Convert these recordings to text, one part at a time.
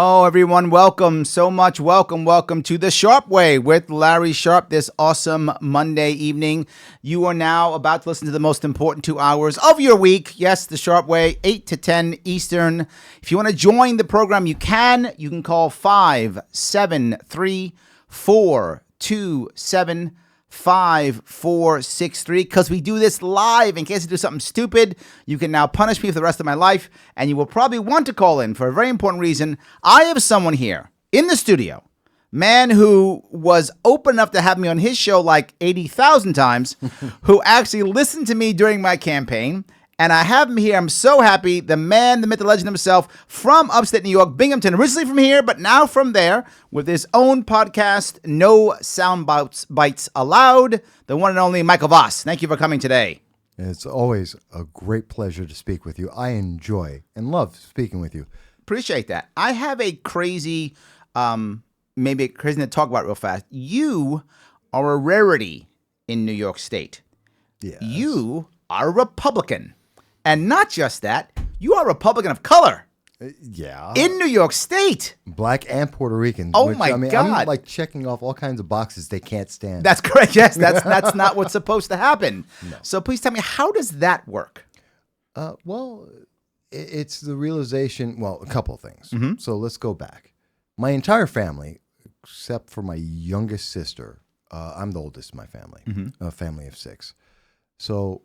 Oh, everyone, welcome. So much welcome to the Sharpe Way with Larry Sharpe this awesome Monday evening. You are now about to listen to the most important 2 hours of your week. Yes, the Sharpe Way, 8 to 10 Eastern. If you want to join the program, you can. You can call 573-427-5463 because we do this live. In case I do something stupid, you can now punish me for the rest of my life, and you will probably want to call in for a very important reason. I have someone here in the studio, man who was open enough to have me on his show like 80,000 times, who actually listened to me during my campaign. And I have him here. I'm so happy. The man, the myth, the legend himself from upstate New York, Binghamton, originally from here, but now from there, with his own podcast, No Sound Bites Allowed, the one and only Michael Vass. Thank you for coming today. It's always a great pleasure to speak with you. I enjoy and love speaking with you. Appreciate that. I have a crazy, maybe a crazy thing to talk about real fast. You are a rarity in New York State. Yes. You are a Republican. And not just that, you are a Republican of color. Yeah. In New York State. Black and Puerto Rican. Oh, my God. I'm like checking off all kinds of boxes they can't stand. That's correct. Yes, that's not what's supposed to happen. No. So please tell me, how does that work? It's the realization, a couple of things. Mm-hmm. So let's go back. My entire family, except for my youngest sister, I'm the oldest in my family, a family of 6. So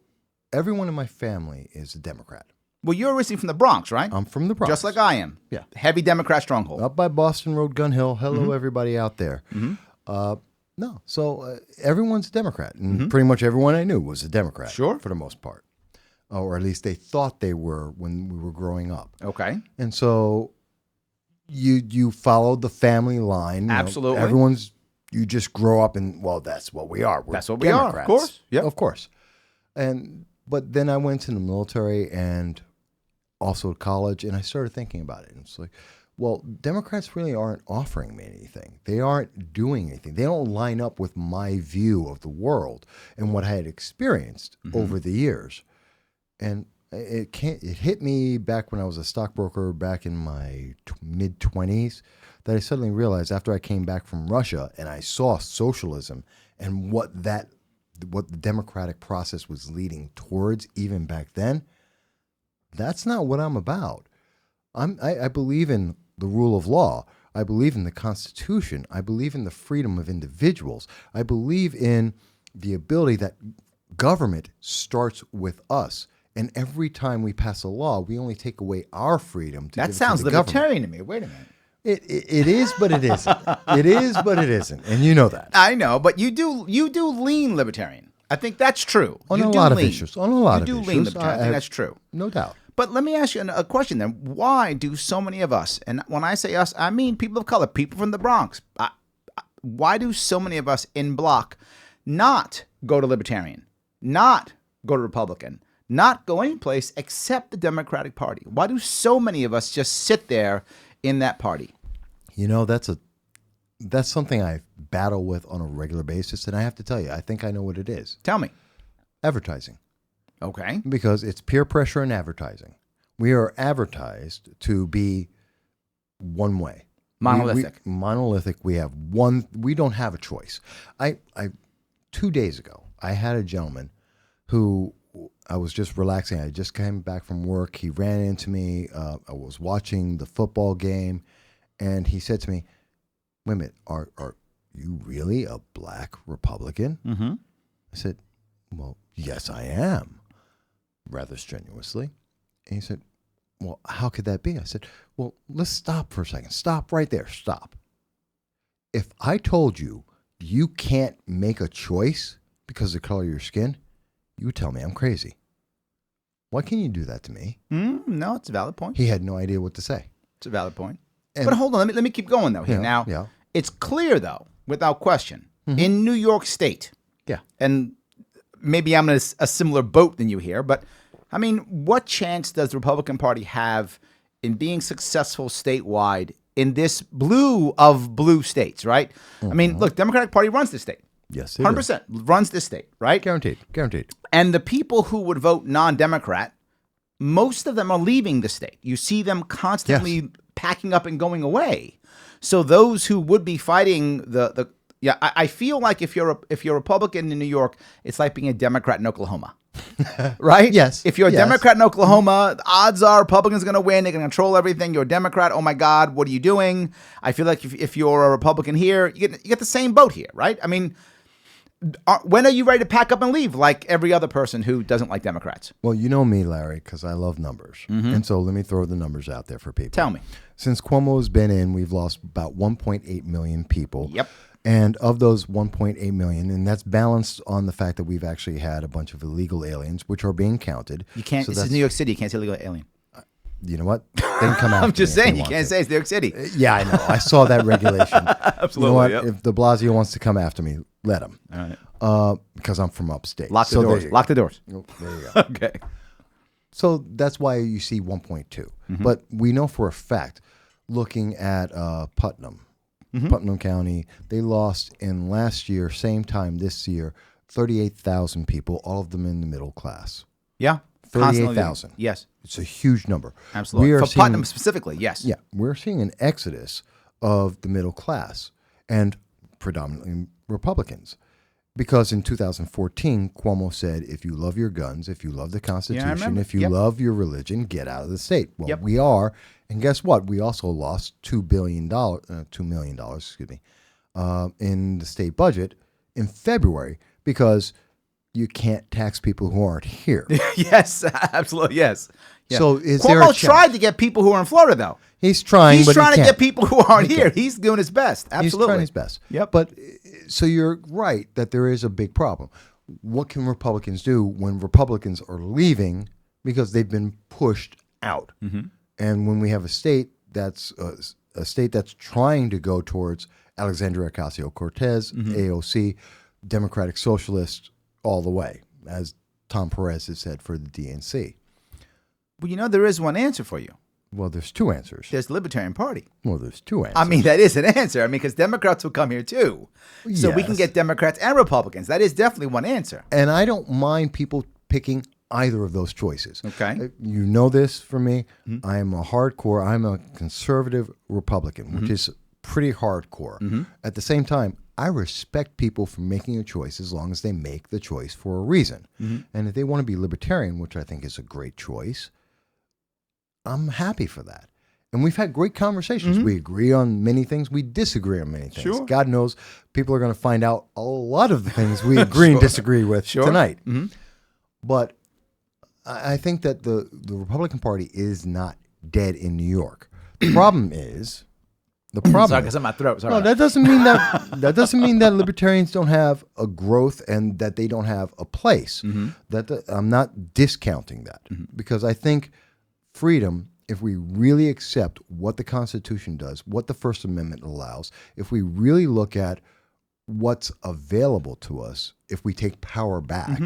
everyone in my family is a Democrat. Well, you're originally from the Bronx, right? I'm from the Bronx. Just like I am. Yeah. Heavy Democrat stronghold. Up by Boston Road, Gun Hill. Hello, everybody out there. So everyone's a Democrat. And pretty much everyone I knew was a Democrat. Sure. For the most part. Or at least they thought they were when we were growing up. Okay. And so you followed the family line. Absolutely. You just grow up and, that's what we are. That's what Democrats. we are, of course. Yeah, of course. But then I went to the military and also college, and I started thinking about it. And it's like, Democrats really aren't offering me anything. They aren't doing anything. They don't line up with my view of the world and what I had experienced over the years. And it hit me back when I was a stockbroker back in my mid-20s that I suddenly realized after I came back from Russia and I saw socialism and what the democratic process was leading towards even back then, that's not what I'm about. I believe in the rule of law. I believe in the Constitution. I believe in the freedom of individuals. I believe in the ability that government starts with us. And every time we pass a law, we only take away our freedom to give it to the government. That sounds libertarian to me. Wait a minute. It is, but it isn't. It is, but it isn't, and you know that. I know, but you do lean libertarian. I think that's true. On a lot of issues. You do lean libertarian. I think that's true. No doubt. But let me ask you a question then. Why do so many of us, and when I say us, I mean people of color, people from the Bronx, why do so many of us in block not go to libertarian, not go to Republican, not go any place except the Democratic Party? Why do so many of us just sit there in that party? That's something I battle with on a regular basis, and I have to tell you, I think I know what it is. Tell me. Advertising. Okay. Because it's peer pressure and advertising. We are advertised to be one way. Monolithic. Monolithic. We have one. We don't have a choice. 2 days ago, I had a gentleman who I was just relaxing. I just came back from work. He ran into me. I was watching the football game, and he said to me, "Wait a minute, are you really a black Republican?" I said, "Well, yes, I am," rather strenuously. And he said, "Well, how could that be?" I said, "Well, let's stop for a second. Stop right there. Stop. If I told you you can't make a choice because of the color of your skin, you would tell me I'm crazy. Why can't you do that to me?" No, it's a valid point. He had no idea what to say. It's a valid point. But hold on, let me keep going though here. It's clear though, without question, in New York State. Yeah. And maybe I'm in a similar boat than you here, but I mean, what chance does the Republican Party have in being successful statewide in this blue of blue states, right? I mean, look, Democratic Party runs this state. Yes, 100% runs this state, right? Guaranteed. And the people who would vote non-Democrat, most of them are leaving the state. You see them constantly packing up and going away. So those who would be fighting I feel like if you're a Republican in New York, it's like being a Democrat in Oklahoma. Right? Yes. If you're a Democrat in Oklahoma, the odds are Republicans are going to win. They're going to control everything. You're a Democrat. Oh my God, what are you doing? I feel like if you're a Republican here, you get the same boat here, right? I mean, when are you ready to pack up and leave like every other person who doesn't like Democrats? Well, you know me, Larry, because I love numbers. And so let me throw the numbers out there for people. Tell me. Since Cuomo's been in, we've lost about 1.8 million people. Yep. And of those 1.8 million, and that's balanced on the fact that we've actually had a bunch of illegal aliens, which are being counted. You can't. This is New York City. You can't say illegal alien. You know what? They can come out. I'm just saying. You can't say it's New York City. Yeah, I know. I saw that regulation. Absolutely. You know what? Yep. If de Blasio wants to come after me, let him. All right. Because I'm from upstate. Lock the doors. Lock the doors. Oh, there you go. Okay. So that's why you see 1.2. But we know for a fact, looking at Putnam County, they lost in last year, same time this year, 38,000 people, all of them in the middle class. Yeah. 38,000. Yes. It's a huge number. Absolutely. For Putnam specifically, yes. Yeah. We're seeing an exodus of the middle class and predominantly Republicans. Because in 2014, Cuomo said, if you love your guns, if you love the Constitution, if you love your religion, get out of the state. Well, we are. And guess what? We also lost $2 million, in the state budget in February because you can't tax people who aren't here. Yes, absolutely, yes. Yeah. So Cuomo tried to get people who are in Florida, though. He's trying, He's but trying he to can't. get people who aren't here. He's doing his best. Absolutely. He's trying his best. Yep. But so you're right that there is a big problem. What can Republicans do when Republicans are leaving because they've been pushed out? And when we have a state that's trying to go towards Alexandria Ocasio-Cortez, AOC, Democratic Socialist all the way, as Tom Perez has said for the DNC. Well, you know, there is one answer for you. Well, there's two answers. There's the Libertarian Party. Well, there's two answers. I mean, that is an answer. I mean, because Democrats will come here too. So we can get Democrats and Republicans. That is definitely one answer. And I don't mind people picking either of those choices. Okay. You know this from me. I'm a conservative Republican, which is pretty hardcore. At the same time, I respect people for making a choice as long as they make the choice for a reason. And if they want to be libertarian, which I think is a great choice, I'm happy for that. And we've had great conversations. We agree on many things. We disagree on many things. Sure. God knows people are going to find out a lot of the things we agree and disagree with tonight. But I think that the Republican Party is not dead in New York. The problem is... Sorry, because I'm my throat. Sorry. No, that doesn't mean that libertarians don't have a growth and that they don't have a place. I'm not discounting that because I think freedom, if we really accept what the Constitution does, what the First Amendment allows, if we really look at what's available to us, if we take power back,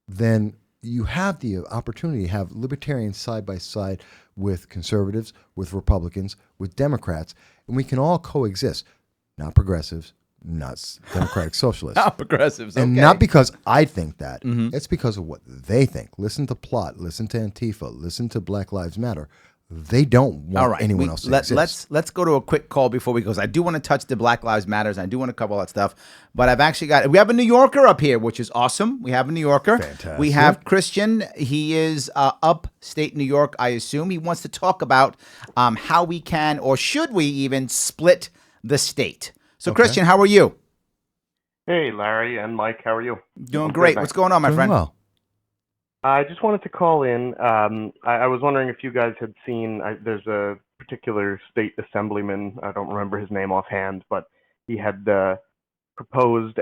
then you have the opportunity to have libertarians side by side with conservatives, with Republicans, with Democrats, and we can all coexist. Not progressives, not Democratic Socialists. Not progressives, okay. And not because I think that. It's because of what they think. Listen to Plot, listen to Antifa, listen to Black Lives Matter. They don't want anyone else to exist. Let's go to a quick call before we go. I do want to touch the Black Lives Matters. I do want to cover all that stuff. But we have a New Yorker up here, which is awesome. We have a New Yorker. Fantastic. We have Christian. He is upstate New York, I assume. He wants to talk about how we can, or should we even, split the state. So, Christian, how are you? Hey, Larry and Mike. How are you? Doing great. What's going on, my friend? Well. I just wanted to call in. I was wondering if you guys had seen, there's a particular state assemblyman, I don't remember his name offhand, but he had proposed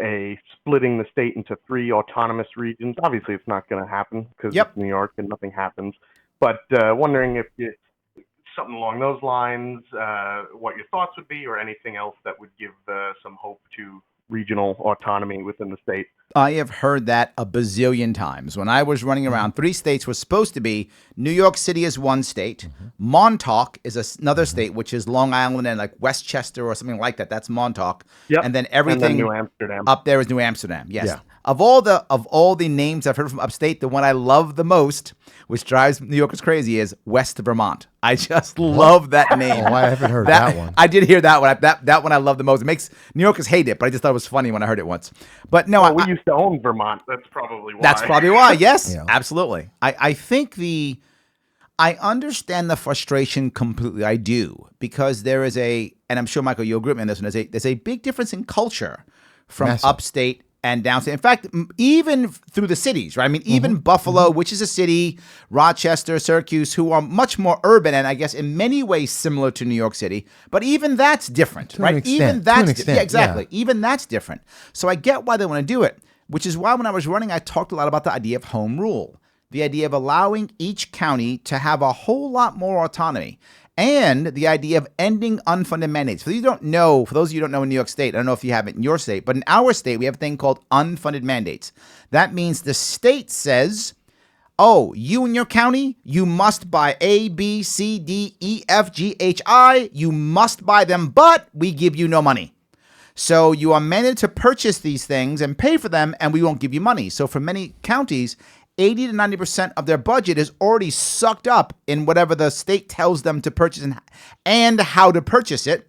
splitting the state into 3 autonomous regions. Obviously, it's not going to happen because it's New York and nothing happens. But wondering if something along those lines, what your thoughts would be, or anything else that would give some hope to regional autonomy within the state. I have heard that a bazillion times. When I was running around, 3 states were supposed to be. New York City is one state. Montauk is another state, which is Long Island and like Westchester or something like that. That's Montauk. Yep. And then everything New Amsterdam. up there is New Amsterdam. Yes. Of all the names I've heard from upstate, the one I love the most, which drives New Yorkers crazy, is West Vermont. I just love that name. Oh, I haven't heard that one. I did hear that one. That one I love the most. It makes New Yorkers hate it, but I just thought it was funny when I heard it once. But no, we used to own Vermont. That's probably why. That's probably why. Yes, Yeah. absolutely. I think I understand the frustration completely. I do, because there is and I'm sure, Michael, you'll agree with me on this one, there's a big difference in culture from Massive. upstate and downstate. In fact, even through the cities, right? I mean, even Buffalo, which is a city, Rochester, Syracuse, who are much more urban and I guess in many ways similar to New York City, but even that's different, To right? an extent, Even to that's an extent, yeah, exactly. yeah. Even that's different. So I get why they want to do it, which is why when I was running, I talked a lot about the idea of home rule. The idea of allowing each county to have a whole lot more autonomy, and the idea of ending unfunded mandates. For those of you who don't know in New York State, I don't know if you have it in your state, but in our state, we have a thing called unfunded mandates. That means the state says, oh, you in your county, you must buy A, B, C, D, E, F, G, H, I. You must buy them, but we give you no money. So you are mandated to purchase these things and pay for them, and we won't give you money. So for many counties, 80 to 90% of their budget is already sucked up in whatever the state tells them to purchase and how to purchase it.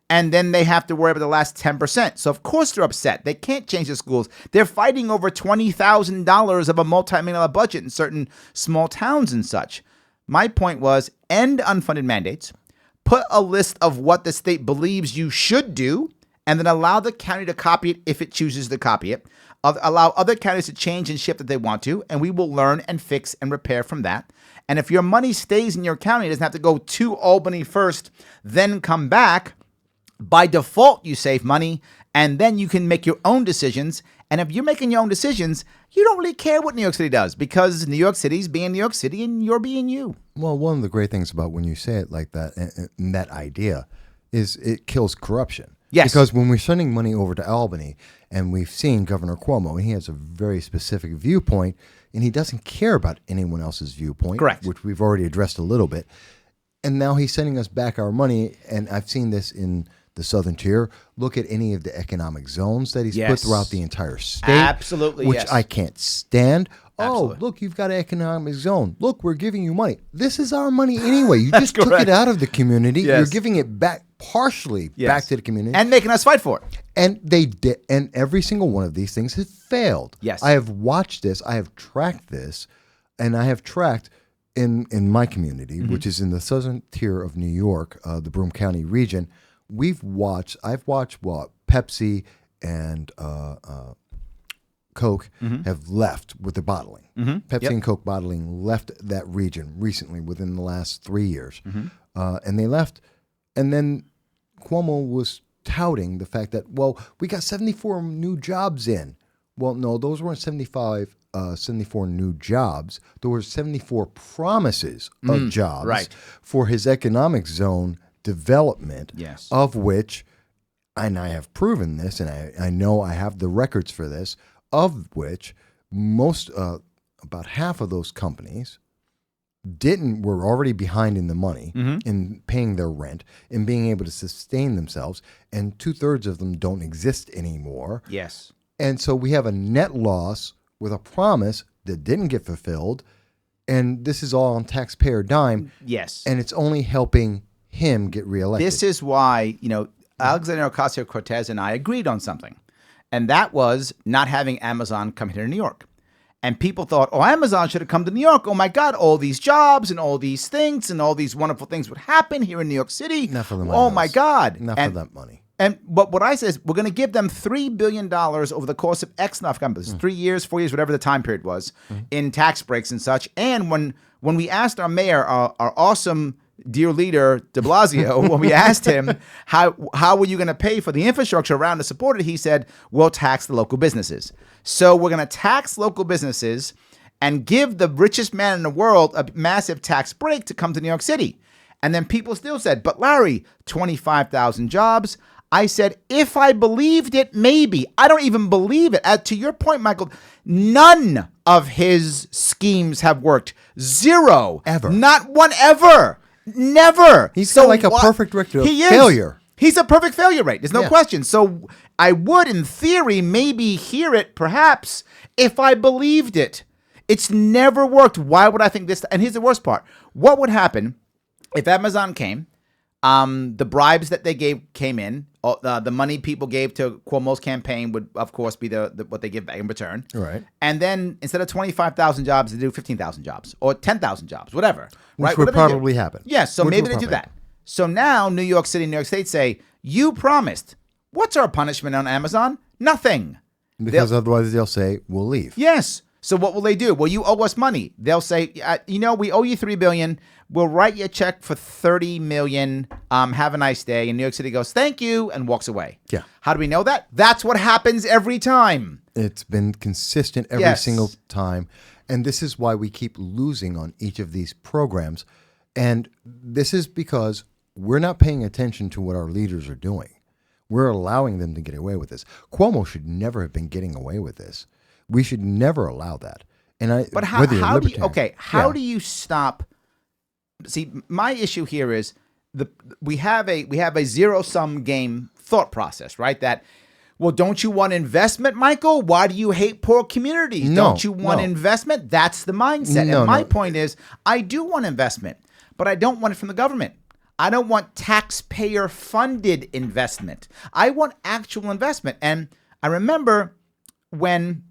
And then they have to worry about the last 10%. So of course they're upset. They can't change the schools. They're fighting over $20,000 of a multi-million-dollar budget in certain small towns and such. My point was, end unfunded mandates, put a list of what the state believes you should do, and then allow the county to copy it if it chooses to copy it. Allow other counties to change and shift if they want to, and we will learn and fix and repair from that. And if your money stays in your county, it doesn't have to go to Albany first, then come back. By default, you save money, and then you can make your own decisions. And if you're making your own decisions, you don't really care what New York City does, because New York City's being New York City and you're being you. Well, one of the great things about when you say it like that, and that idea, is it kills corruption. Yes. Because when we're sending money over to Albany, and we've seen Governor Cuomo, and he has a very specific viewpoint, and he doesn't care about anyone else's viewpoint. Correct. Which we've already addressed a little bit. And now he's sending us back our money, and I've seen this in the Southern Tier. Look at any of the economic zones that he's put throughout the entire state. Absolutely, which yes. I can't stand. Absolutely. Oh, look, you've got an economic zone. Look, we're giving you money. This is our money anyway. You just took it out of the community. Yes. You're giving it back partially back to the community. And making us fight for it. And they did, and every single one of these things has failed. Yes. I have watched this, I have tracked this, and I have tracked in my community, which is in the Southern Tier of New York, the Broome County region. I've watched what Pepsi and Coke have left with the bottling. Pepsi and Coke bottling left that region recently within the last 3 years. And they left. And then Cuomo was touting the fact that, well, we got 74 new jobs in. Well, no, those weren't 74 new jobs. There were 74 promises of jobs for his economic zone development, of which, and I have proven this, and I know I have the records for this, of which most, about half of those companies were already behind in the money in paying their rent and being able to sustain themselves, and 2/3 of them don't exist anymore. Yes. And so we have a net loss with a promise that didn't get fulfilled, and this is all on taxpayer dime. Yes. And it's only helping him get reelected. This is why, Alexandria Ocasio-Cortez and I agreed on something, and that was not having Amazon come here to New York. And people thought, oh, Amazon should have come to New York. Oh, my God, all these jobs and all these things and all these wonderful things would happen here in New York City. Enough of the money. Oh, my God. Enough of that money. But what I said is we're going to give them $3 billion over the course of X enough companies, 3 years, 4 years, whatever the time period was, in tax breaks and such. And when we asked our mayor, our awesome dear leader, de Blasio, when we asked him, how were you going to pay for the infrastructure around to support it, he said, we'll tax the local businesses. So we're going to tax local businesses and give the richest man in the world a massive tax break to come to New York City. And then people still said, but Larry, 25,000 jobs. I said, if I believed it, maybe. I don't even believe it. To your point, Michael, none of his schemes have worked. Zero. Ever. Not one ever. Never. He's so like a perfect record of failure. He's a perfect failure rate. There's no Yeah. question. So I would, in theory, maybe hear it, perhaps, if I believed it. It's never worked. Why would I think this? And here's the worst part. What would happen if Amazon came, the bribes that they came in, the money people gave to Cuomo's campaign would, of course, be the what they give back in return. Right. And then instead of 25,000 jobs, they do 15,000 jobs or 10,000 jobs, whatever. Which right? would What do they do? probably happen. Yes, so Which maybe would they do probably that. So now New York City, New York State say, you promised. What's our punishment on Amazon? Nothing. Because otherwise they'll say, we'll leave. Yes. So what will they do? Well, you owe us money. They'll say, we owe you $3 billion. We'll write you a check for $30 million. Have a nice day. And New York City goes, thank you, and walks away. Yeah. How do we know that? That's what happens every time. It's been consistent every Yes. single time. And this is why we keep losing on each of these programs. And this is because we're not paying attention to what our leaders are doing. We're allowing them to get away with this. Cuomo should never have been getting away with this. We should never allow that. And But how do you stop? See, my issue here is we have a zero-sum game thought process, right? That, well, don't you want investment, Michael? Why do you hate poor communities? No, don't you want no. investment? That's the mindset. No, and my no. point is, I do want investment, but I don't want it from the government. I don't want taxpayer-funded investment. I want actual investment. And I remember when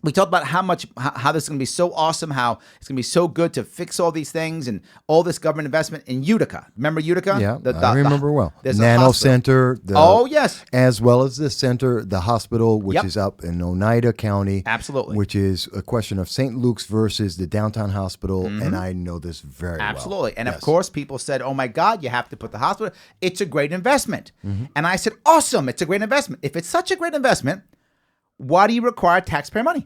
we talked about how this is going to be so awesome, how it's going to be so good to fix all these things and all this government investment in Utica. Remember Utica? Yeah, I remember well. There's a Nano hospital. Center. Oh, yes. As well as the center, the hospital, which Yep. is up in Oneida County. Absolutely. Which is a question of St. Luke's versus the downtown hospital. And I know this very well. Absolutely. And Yes. of course, people said, oh my God, you have to put the hospital. It's a great investment. And I said, awesome. It's a great investment. If it's such a great investment, why do you require taxpayer money?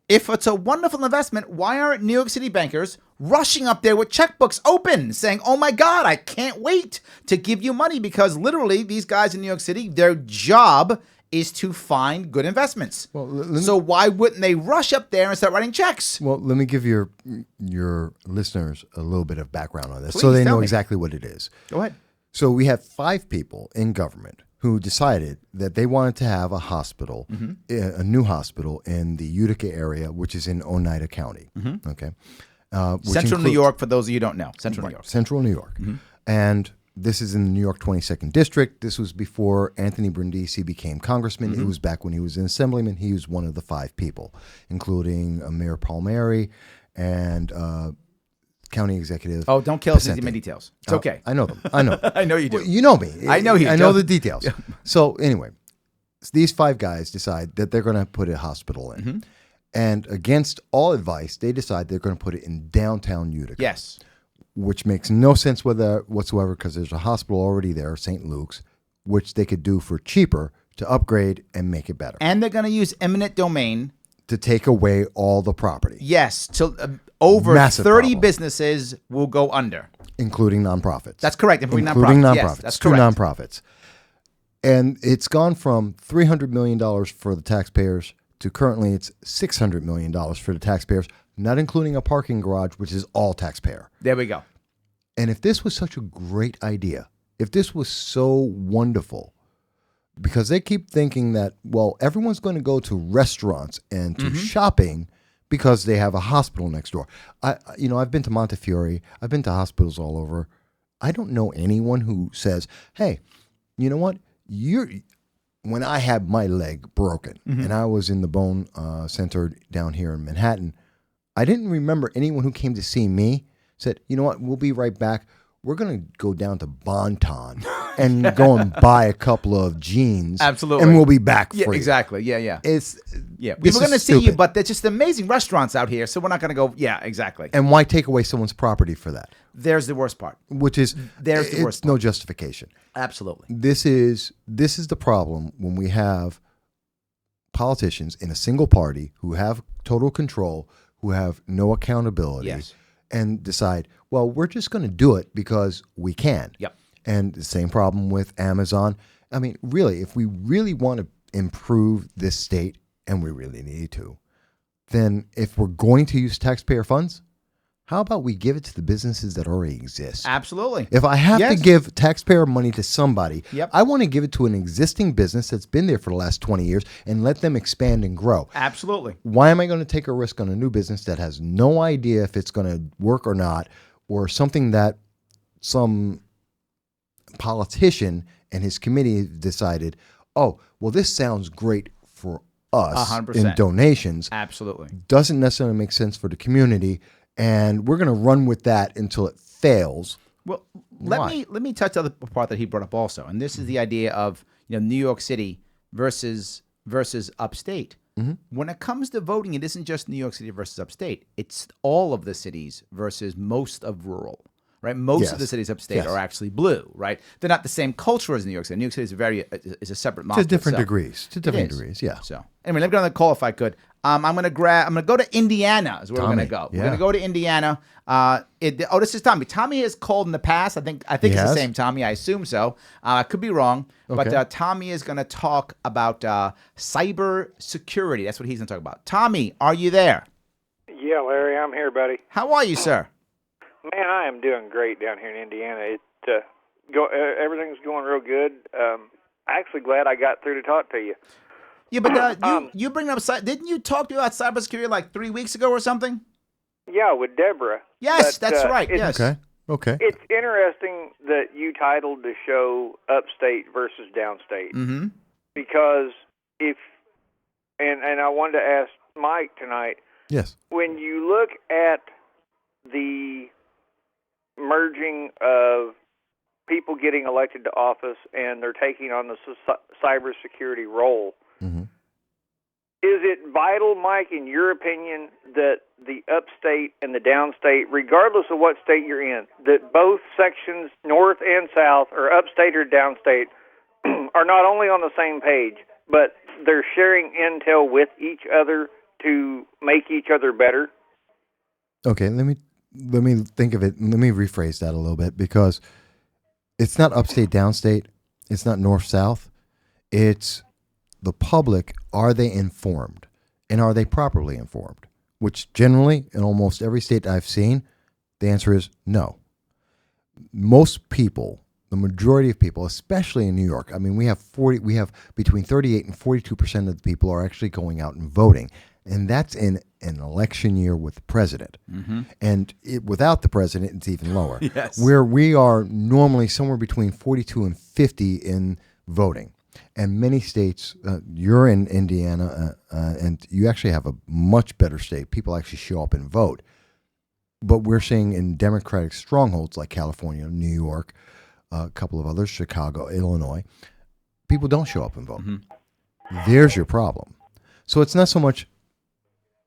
If it's a wonderful investment, why aren't New York City bankers rushing up there with checkbooks open saying, oh my God, I can't wait to give you money? Because literally these guys in New York City, their job is to find good investments. Well, so why wouldn't they rush up there and start writing checks? Well, let me give your listeners a little bit of background on this so Please they tell know me. exactly what it is. Go ahead. So we have 5 people in government who decided that they wanted to have a hospital, a new hospital in the Utica area, which is in Oneida County. Okay, which Central New includes- York, for those of you who don't know. Central New York. Central New York. And this is in the New York 22nd District. This was before Anthony Brindisi became congressman. It was back when he was an assemblyman. He was one of the 5 people, including Mayor Palmieri and county executive. Oh, don't kill us with Vicente. the details. It's okay. I know them. I know. I know you do. Well, you know me. I know you I do. know the details. So anyway, these 5 guys decide that they're going to put a hospital in. And against all advice, they decide they're going to put it in downtown Utica. Yes. Which makes no sense whatsoever because there's a hospital already there, St. Luke's, which they could do for cheaper to upgrade and make it better. And they're going to use eminent domain. To take away all the property. Yes. So over Massive 30 problem. businesses will go under. Including nonprofits. That's correct. Including nonprofits. nonprofits. Yes, Yes, that's two correct. nonprofits. And it's gone from $300 million for the taxpayers to currently it's $600 million for the taxpayers, not including a parking garage, which is all taxpayer. There we go. And if this was such a great idea, if this was so wonderful, because they keep thinking that, well, everyone's going to go to restaurants and to shopping because they have a hospital next door. I've been to Montefiore. I've been to hospitals all over. I don't know anyone who says, hey, you know what? When I had my leg broken and I was in the bone center down here in Manhattan, I didn't remember anyone who came to see me said, you know what? We'll be right back. We're going to go down to Bonton and go and buy a couple of jeans. Absolutely. And we'll be back Yeah, for you. exactly. Yeah. It's Yeah. this We're going to is see you, stupid. but there's just amazing restaurants out here, so we're not going to go. Yeah, exactly. And why take away someone's property for that? There's the worst part. Which is There's the worst it's no justification. Absolutely. This is the problem when we have politicians in a single party who have total control, who have no accountability, Yes. and decide, well, we're just going to do it because we can. Yep. And the same problem with Amazon. I mean, really, if we really want to improve this state, and we really need to, then if we're going to use taxpayer funds, How about we give it to the businesses that already exist? Absolutely. If I have Yes. to give taxpayer money to somebody, Yep. I want to give it to an existing business that's been there for the last 20 years and let them expand and grow. Absolutely. Why am I going to take a risk on a new business that has no idea if it's going to work or not, or something that some politician and his committee decided, oh, well, this sounds great for us 100%. in donations, Absolutely. doesn't necessarily make sense for the community, and we're going to run with that until it fails. Well, Why? let me touch on the part that he brought up also, and this is the idea of New York City versus upstate. When it comes to voting, it isn't just New York City versus upstate; it's all of the cities versus most of rural. Right, most of the Yes. cities upstate Yes. are actually blue. Right, they're not the same culture as New York City. New York City is a separate monster. To different itself. degrees. To It different is. degrees, yeah. So anyway, let me go on the call if I could. I'm gonna go to Indiana. Is where we're Tommy, gonna go. yeah. We're gonna go to Indiana. This is Tommy. Tommy has called in the past. I think it's the has? same Tommy. I assume so. I could be wrong, Okay. but Tommy is gonna talk about cyber security. That's what he's gonna talk about. Tommy, are you there? Yeah, Larry, I'm here, buddy. How are you, sir? Man, I am doing great down here in Indiana. Everything's going real good. Actually, glad I got through to talk to you. Yeah, but you bring up didn't you talk to me about cybersecurity like 3 weeks ago or something? Yeah, with Deborah. Yes, But, that's right. it's- Yes. Okay. It's interesting that you titled the show Upstate versus Downstate Mm-hmm. because and I wanted to ask Mike tonight, Yes. when you look at the merging of people getting elected to office and they're taking on the cybersecurity role, Mhm. is it vital, Mike, in your opinion, that the upstate and the downstate, regardless of what state you're in, that both sections, north and south, or upstate or downstate, are not only on the same page, but they're sharing intel with each other to make each other better? Okay, let me think of it. Let me rephrase that a little bit, because it's not upstate, downstate. It's not north, south. It's the public. Are they informed, and are they properly informed? Which generally, in almost every state I've seen, the answer is no. Most people, the majority of people, especially in New York, I mean, we have between 38 and 42% of the people are actually going out and voting. And that's in an election year with the president. Mm-hmm. And without the president, it's even lower. Yes. Where we are normally somewhere between 42 and 50 in voting. And many states, you're in Indiana, and you actually have a much better state. People actually show up and vote. But we're seeing in Democratic strongholds like California, New York, a couple of others, Chicago, Illinois, people don't show up and vote. Mm-hmm. There's your problem. So it's not so much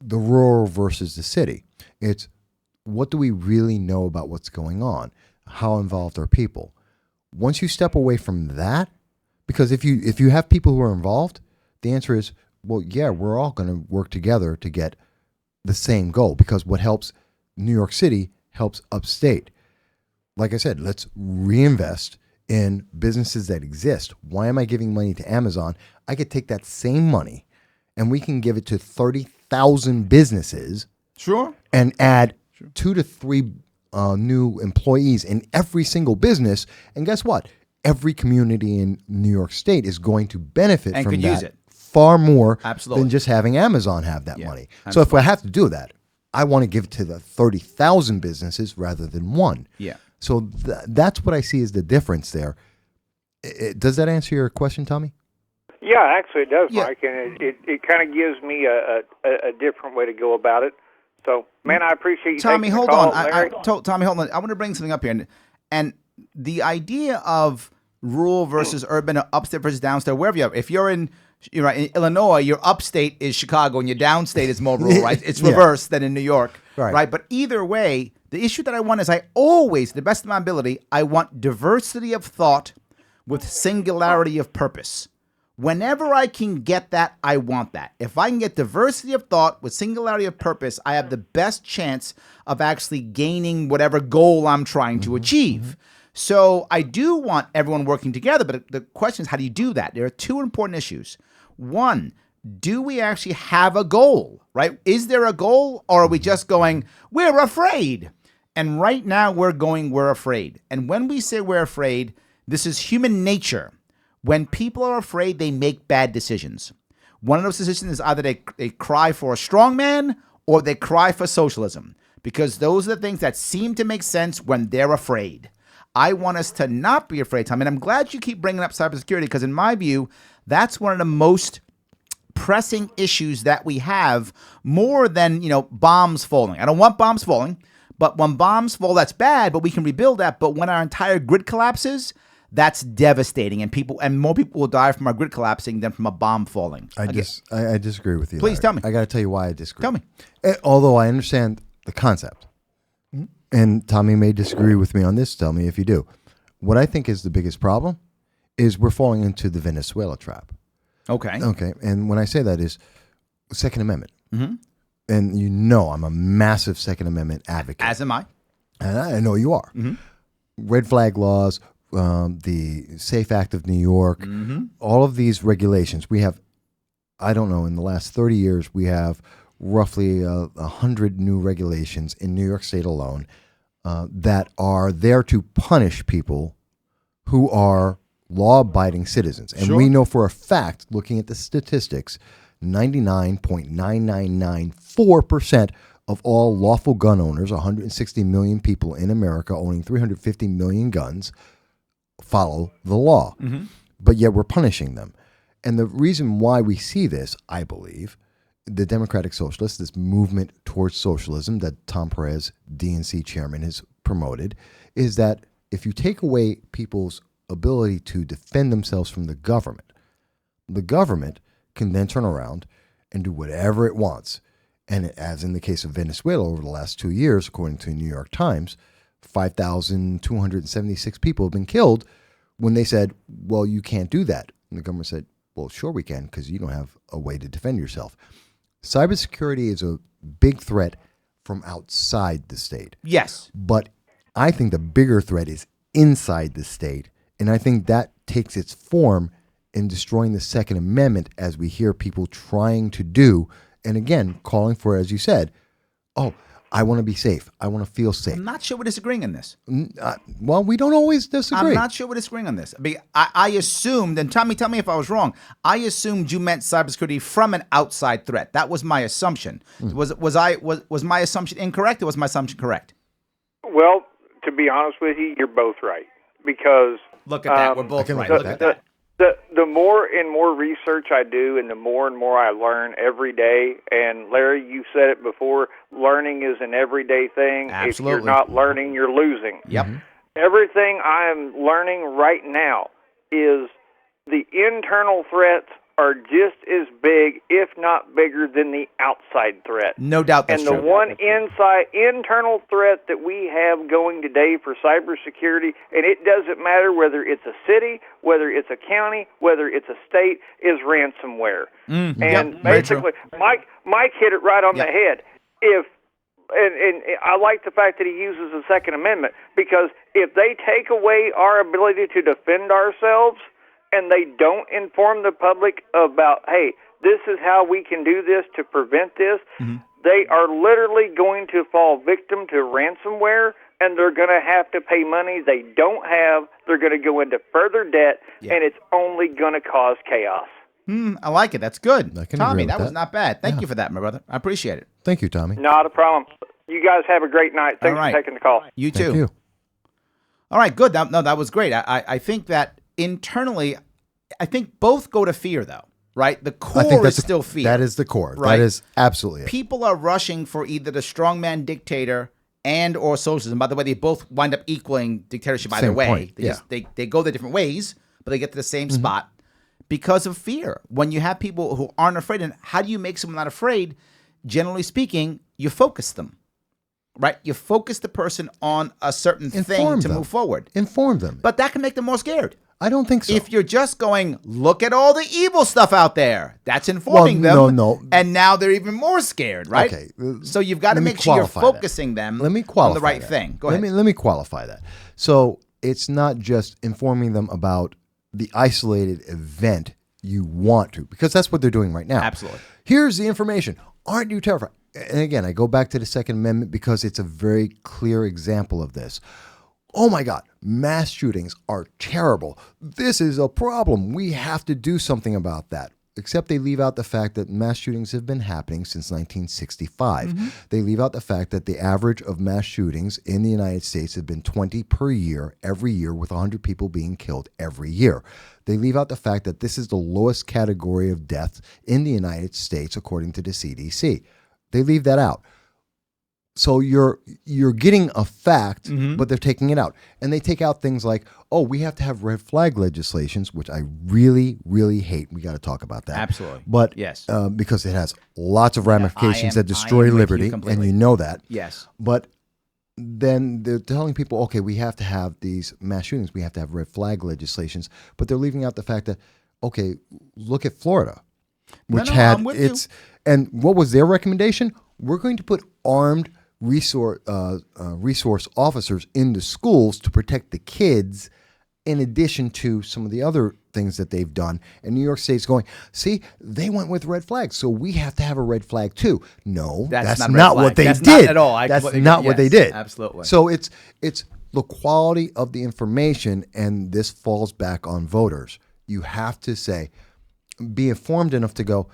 the rural versus the city. It's what do we really know about what's going on? How involved are people? Once you step away from that, because if you have people who are involved, the answer is, well, yeah, we're all going to work together to get the same goal, because what helps New York City helps upstate. Like I said, let's reinvest in businesses that exist. Why am I giving money to Amazon? I could take that same money and we can give it to 30,000 businesses. Sure. And add 2 to 3 new employees in every single business. And guess what? Every community in New York State is going to benefit And from could that use it. far more Absolutely. than just having Amazon have that Yeah, money. So absolutely. if I have to do that, I want to give it to the 30,000 businesses rather than one. Yeah. So that's what I see as the difference there. Does that answer your question, Tommy? Yeah, actually it does, Yeah. Mike, and it kind of gives me a different way to go about it. So, man, I appreciate you Tommy, taking hold the call, on. Larry. Tommy, hold on. I want to bring something up here. And the idea of rural versus urban, upstate versus downstate, wherever you are. If you're in Illinois, your upstate is Chicago and your downstate is more rural, right? It's Yeah. reversed than in New York, Right. But either way, the issue that I want is I always, to the best of my ability, I want diversity of thought with singularity of purpose. Whenever I can get that, I want that. If I can get diversity of thought with singularity of purpose, I have the best chance of actually gaining whatever goal I'm trying to achieve. So I do want everyone working together, but the question is, how do you do that? There are two important issues. One, do we actually have a goal, right? Is there a goal, or are we just going, we're afraid? And right now we're afraid. And when we say we're afraid, this is human nature. When people are afraid, they make bad decisions. One of those decisions is either they cry for a strong man or they cry for socialism, because those are the things that seem to make sense when they're afraid. I want us to not be afraid, Tom. And I'm glad you keep bringing up cybersecurity, because in my view, that's one of the most pressing issues that we have, more than, bombs falling. I don't want bombs falling, but when bombs fall, that's bad, but we can rebuild that. But when our entire grid collapses, that's devastating, and more people will die from our grid collapsing than from a bomb falling. I disagree with you. Please Larry. tell me. I got to tell you why I disagree. Tell me. Although I understand the concept, and Tommy may disagree with me on this. Tell me if you do. What I think is the biggest problem is we're falling into the Venezuela trap. Okay. Okay. And when I say that is Second Amendment. Mm-hmm. And I'm a massive Second Amendment advocate. As am I. And I know you are. Mm-hmm. Red flag laws, the SAFE Act of New York, all of these regulations. We have, I don't know, in the last 30 years, we have roughly 100 new regulations in New York State alone that are there to punish people who are law-abiding citizens. And we know for a fact, looking at the statistics, 99.9994% of all lawful gun owners, 160 million people in America owning 350 million guns, follow the law. Mm-hmm. But yet we're punishing them. And the reason why we see this, I believe, the Democratic Socialists, this movement towards socialism that Tom Perez, DNC chairman, has promoted, is that if you take away people's ability to defend themselves from the government can then turn around and do whatever it wants. And as in the case of Venezuela over the last 2 years, according to the New York Times, 5,276 people have been killed when they said, well, you can't do that. And the government said, well, sure we can, because you don't have a way to defend yourself. Cybersecurity is a big threat from outside the state. Yes. But I think the bigger threat is inside the state. And I think that takes its form in destroying the Second Amendment, as we hear people trying to do. And again, calling for, as you said, I want to be safe. I want to feel safe. I'm not sure we're disagreeing on this. Well, we don't always disagree. I'm not sure we're disagreeing on this. I assumed, and tell me if I was wrong, I assumed you meant cybersecurity from an outside threat. That was my assumption. Was my assumption incorrect, or was my assumption correct? Well, to be honest with you, you're both right. Because look at that. We're both right. Look at that. The more and more research I do, and the more and more I learn every day, and Larry, you said it before, learning is an everyday thing. Absolutely. If you're not learning, you're losing. Yep. Everything I am learning right now is the internal threats are just as big, if not bigger, than the outside threat. No doubt that's true. And the one internal threat that we have going today for cybersecurity, and it doesn't matter whether it's a city, whether it's a county, whether it's a state, is ransomware. And basically, Mike hit it right on the head. And I like the fact that he uses the Second Amendment, because if they take away our ability to defend ourselves, and they don't inform the public about, hey, this is how we can do this to prevent this, they are literally going to fall victim to ransomware, and they're going to have to pay money they don't have. They're going to go into further debt, and it's only going to cause chaos. I like it. That's good. Tommy, that was not bad. Thank you for that, my brother. I appreciate it. Thank you, Tommy. Not a problem. You guys have a great night. Thanks for taking the call. You too. Thank you. All right, good. That was great. I think that internally, I think both go to fear, though, right? The core is still fear. That is the core. Right? That is absolutely it. People are rushing for either the strongman dictator and or socialism. By the way, they both wind up equaling dictatorship either way. They go their different ways, but they get to the same spot because of fear. When you have people who aren't afraid, and how do you make someone not afraid? Generally speaking, you focus them. Right? You focus the person on a certain thing to move forward. Inform them. But that can make them more scared. I don't think so. If you're just going, look at all the evil stuff out there, that's informing them. No. And now they're even more scared, right? Okay. So you've got to make sure you're focusing them on the right thing. Go ahead. Let me qualify that. So it's not just informing them about the isolated event you want to, because that's what they're doing right now. Absolutely. Here's the information. aren't you terrified? And again, I go back to the Second Amendment because it's a very clear example of this. Oh my God, mass shootings are terrible. This is a problem. We have to do something about that. Except they leave out the fact that mass shootings have been happening since 1965. Mm-hmm. They leave out the fact that the average of mass shootings in the United States have been 20 per year, every year, with 100 people being killed every year. They leave out the fact that this is the lowest category of death in the United States, according to the CDC. They leave that out. So you're getting a fact, but they're taking it out. And they take out things like, oh, we have to have red flag legislations, which I really, really hate. We got to talk about that. Absolutely. But yes, because it has lots of ramifications that destroy liberty, and you know that. Yes. But then they're telling people, okay, we have to have these mass shootings. We have to have red flag legislations. But they're leaving out the fact that, okay, look at Florida, which and what was their recommendation? We're going to put armed resource officers in the schools to protect the kids, in addition to some of the other things that they've done. And New York State's going, see, they went with red flags, so we have to have a red flag too. No, that's not what they did. Not at all. That's not what they did. Absolutely. So it's the quality of the information, and this falls back on voters. You have to say, be informed enough to go,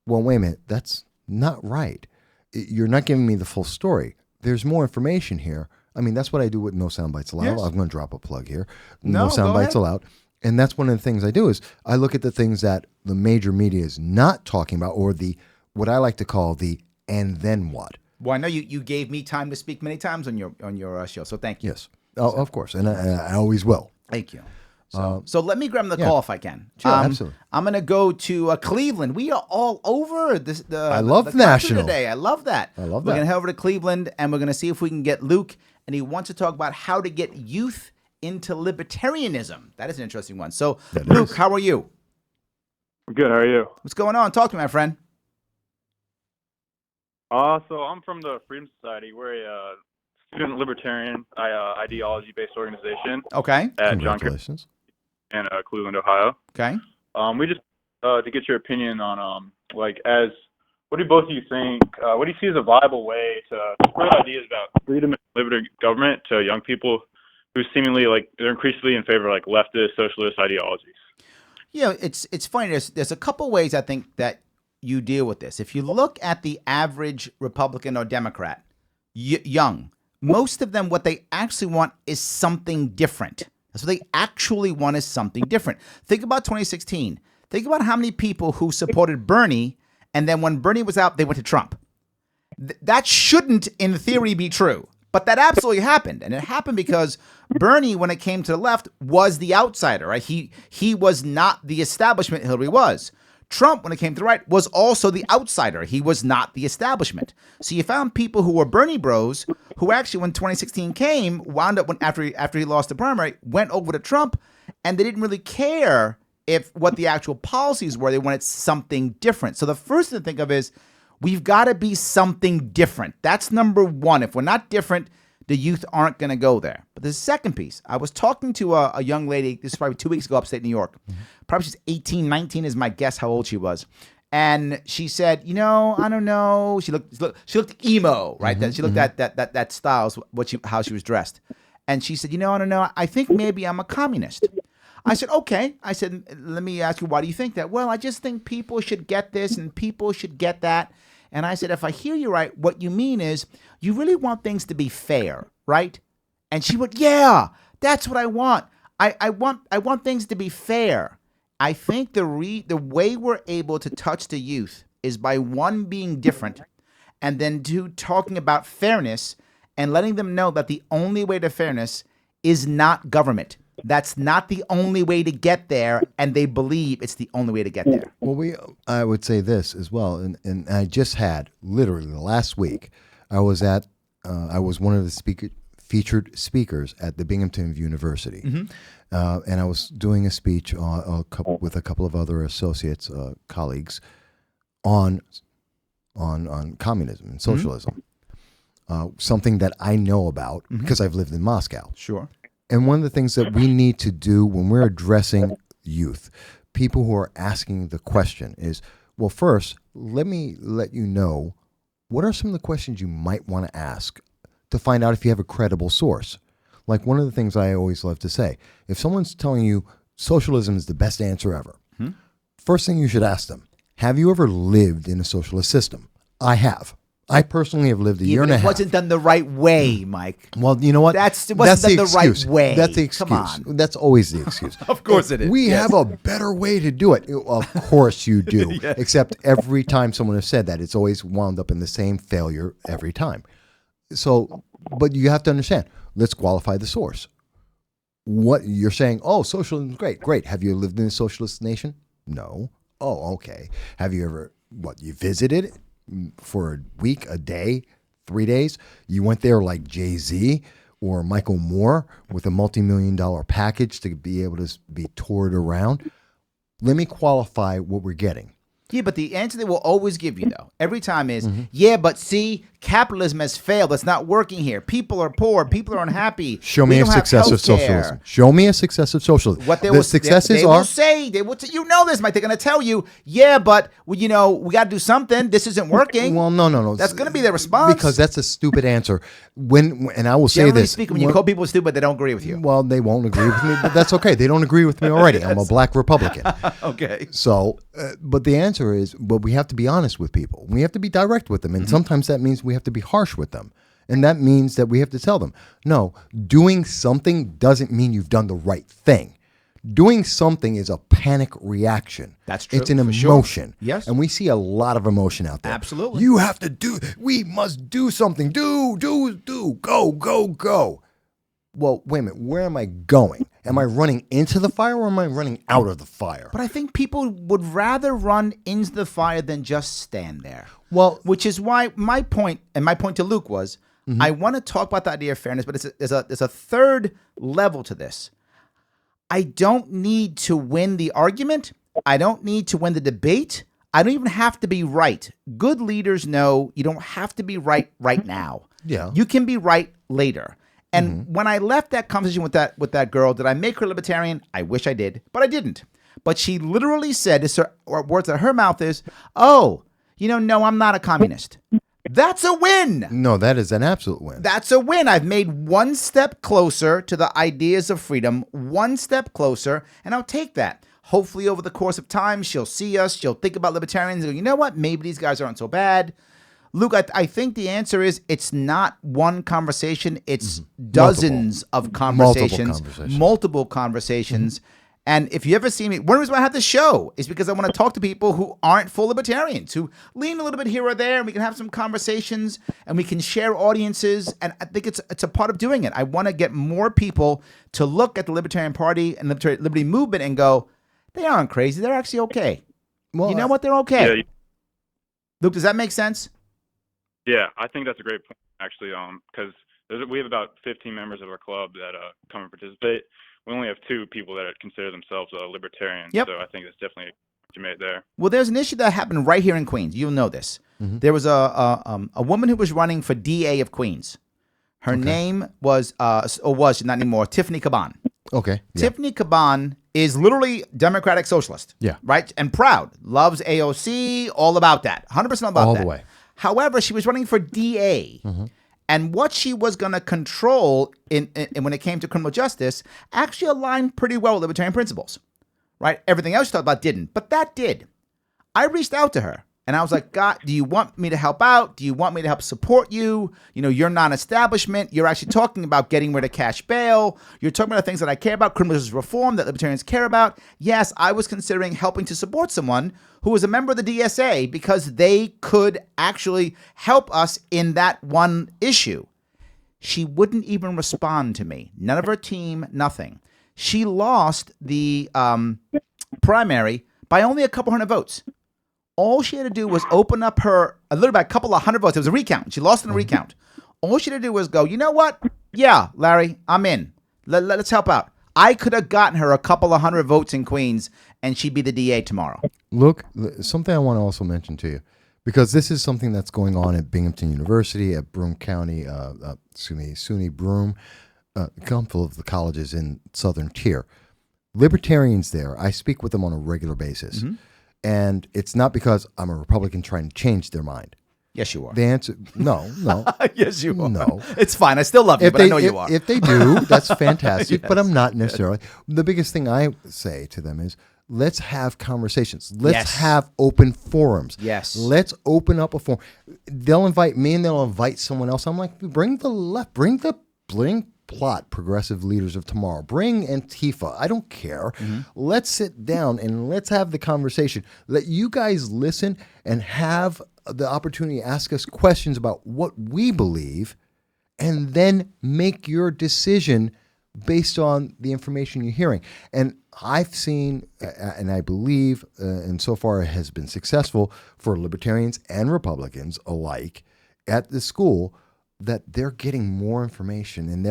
well, wait a minute, that's not right. You're not giving me the full story. There's more information here. I mean, that's what I do with No Sound Bites Allowed. Yes. I'm going to drop a plug here. No Sound Bites Allowed. And that's one of the things I do is I look at the things that the major media is not talking about, or the what I like to call the and then what. Well, I know you gave me time to speak many times on your show, so thank you. Yes. Oh, of course. And I always will. Thank you. So let me grab the call if I can. Sure, absolutely. I'm going to go to Cleveland. We are all over this. I love National today. I love that. We're going to head over to Cleveland, and we're going to see if we can get Luke, and he wants to talk about how to get youth into libertarianism. That is an interesting one. So, Luke, how are you? I'm good. How are you? What's going on? Talk to me, my friend. So I'm from the Freedom Society. We're a student libertarian ideology-based organization. Okay. At John in Cleveland, Ohio. Okay. We just to get your opinion on what do both of you think? What do you see as a viable way to spread ideas about freedom and liberty government to young people who seemingly they're increasingly in favor of leftist, socialist ideologies? Yeah, it's funny. There's a couple ways I think that you deal with this. If you look at the average Republican or Democrat, young, most of them, what they actually want is something different. That's what they actually want, is something different. Think about 2016. Think about how many people who supported Bernie, and then when Bernie was out, they went to Trump. That shouldn't, in theory, be true. But that absolutely happened. And it happened because Bernie, when it came to the left, was the outsider, right? He was not the establishment Hillary was. Trump, when it came to the right, was also the outsider. He was not the establishment. So you found people who were Bernie bros who actually, when 2016 came, wound up after he lost the primary, went over to Trump, and they didn't really care what the actual policies were. They wanted something different. So the first thing to think of is we've got to be something different. That's number one. If we're not different, the youth aren't going to go there. But the second piece, I was talking to a young lady, this is probably 2 weeks ago, upstate New York. Probably she's 18, 19 is my guess how old she was. And she said, I don't know. She looked emo, right? She looked at that style, how she was dressed. And she said, I don't know. I think maybe I'm a communist. I said, okay. I said, let me ask you, why do you think that? Well, I just think people should get this and people should get that. And I said, if I hear you right, what you mean is you really want things to be fair, right? And she went, yeah, that's what I want. I want things to be fair. I think the way we're able to touch the youth is by, one, being different, and then two, talking about fairness and letting them know that the only way to fairness is not government. That's not the only way to get there, and they believe it's the only way to get there. Well, I would say this as well, and I just had, literally last week, I was one of the featured speakers at the Binghamton University, and I was doing a speech with a couple of other associates, colleagues, on communism and socialism, something that I know about because I've lived in Moscow. Sure. And one of the things that we need to do when we're addressing youth, people who are asking the question is, well, first, let me let you know what are some of the questions you might want to ask to find out if you have a credible source. Like one of the things I always love to say, if someone's telling you socialism is the best answer ever, first thing you should ask them, have you ever lived in a socialist system? I have. I personally have lived a year and a half. It wasn't done the right way, Mike. Well, you know what? It wasn't done the right way. That's the excuse. Come on. That's always the excuse. Of course it is. We have a better way to do it. Of course you do. Yeah. Except every time someone has said that, it's always wound up in the same failure every time. So, but you have to understand, let's qualify the source. What you're saying, oh, socialism is great. Great. Have you lived in a socialist nation? No. Oh, okay. Have you ever, you visited for a week, a day, 3 days? You went there like Jay-Z or Michael Moore with a multi-million-dollar package to be able to be toured around? Let me qualify what we're getting. Yeah, but the answer they will always give you, though, every time is, yeah, but see, capitalism has failed. It's not working here. People are poor. People are unhappy. Show me a success of socialism. Show me a success of socialism. What they the will, successes they are. will say, you know this, Mike. They're going to tell you, yeah, but, we got to do something. This isn't working. Well, no. That's going to be their response. Because that's a stupid answer. And I will say Generally this. speaking, when you call people stupid, they don't agree with you. Well, they won't agree with me, but that's okay. They don't agree with me already. I'm a black Republican. Okay. So, but the answer is, we have to be honest with people. We have to be direct with them. And sometimes that means we have to be harsh with them. And that means that we have to tell them, no, doing something doesn't mean you've done the right thing. Doing something is a panic reaction. That's true. It's an for emotion. Sure. Yes. And we see a lot of emotion out there. Absolutely. You have to we must do something. Do, go. Well, wait a minute. Where am I going? Am I running into the fire or am I running out of the fire? But I think people would rather run into the fire than just stand there. Well, which is why my point to Luke was, I want to talk about the idea of fairness, but there's a third level to this. I don't need to win the argument. I don't need to win the debate. I don't even have to be right. Good leaders know you don't have to be right now. Yeah. You can be right later. And when I left that conversation with that girl, did I make her libertarian? I wish I did, but I didn't. But she literally said, words out of her mouth is, oh, no, I'm not a communist. That's a win. No, that is an absolute win. That's a win. I've made one step closer to the ideas of freedom, one step closer, and I'll take that. Hopefully over the course of time, she'll see us, she'll think about libertarians and go, you know what, maybe these guys aren't so bad. Luke, I think the answer is it's not one conversation. It's dozens of conversations, multiple conversations. And if you ever see me, one reason why I have this show is because I want to talk to people who aren't full libertarians, who lean a little bit here or there, and we can have some conversations and we can share audiences. And I think it's a part of doing it. I want to get more people to look at the Libertarian Party and the Liberty Movement and go, they aren't crazy. They're actually okay. Well, you know what? They're okay. Yeah. Luke, does that make sense? Yeah, I think that's a great point, actually, because we have about 15 members of our club that come and participate. We only have 2 people that consider themselves libertarian, so I think that's definitely what you made there. Well, there's an issue that happened right here in Queens. You'll know this. There was a woman who was running for DA of Queens. Her name was not anymore, Tiffany Caban. Okay. Yeah. Tiffany Caban is literally Democratic Socialist. Yeah. Right? And proud. Loves AOC, all about that. 100% about that. All the way. However, she was running for DA. And what she was going to control in when it came to criminal justice actually aligned pretty well with libertarian principles. Right? Everything else she talked about didn't. But that did. I reached out to her. And I was like, God, do you want me to help out? Do you want me to help support you? You're non-establishment. You're actually talking about getting rid of cash bail. You're talking about the things that I care about, criminal justice reform that libertarians care about. Yes, I was considering helping to support someone who was a member of the DSA because they could actually help us in that one issue. She wouldn't even respond to me. None of her team, nothing. She lost the primary by only a couple hundred votes. All she had to do was open up a couple of hundred votes. It was a recount. She lost in a recount. All she had to do was go, you know what? Yeah, Larry, I'm in. Let's help out. I could have gotten her a couple of hundred votes in Queens, and she'd be the DA tomorrow. Look, something I want to also mention to you, because this is something that's going on at Binghamton University, at Broome County, SUNY Broome, a couple of the colleges in Southern Tier. Libertarians there, I speak with them on a regular basis. And it's not because I'm a Republican trying to change their mind. Yes, you are. The answer, no. Yes, you are. No. It's fine. I still love you, but I know you are. If they do, that's fantastic. Yes. But I'm not necessarily. The biggest thing I say to them is, let's have conversations. Let's have open forums. Yes. Let's open up a forum. They'll invite me and they'll invite someone else. I'm like, bring the left, bring plot progressive leaders of tomorrow. Bring Antifa. I don't care. Let's sit down and let's have the conversation. Let you guys listen and have the opportunity to ask us questions about what we believe, and then make your decision based on the information you're hearing. And I've seen, and I believe, and so far it has been successful for libertarians and Republicans alike at the school, that they're getting more information and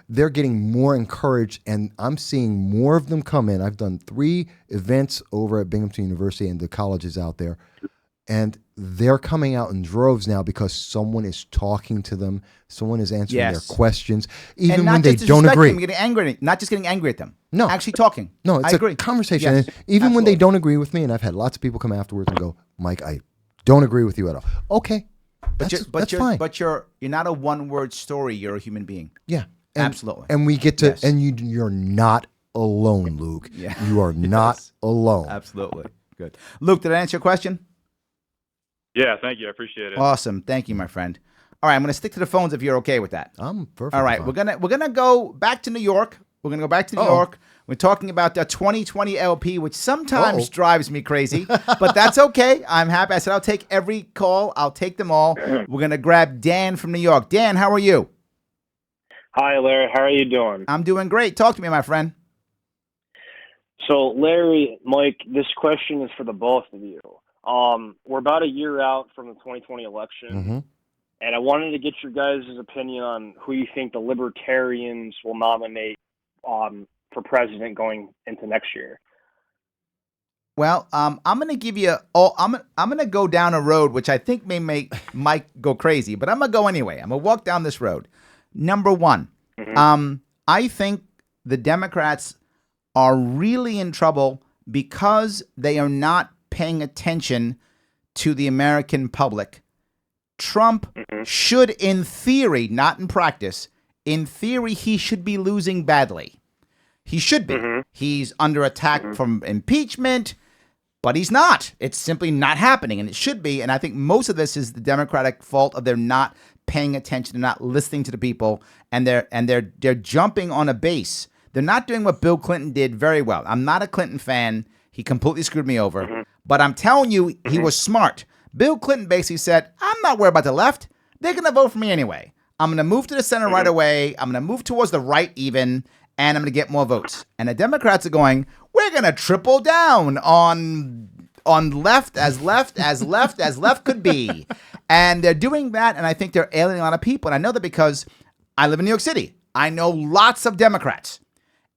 they're getting more encouraged, and I'm seeing more of them come in. I've done 3 events over at Binghamton University and the colleges out there, and they're coming out in droves now because someone is talking to them, someone is answering their questions, even when they don't agree. Getting angry, not just getting angry at them. No, actually talking. No, it's a conversation. Yes, and even when they don't agree with me, and I've had lots of people come afterwards and go, Mike, I don't agree with you at all. Okay. That's fine. But you're not a one-word story. You're a human being. Yeah, absolutely. And we get to, and you're not alone, Luke. Yeah. You are not alone. Absolutely. Good. Luke, did I answer your question? Yeah, thank you. I appreciate it. Awesome. Thank you, my friend. All right, I'm going to stick to the phones if you're okay with that. I'm perfect. All right, we're gonna go back to New York. We're gonna go back to New York. We're talking about the 2020 LP, which sometimes drives me crazy, but that's okay. I'm happy. I said I'll take every call. I'll take them all. We're gonna grab Dan from New York. Dan, how are you? Hi, Larry. How are you doing? I'm doing great. Talk to me, my friend. So, Larry, Mike, this question is for the both of you. We're about a year out from the 2020 election, and I wanted to get your guys' opinion on who you think the Libertarians will nominate for president going into next year. Well, I'm going to give you I'm going to go down a road which I think may make Mike go crazy, but I'm going to go anyway. I'm going to walk down this road. Number one, I think the Democrats are really in trouble because they are not paying attention to the American public. Trump should, in theory, not in practice, in theory, he should be losing badly. He should be. He's under attack from impeachment, but he's not. It's simply not happening, and it should be. And I think most of this is the Democratic fault of they're not paying attention, they're not listening to the people, and they're jumping on a base. They're not doing what Bill Clinton did very well. I'm not a Clinton fan. He completely screwed me over. But I'm telling you, he was smart. Bill Clinton basically said, I'm not worried about the left. They're going to vote for me anyway. I'm going to move to the center right away. I'm going to move towards the right even, and I'm going to get more votes. And the Democrats are going, we're going to triple down on left as left could be. And they're doing that, and I think they're alienating a lot of people. And I know that because I live in New York City. I know lots of Democrats.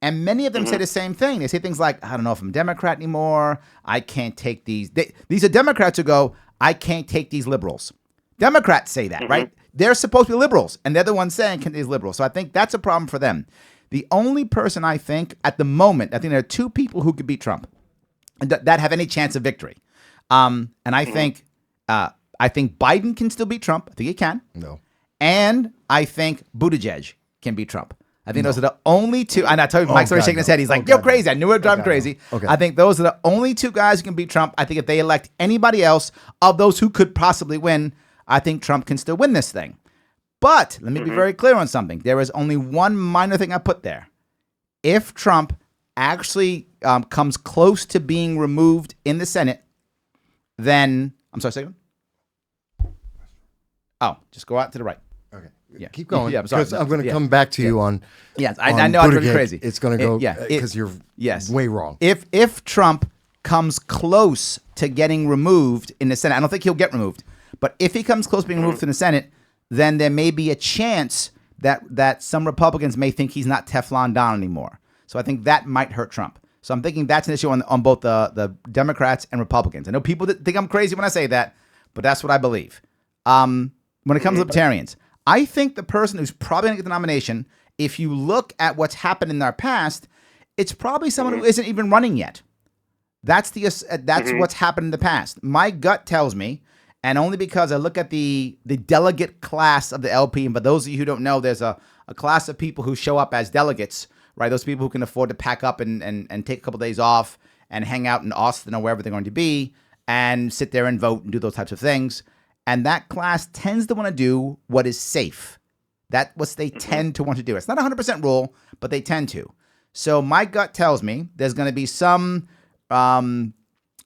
And many of them say the same thing. They say things like, I don't know if I'm a Democrat anymore. I can't take these. These are Democrats who go, I can't take these liberals. Democrats say that, right? They're supposed to be liberals, and they're the ones saying these liberals. So I think that's a problem for them. The only person I think at the moment, I think there are 2 people who could beat Trump that have any chance of victory. And I think Biden can still beat Trump. I think he can. No. And I think Buttigieg can beat Trump. I think those are the only 2. And I tell you, Mike's already shaking his head. He's like, you're crazy. I knew it would drive him crazy. Okay. I think those are the only 2 guys who can beat Trump. I think if they elect anybody else of those who could possibly win, I think Trump can still win this thing. But let me be very clear on something. There is only one minor thing I put there. If Trump actually comes close to being removed in the Senate, then I'm sorry, second. Oh, just go out to the right. Okay. Yeah. Keep going. Yeah, I'm sorry. Because I'm going to come back to you on. Yes, I know I'm pretty crazy. It's going to go because you're way wrong. If Trump comes close to getting removed in the Senate, I don't think he'll get removed, but if he comes close to being removed in the Senate, then there may be a chance that some Republicans may think he's not Teflon Don anymore. So I think that might hurt Trump. So I'm thinking that's an issue on both the Democrats and Republicans. I know people that think I'm crazy when I say that, but that's what I believe. When it comes to libertarians, I think the person who's probably going to get the nomination, if you look at what's happened in our past, it's probably someone who isn't even running yet. That's what's happened in the past. My gut tells me, and only because I look at the delegate class of the LP, and for those of you who don't know, there's a class of people who show up as delegates, right? Those people who can afford to pack up and take a couple days off and hang out in Austin or wherever they're going to be and sit there and vote and do those types of things. And that class tends to want to do what is safe. That's what they tend to want to do. It's not a 100% rule, but they tend to. So my gut tells me there's going to be some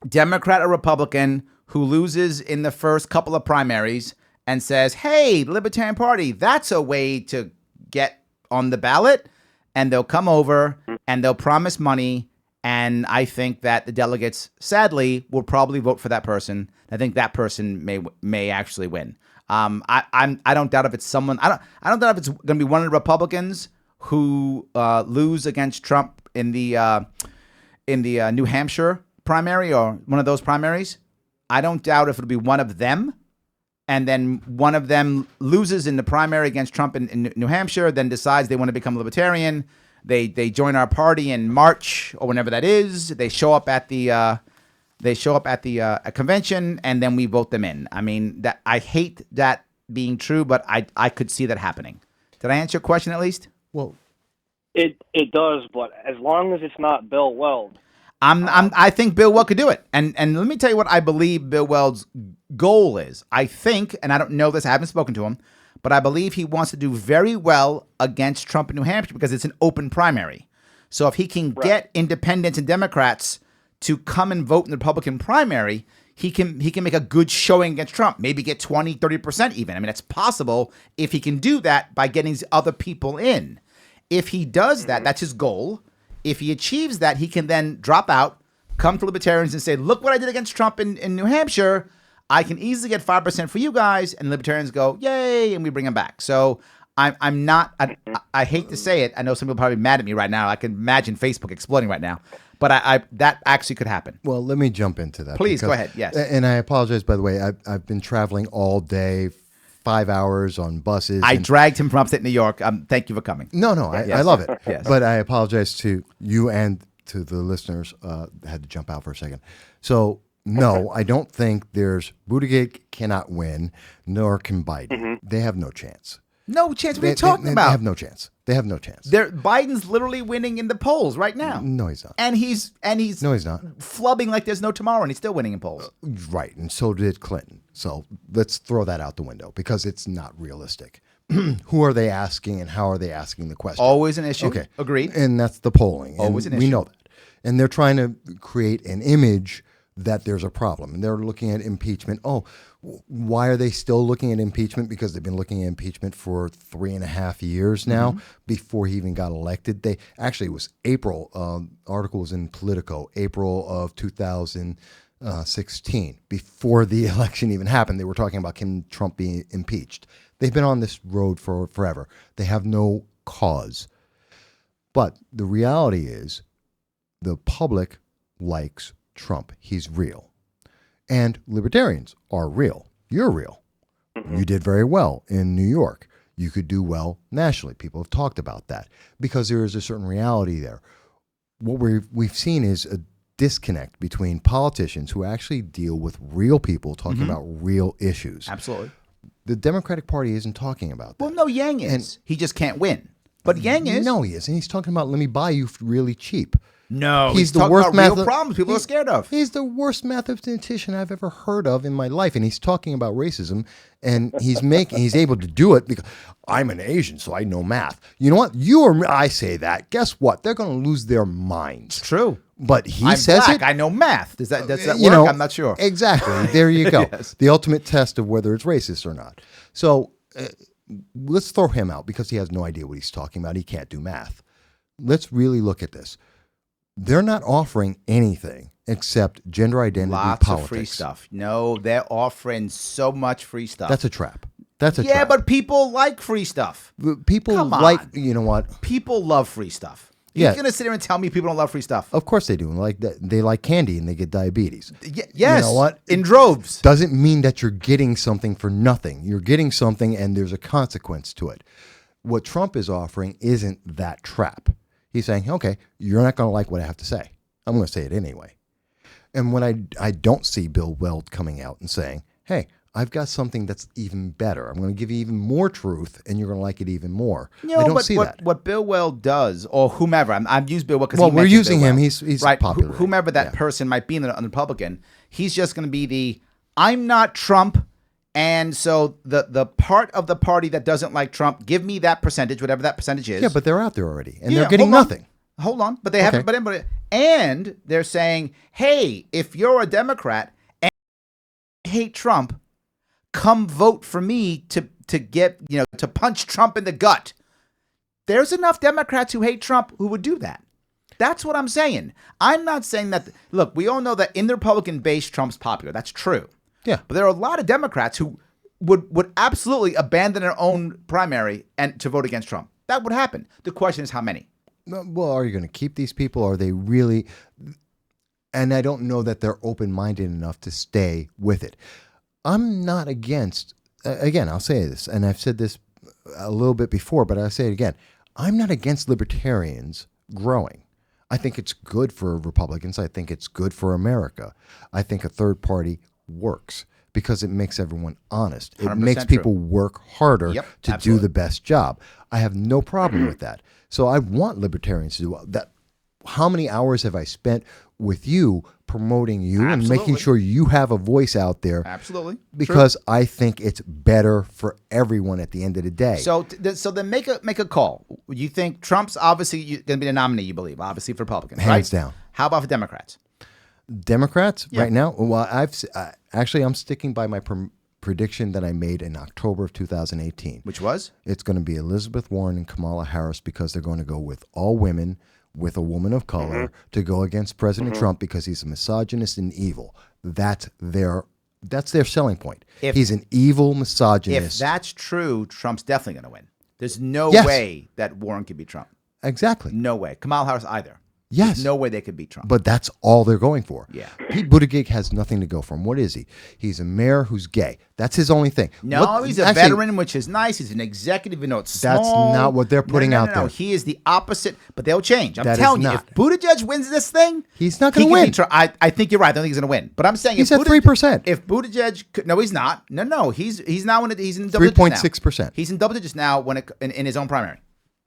Democrat or Republican who loses in the first couple of primaries and says, hey, Libertarian Party, that's a way to get on the ballot. And they'll come over and they'll promise money. And I think that the delegates, sadly, will probably vote for that person. I think that person may actually win. I don't doubt if it's someone. I don't doubt if it's going to be one of the Republicans who lose against Trump in the New Hampshire primary or one of those primaries. I don't doubt if it'll be one of them, and then one of them loses in the primary against Trump in New Hampshire, then decides they want to become libertarian. They join our party in March or whenever that is. They show up at the convention, and then we vote them in. I mean, that I hate that being true, but I could see that happening. Did I answer your question at least? Well, It does, but as long as it's not Bill Weld. I think Bill Weld could do it. And let me tell you what I believe Bill Weld's goal is. I think, and I don't know this, I haven't spoken to him, but I believe he wants to do very well against Trump in New Hampshire because it's an open primary. So if he can get independents and Democrats to come and vote in the Republican primary, he can make a good showing against Trump, maybe get 20, 30% even. I mean, it's possible if he can do that by getting these other people in. If he does that, that's his goal. If he achieves that, he can then drop out, come to libertarians and say, look what I did against Trump in New Hampshire. I can easily get 5% for you guys. And libertarians go, yay, and we bring him back. So I'm not, I hate to say it. I know some people are probably mad at me right now. I can imagine Facebook exploding right now. But that actually could happen. Well, let me jump into that. Please, go ahead. Yes. And I apologize, by the way. I've been traveling all day, 5 hours on buses. I dragged him from upstate New York. Thank you for coming. No, I love it. Yes. But I apologize to you and to the listeners. Had to jump out for a second. So, no, I don't think Buttigieg cannot win, nor can Biden. They have no chance. No chance. What are you talking about? They have no chance. They have no chance. Biden's literally winning in the polls right now. No, he's not. And he's no, he's not. Flubbing like there's no tomorrow, and he's still winning in polls. Right, and so did Clinton. So let's throw that out the window because it's not realistic. Who are they asking, and how are they asking the question? Always an issue. Okay, agreed. And that's the polling. Always an issue. We know that, and they're trying to create an image that there's a problem, and they're looking at impeachment. Oh, why are they still looking at impeachment? Because they've been looking at impeachment for 3.5 years now before he even got elected. It was April. Article was in Politico, April of 2016, before the election even happened. They were talking about can Trump be impeached. They've been on this road for forever. They have no cause. But the reality is the public likes Trump. He's real. And libertarians are real. You're real. You did very well in New York. You could do well nationally. People have talked about that because there is a certain reality there. What we've seen is a disconnect between politicians who actually deal with real people talking about real issues. Absolutely. The Democratic Party isn't talking about that. Well, no, Yang is. He just can't win. But Yang is. No, he is. And he's talking about, let me buy you really cheap. No, he's the talking worst about real problems people are scared of. He's the worst mathematician I've ever heard of in my life, and he's talking about racism, and he's able to do it because I'm an Asian, so I know math. You know what? I say that. Guess what? They're going to lose their minds. It's true. But he I'm says black. it. I know math. Does that work? I'm not sure. Exactly. There you go. Yes. The ultimate test of whether it's racist or not. So let's throw him out because he has no idea what he's talking about. He can't do math. Let's really look at this. They're not offering anything except gender identity Lots politics. of free stuff. No, they're offering so much free stuff. That's a trap. That's a trap. Yeah, but people like free stuff. People Come like, on. you know what? People love free stuff. Yeah. You're going to sit here and tell me people don't love free stuff? Of course they do. They like candy and they get diabetes. Yes. You know what? In droves. Doesn't mean that you're getting something for nothing. You're getting something and there's a consequence to it. What Trump is offering isn't that trap. He's saying, okay, you're not going to like what I have to say. I'm going to say it anyway. And when I don't see Bill Weld coming out and saying, hey, I've got something that's even better. I'm going to give you even more truth, and you're going to like it even more. No, I don't but see that. What Bill Weld does, or whomever, I'm using Bill Weld because we're using him. He's right. popular. Whomever that person might be in the Republican, he's just going to be the I'm not Trump, and so the part of the party that doesn't like Trump, give me that percentage, whatever that percentage is. Yeah, but they're out there already, and they're getting nothing. Hold on, but they haven't. And they're saying, hey, if you're a Democrat and hate Trump, come vote for me to get, to punch Trump in the gut. There's enough Democrats who hate Trump who would do that. That's what I'm saying. I'm not saying that. Look, we all know that in the Republican base, Trump's popular. That's true. Yeah. But there are a lot of Democrats who would absolutely abandon their own primary and to vote against Trump. That would happen. The question is how many. Well, are you going to keep these people? Are they really? And I don't know that they're open-minded enough to stay with it. I'm not against, again, I'll say this, and I've said this a little bit before, but I'll say it again. I'm not against libertarians growing. I think it's good for Republicans. I think it's good for America. I think a third party works because it makes everyone honest. It makes people work harder to do the best job. I have no problem with that. So I want libertarians to do that. How many hours have I spent with you promoting you and making sure you have a voice out there? Absolutely. Because I think it's better for everyone at the end of the day. So then make a call. You think Trump's obviously going to be the nominee, you believe, obviously for Republicans, Hands down. How about for Democrats? Democrats right now? Well, I'm sticking by my prediction that I made in October of 2018. Which was? It's going to be Elizabeth Warren and Kamala Harris because they're going to go with all women, with a woman of color, to go against President Trump because he's a misogynist and evil. That's their selling point. He's an evil misogynist. If that's true, Trump's definitely going to win. There's no way that Warren could beat Trump. Exactly. No way. Kamala Harris either. Yes. There's no way they could beat Trump. But that's all they're going for. Yeah. Pete Buttigieg has nothing to go from. What is he? He's a mayor who's gay. That's his only thing. No, he's a veteran, which is nice. He's an executive, even though it's small. That's not what they're putting out there. He is the opposite, but they'll change. I'm telling you, if Buttigieg wins this thing, he's not going to win. I think you're right. I don't think he's going to win. But I'm saying he's at 3%. If Buttigieg, no, he's not. No, he's now he's in double digits. 3.6%. He's in double digits now in his own primary.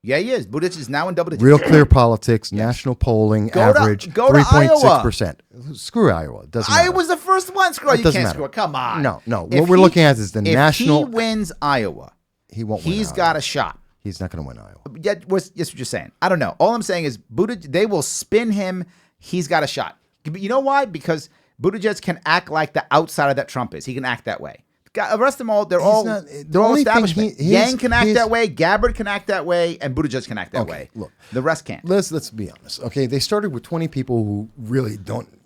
Yeah, he is. Buttigieg is now in double digits. Real Clear Politics, national polling average, 3.6%. Screw Iowa. It doesn't matter. Iowa's the first one. Screw you can't screw it. Come on. No. What we're looking at is the national. If he wins Iowa, he won't win. He's got a shot. He's not going to win Iowa. Yeah, that's what you're saying. I don't know. All I'm saying is Buttigieg, they will spin him. He's got a shot. You know why? Because Buttigieg can act like the outsider that Trump is. He can act that way. The rest of them all, they're all establishment. Yang can act that way, Gabbard can act that way, and Buttigieg can act that way. Look, the rest can't. Let's be honest. Okay, they started with 20 people who really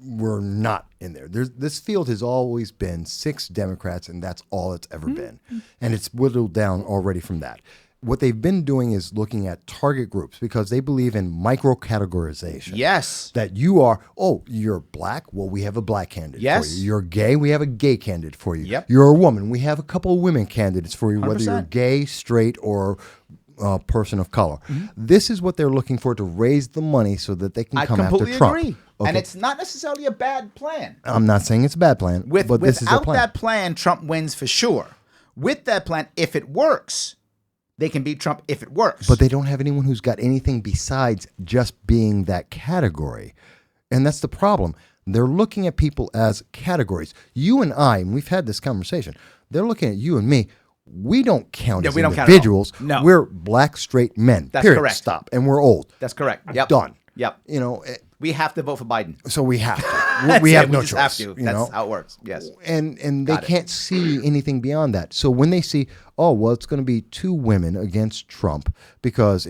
were not in there. This field has always been 6 Democrats, and that's all it's ever been. And it's whittled down already from that. What they've been doing is looking at target groups because they believe in micro-categorization. Yes. That you're black? Well, we have a black candidate for you. You're gay? We have a gay candidate for you. Yep. You're a woman? We have a couple of women candidates for you, 100%. whether you're gay, straight, or person of color. This is what they're looking for to raise the money so that they can come after Trump. I completely agree. Okay. And it's not necessarily a bad plan. I'm not saying it's a bad plan, but this is their plan. Without that plan, Trump wins for sure. With that plan, if it works, they can beat Trump if it works. But they don't have anyone who's got anything besides just being that category. And that's the problem. They're looking at people as categories. You and I, and we've had this conversation, they're looking at you and me. We don't count as individuals. No. We're black, straight men. That's period. correct. Stop. And we're old. That's correct. Yep. Done. Yep. We have to vote for Biden. So we have to. We have no choice. Have to. That's how it works. Yes. And they can't see anything beyond that. So when they see, it's going to be 2 women against Trump because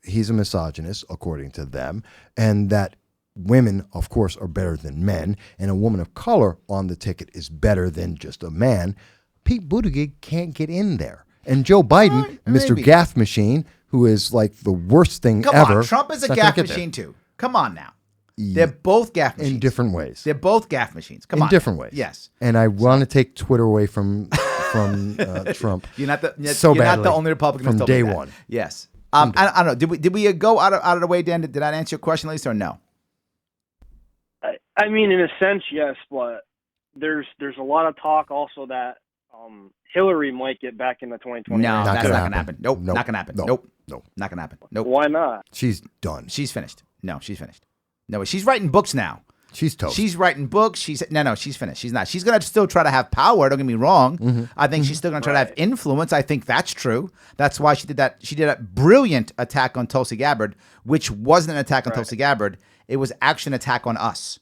he's a misogynist, according to them, and that women, of course, are better than men, and a woman of color on the ticket is better than just a man, Pete Buttigieg can't get in there. And Joe Biden, Mr. Gaff Machine, who is like the worst thing ever. Come on, Trump is a gaff machine too. Come on now. They're both gaff machines. In different ways. They're both gaff machines. Come on. In different ways. Yes. And I want to take Twitter away from Trump. You're not the only Republican from who's told day me that. one. Yes. I don't know. Did we go out of the way, Dan? Did I answer your question, Lisa, or no? I mean, in a sense, yes, but there's a lot of talk also that Hillary might get back in the 2020. No, Not that's gonna not going to happen. happen. Nope, Nope. not going to happen. Nope. Nope. Nope. Not going to happen. Nope. Why not? She's done. She's finished. No, she's finished. No, she's writing books now. She's toast. She's writing books. She's finished. She's not. She's going to still try to have power. Don't get me wrong. I think she's still going to try to have influence. I think that's true. That's why she did that. She did a brilliant attack on Tulsi Gabbard, which wasn't an attack on Tulsi Gabbard. It was actually an attack on us.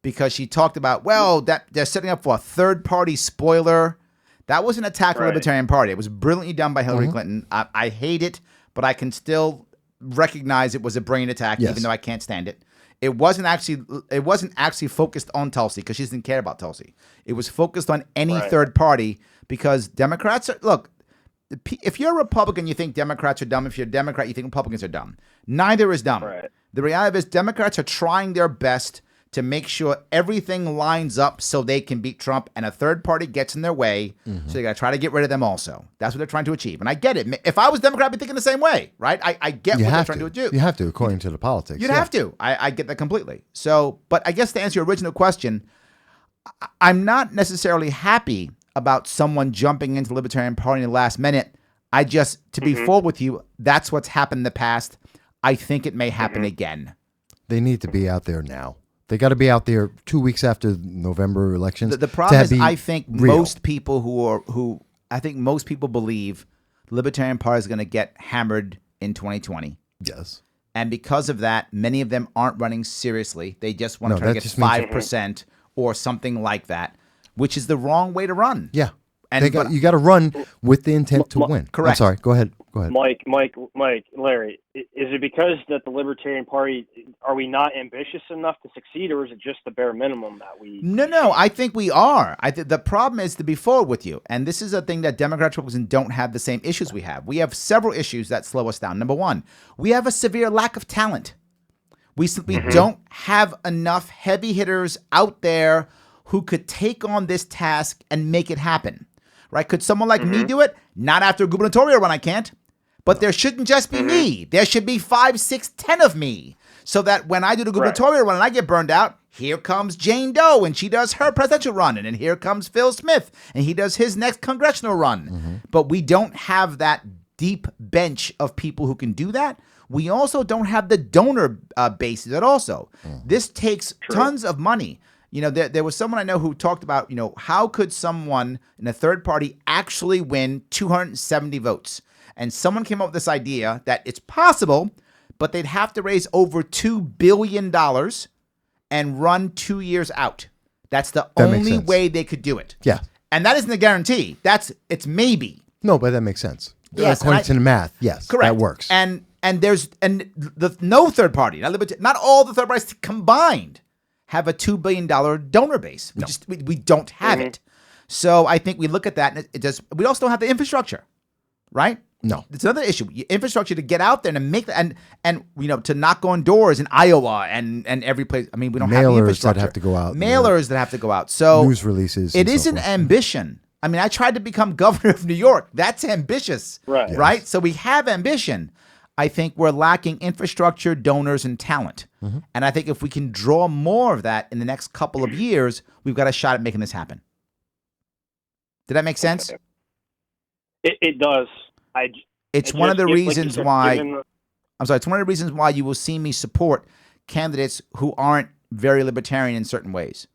Because she talked about, that they're setting up for a third-party spoiler. That was an attack on the Libertarian Party. It was brilliantly done by Hillary Clinton. I hate it, but I can still recognize it was a brilliant attack, even though I can't stand it. It wasn't actually focused on Tulsi because she didn't care about Tulsi. It was focused on any third party because Democrats are, look, if you're a Republican, you think Democrats are dumb. If you're a Democrat, you think Republicans are dumb. Neither is dumb. The reality is Democrats are trying their best to make sure everything lines up so they can beat Trump, and a third party gets in their way, so they got to try to get rid of them also. That's what they're trying to achieve. And I get it. If I was Democrat, I'd be thinking the same way, right? I get what they're trying to do. You have to, according to the politics. You'd have to. I get that completely. So, but I guess to answer your original question, I'm not necessarily happy about someone jumping into the Libertarian Party in the last minute. I just, to be full with you, that's what's happened in the past. I think it may happen again. They need to be out there now. They got to be out there 2 weeks after November elections. The problem is, I think most people I think most people believe the Libertarian Party is going to get hammered in 2020. Yes. And because of that, many of them aren't running seriously. They just want to try to get 5% or something like that, which is the wrong way to run. Yeah. And you got to run with the intent to win. Correct. I'm sorry. Go ahead. Mike, Larry, is it because that the Libertarian Party, are we not ambitious enough to succeed, or is it just the bare minimum that we... No, I think we are. The problem is to be forward with you, and this is a thing that Democrats and Republicans don't have the same issues we have. We have several issues that slow us down. Number one, we have a severe lack of talent. We simply don't have enough heavy hitters out there who could take on this task and make it happen. Right? Could someone like me do it? Not after a gubernatorial run, I can't. But there shouldn't just be me. There should be 5, 6, 10 of me. So that when I do the gubernatorial run and I get burned out, here comes Jane Doe and she does her presidential run. And then here comes Phil Smith and he does his next congressional run. But we don't have that deep bench of people who can do that. We also don't have the donor base that also. This takes tons of money. You know, there was someone I know who talked about, how could someone in a third party actually win 270 votes? And someone came up with this idea that it's possible, but they'd have to raise over $2 billion and run 2 years out. That's the only way they could do it. Yeah. And that isn't a guarantee. It's maybe. No, but that makes sense. Yes, according to the math, yes, correct. That works. And no third party, not all the third parties combined have a $2 billion donor base. We don't have it. So I think we look at that and it does. We also don't have the infrastructure, right? No, it's another issue. Infrastructure to get out there and make and to knock on doors in Iowa and every place. I mean, we don't have the infrastructure. That have to go out. Mailers that have to go out. So news releases. It is an ambition. I mean, I tried to become governor of New York. That's ambitious, right? Yes. Right. So we have ambition. I think we're lacking infrastructure, donors, and talent. And I think if we can draw more of that in the next couple of years, we've got a shot at making this happen. Did that make sense? It does. It's one of the reasons why you will see me support candidates who aren't very libertarian in certain ways.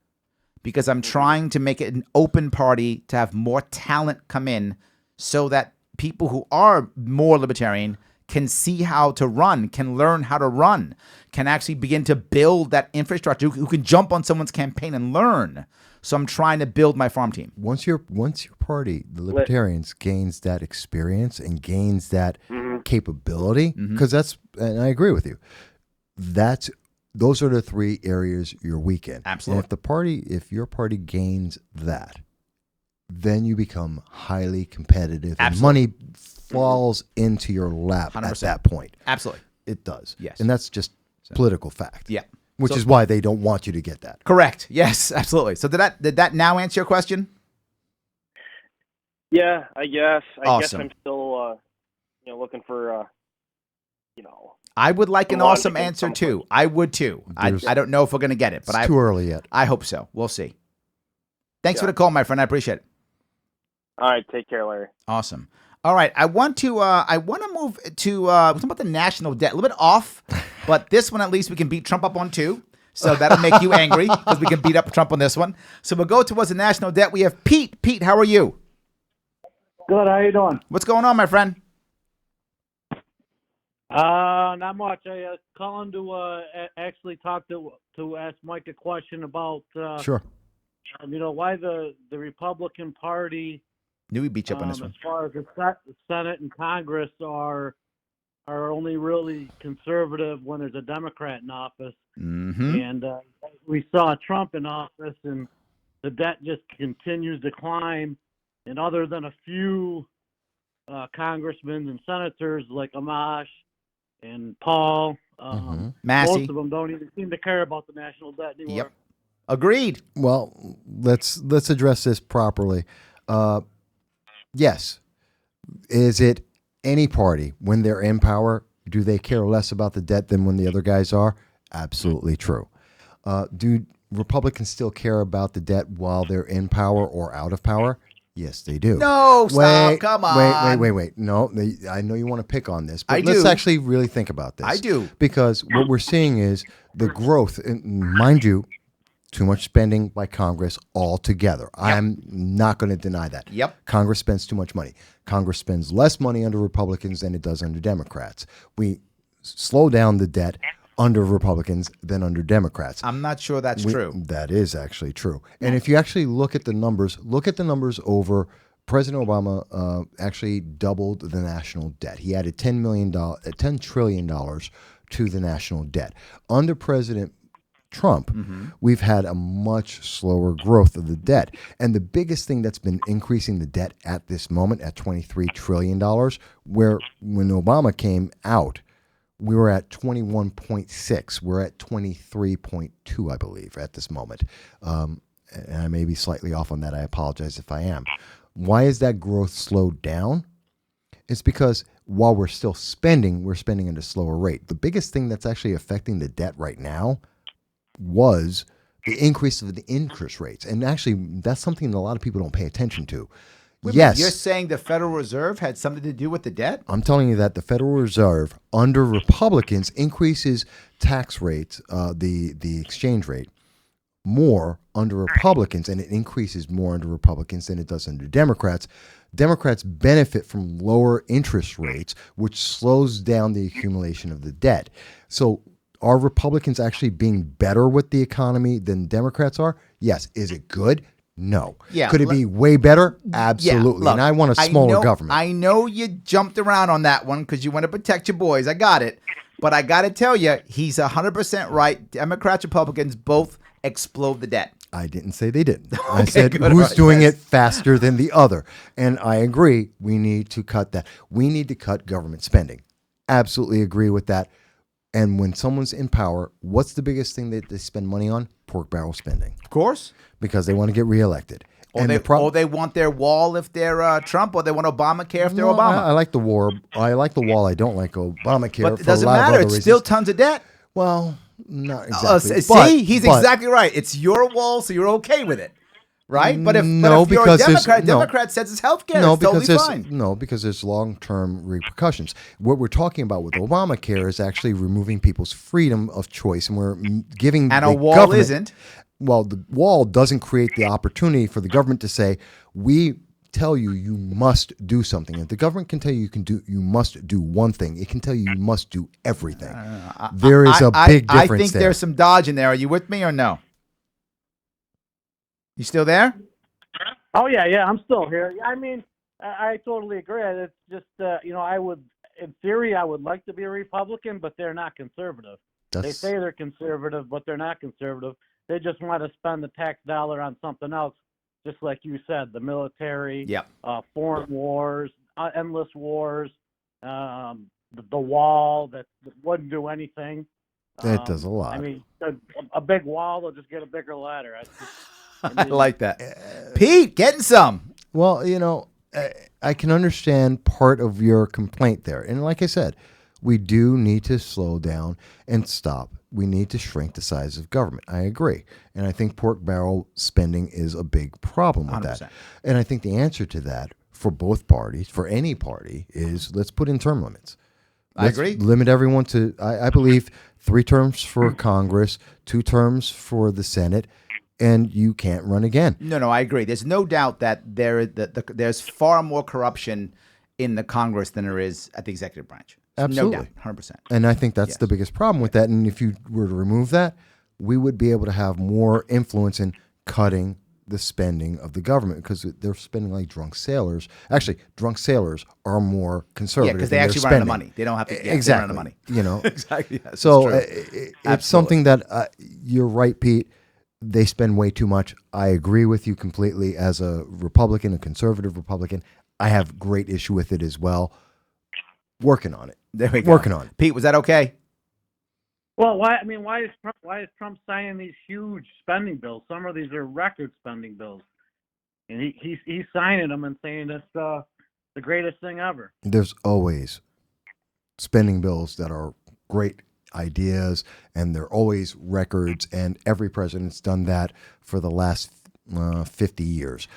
Because I'm trying to make it an open party to have more talent come in so that people who are more libertarian can see how to run, can learn how to run, can actually begin to build that infrastructure, who can jump on someone's campaign and learn. So I'm trying to build my farm team. Once your party, the Libertarians, gains that experience and gains that capability, because and I agree with you, those are the 3 areas you're weak in. Absolutely. And if your party gains that, then you become highly competitive. Absolutely. And money falls into your lap 100%. At that point. Absolutely. It does. Yes. And that's just political fact. Yeah. Which is why they don't want you to get that. Correct. Yes, absolutely. So did that now answer your question? Yeah, I guess. I Awesome. guess I'm still looking for I would like an A lot of awesome people answer come too. I would too. I don't know if we're going to get it, but It's too early yet. I hope so. We'll see. Thanks Yeah. for the call, my friend. I appreciate it. All right, take care, Larry. Awesome. All right, I want to move to talk about the national debt. A little bit off, but this one at least we can beat Trump up on too. So that'll make you angry because we can beat up Trump on this one. So we'll go towards the national debt. We have Pete. Pete, how are you? Good. How you doing? What's going on, my friend? Not much. I calling to actually talk to ask Mike a question about Sure. why the Republican Party Knew we beat you up on this as one. far as the Senate and Congress are only really conservative when there's a Democrat in office. Mm-hmm. And we saw Trump in office, and the debt just continues to climb. And other than a few congressmen and senators like Amash and Paul, Massey. most of them don't even seem to care about the national debt anymore. Yep. Agreed. Well, let's address this properly. Yes. Is it any party when they're in power? Do they care less about the debt than when the other guys are? Absolutely true. Do Republicans still care about the debt while they're in power or out of power? Yes, they do. No, stop. Come on. Wait. No, I know you want to pick on this, but I let's do. actually really think about this. I do. Because what we're seeing is the growth, and mind you, too much spending by Congress altogether. I'm not going to deny that. Yep. Congress spends too much money. Congress spends less money under Republicans than it does under Democrats. We slow down the debt under Republicans than under Democrats. I'm not sure that's true. That is actually true. And if you actually look at the numbers over President Obama actually doubled the national debt. He added $10 trillion to the national debt. Under President Trump, we've had a much slower growth of the debt. And the biggest thing that's been increasing the debt at this moment at $23 trillion, where when Obama came out, we were at 21.6. We're at 23.2, I believe, at this moment. And I may be slightly off on that. I apologize if I am. Why is that growth slowed down? It's because while we're still spending, we're spending at a slower rate. The biggest thing that's actually affecting the debt right now was the increase of the interest rates. And actually, that's something that a lot of people don't pay attention to. Wait a minute, Yes. you're saying the Federal Reserve had something to do with the debt? I'm telling you that the Federal Reserve, under Republicans, increases tax rates, the exchange rate, more under Republicans, and it increases more under Republicans than it does under Democrats. Democrats benefit from lower interest rates, which slows down the accumulation of the debt. So are Republicans actually being better with the economy than Democrats are? Yes. Is it good? No. Yeah, Could it be way better? Absolutely. look, And I want a smaller government. I know you jumped around on that one because you want to protect your boys. I got it. But I got to tell you, he's 100% right. Democrats, Republicans both explode the debt. I didn't say they didn't. I Okay, said good. who's Right, doing yes. it faster than the other. And I agree, we need to cut that. We need to cut government spending. Absolutely agree with that. And when someone's in power, what's the biggest thing that they spend money on? Pork barrel spending. Of course. Because they want to get reelected. Or they want their wall if they're Trump, or they want Obamacare if they're No, Obama. I like the war. I like the wall. I don't like Obamacare. But for it doesn't a lot matter. Of other It's reasons. still tons of debt. Well, not exactly. See, he's but- exactly right. It's your wall, so you're okay with it, right? But if No, you're a because there's- Democrat, no. Democrat says it's health care. No, It's totally because fine. because there's long-term repercussions. What we're talking about with Obamacare is actually removing people's freedom of choice, and we're giving And the a wall government- isn't. Well, the wall doesn't create the opportunity for the government to say, "We tell you you must do something." If the government can tell you you must do one thing, it can tell you you must do everything. There is a big difference I think there. there's some dodge in there. Are you with me or no? You still there? Oh yeah, I'm still here. I mean, I totally agree. It's just I would, in theory, I would like to be a Republican, but they're not conservative. They say they're conservative, but they're not conservative. They just want to spend the tax dollar on something else, just like you said, the military, Yep. Foreign wars, endless wars, the wall that wouldn't do anything. That does a lot. I mean, a big wall will just get a bigger ladder. I like that. Pete, getting some. Well, I can understand part of your complaint there. And like I said, we do need to slow down and stop. We need to shrink the size of government. I agree. And I think pork barrel spending is a big problem with 100%. that. And I think the answer to that for both parties, for any party, is let's put in term limits. I agree. Limit everyone to, I believe, 3 terms for Congress, 2 terms for the Senate, and you can't run again. No, I agree. There's no doubt that there's far more corruption in the Congress than there is at the executive branch. Absolutely. No doubt, 100%. And I think that's the biggest problem with that. And if you were to remove that, we would be able to have more influence in cutting the spending of the government, because they're spending like drunk sailors. Actually, drunk sailors are more conservative. Yeah, because they actually run out of money. They don't have to exactly run out of money. You know, exactly. Yes, so it's something that you're right, Pete. They spend way too much. I agree with you completely. As a Republican, a conservative Republican, I have great issue with it as well. Working on it. There we go. Working on it. Pete, was that okay? Well, why is Trump signing these huge spending bills? Some of these are record spending bills, and he's signing them and saying that's the greatest thing ever. There's always spending bills that are great ideas, and they're always records, and every president's done that for the last 50 years.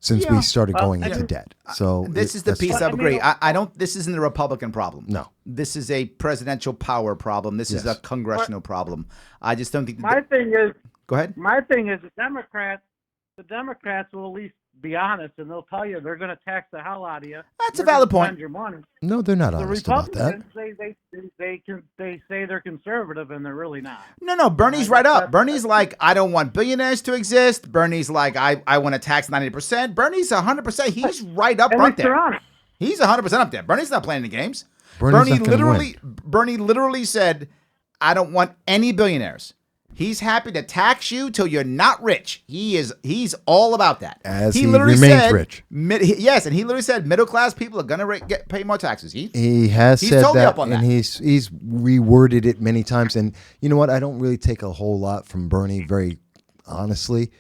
Since we started going into debt. So this is the piece I agree. I don't. This isn't a Republican problem. No. This is a presidential power problem. This is a congressional problem. I just don't think. My thing is. Go ahead. My thing is the Democrats will at least be honest, and they'll tell you they're going to tax the hell out of you. That's a valid point. Your money. No, they're not honest about that. They say they're conservative, and they're really not. No. Bernie's right up. Bernie's like, I don't want billionaires to exist. Bernie's like, I want to tax 90%. Bernie's 100%. He's right up front there. He's 100% up there. Bernie's not playing the games. Bernie literally said, I don't want any billionaires. He's happy to tax you till you're not rich. He's all about that. As he remains rich. Yes, and he literally said middle class people are gonna pay more taxes. He has said that, and he's reworded it many times. And you know what? I don't really take a whole lot from Bernie very honestly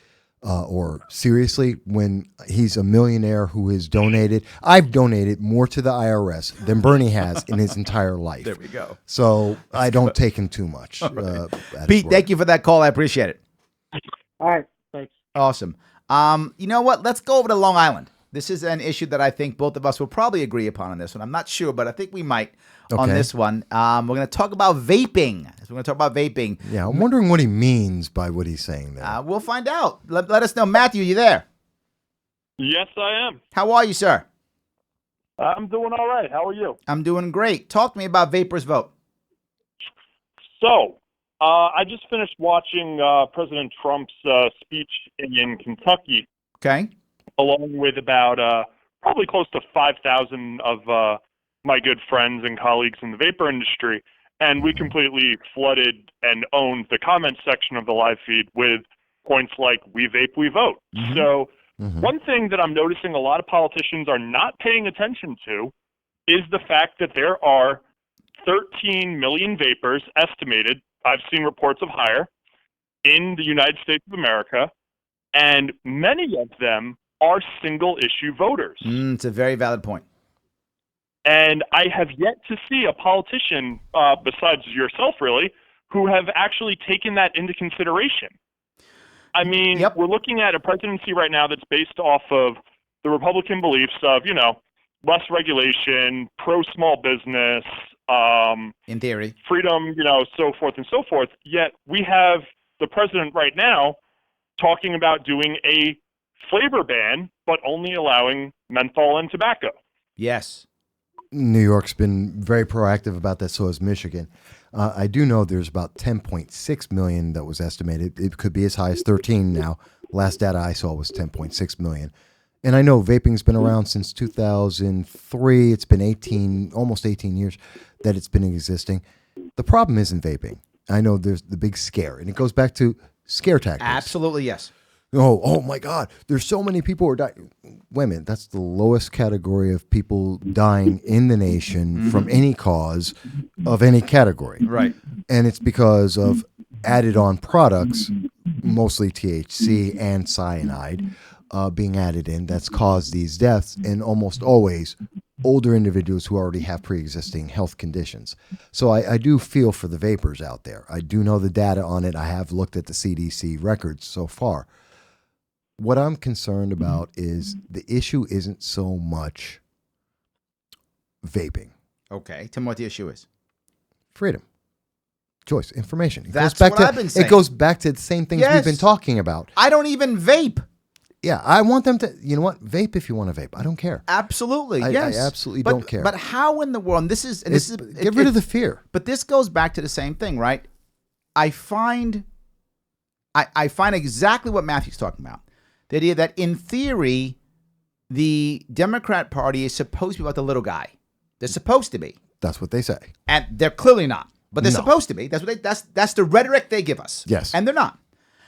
or seriously when he's a millionaire who has donated. I've donated more to the IRS than Bernie has in his entire life. There we go. So I don't take him too much. Pete, thank you for that call. I appreciate it. All right. Thanks. Awesome. You know what? Let's go over to Long Island. This is an issue that I think both of us will probably agree upon on this one. I'm not sure, but I think we might on this one. We're going to talk about vaping. Yeah, I'm wondering what he means by what he's saying there. We'll find out. Let us know. Matthew, you there? Yes, I am. How are you, sir? I'm doing all right. How are you? I'm doing great. Talk to me about Vapors Vote. So, I just finished watching President Trump's speech in Kentucky. Okay. Along with about probably close to 5,000 of my good friends and colleagues in the vapor industry. And we completely flooded and owned the comment section of the live feed with points like, we vape, we vote. Mm-hmm. So one thing that I'm noticing a lot of politicians are not paying attention to is the fact that there are 13 million vapors estimated, I've seen reports of higher, in the United States of America, and many of them are single-issue voters. It's a very valid point. And I have yet to see a politician, besides yourself really, who have actually taken that into consideration. I mean, we're looking at a presidency right now that's based off of the Republican beliefs of, less regulation, pro-small business, in theory, freedom, so forth and so forth. Yet we have the president right now talking about doing a flavor ban, but only allowing menthol and tobacco. Yes. New York's been very proactive about that, so has Michigan. I do know there's about 10.6 million that was estimated. It could be as high as 13 now. Last data I saw was 10.6 million. And I know vaping's been around since 2003. It's been almost 18 years that it's been existing. The problem isn't vaping. I know there's the big scare, and it goes back to scare tactics. Absolutely, yes. Oh my God, there's so many people who are dying. Wait a minute, that's the lowest category of people dying in the nation from any cause of any category. Right. And it's because of added on products, mostly THC and cyanide, being added in that's caused these deaths, and almost always older individuals who already have pre-existing health conditions. So I do feel for the vapors out there. I do know the data on it. I have looked at the CDC records so far. What I'm concerned about is the issue isn't so much vaping. Okay. Tell me what the issue is. Freedom. Choice. Information. That's what I've been saying. It goes back to the same things we've been talking about. I don't even vape. Yeah, I want them to, you know what? Vape if you want to vape. I don't care. Absolutely, yes. I absolutely don't care. But how in the world, and this is get rid of the fear. But this goes back to the same thing, right? I find exactly what Matthew's talking about. The idea that in theory, the Democrat Party is supposed to be about the little guy. They're supposed to be. That's what they say. And they're clearly not. But they're supposed to be. That's the rhetoric they give us. Yes. And they're not.